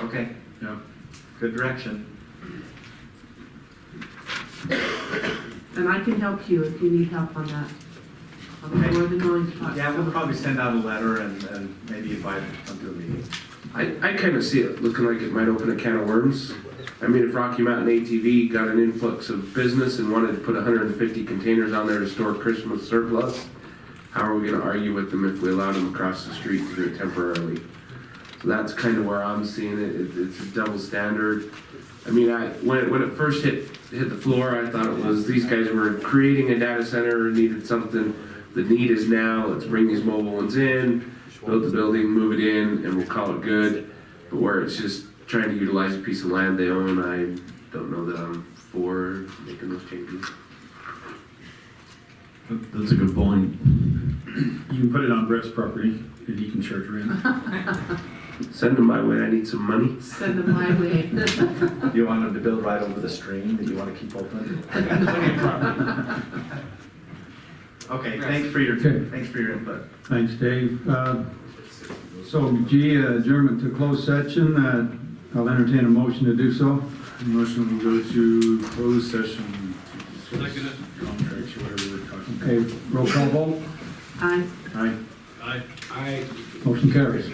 Okay. Yeah. Good direction. and I can help you if you need help on that. I'll be Okay. more than willing to talk. Yeah, we'll probably send out a letter and maybe invite them to a meeting. I kind of see it looking like it might open a can of worms. I mean, if Rocky Mountain ATV got an influx of business and wanted to put 150 containers on there to store Christmas surplus, how are we going to argue with them if we allowed them across the street to do it temporarily? So that's kind of where I'm seeing it. It's a double standard. I mean, when it first hit the floor, I thought it was these guys were creating a data center, needed something. The need is now, let's bring these mobile ones in, build the building, move it in, and we'll call it good. But where it's just trying to utilize a piece of land they own, I don't know that I'm for making those changes. That's a good point. You can put it on Brett's property and he can charge rent. Send them my way, I need some money. Send them my way. Do you want them to build right over the stream that you want to keep open? Okay, thanks for your input. Thanks, Dave. So G, adjournment to closed session, I'll entertain a motion to do so. Motion will go to closed session to discuss contracts or whatever we're talking about. Okay, roll call vote. Aye. Aye. I Motion carries.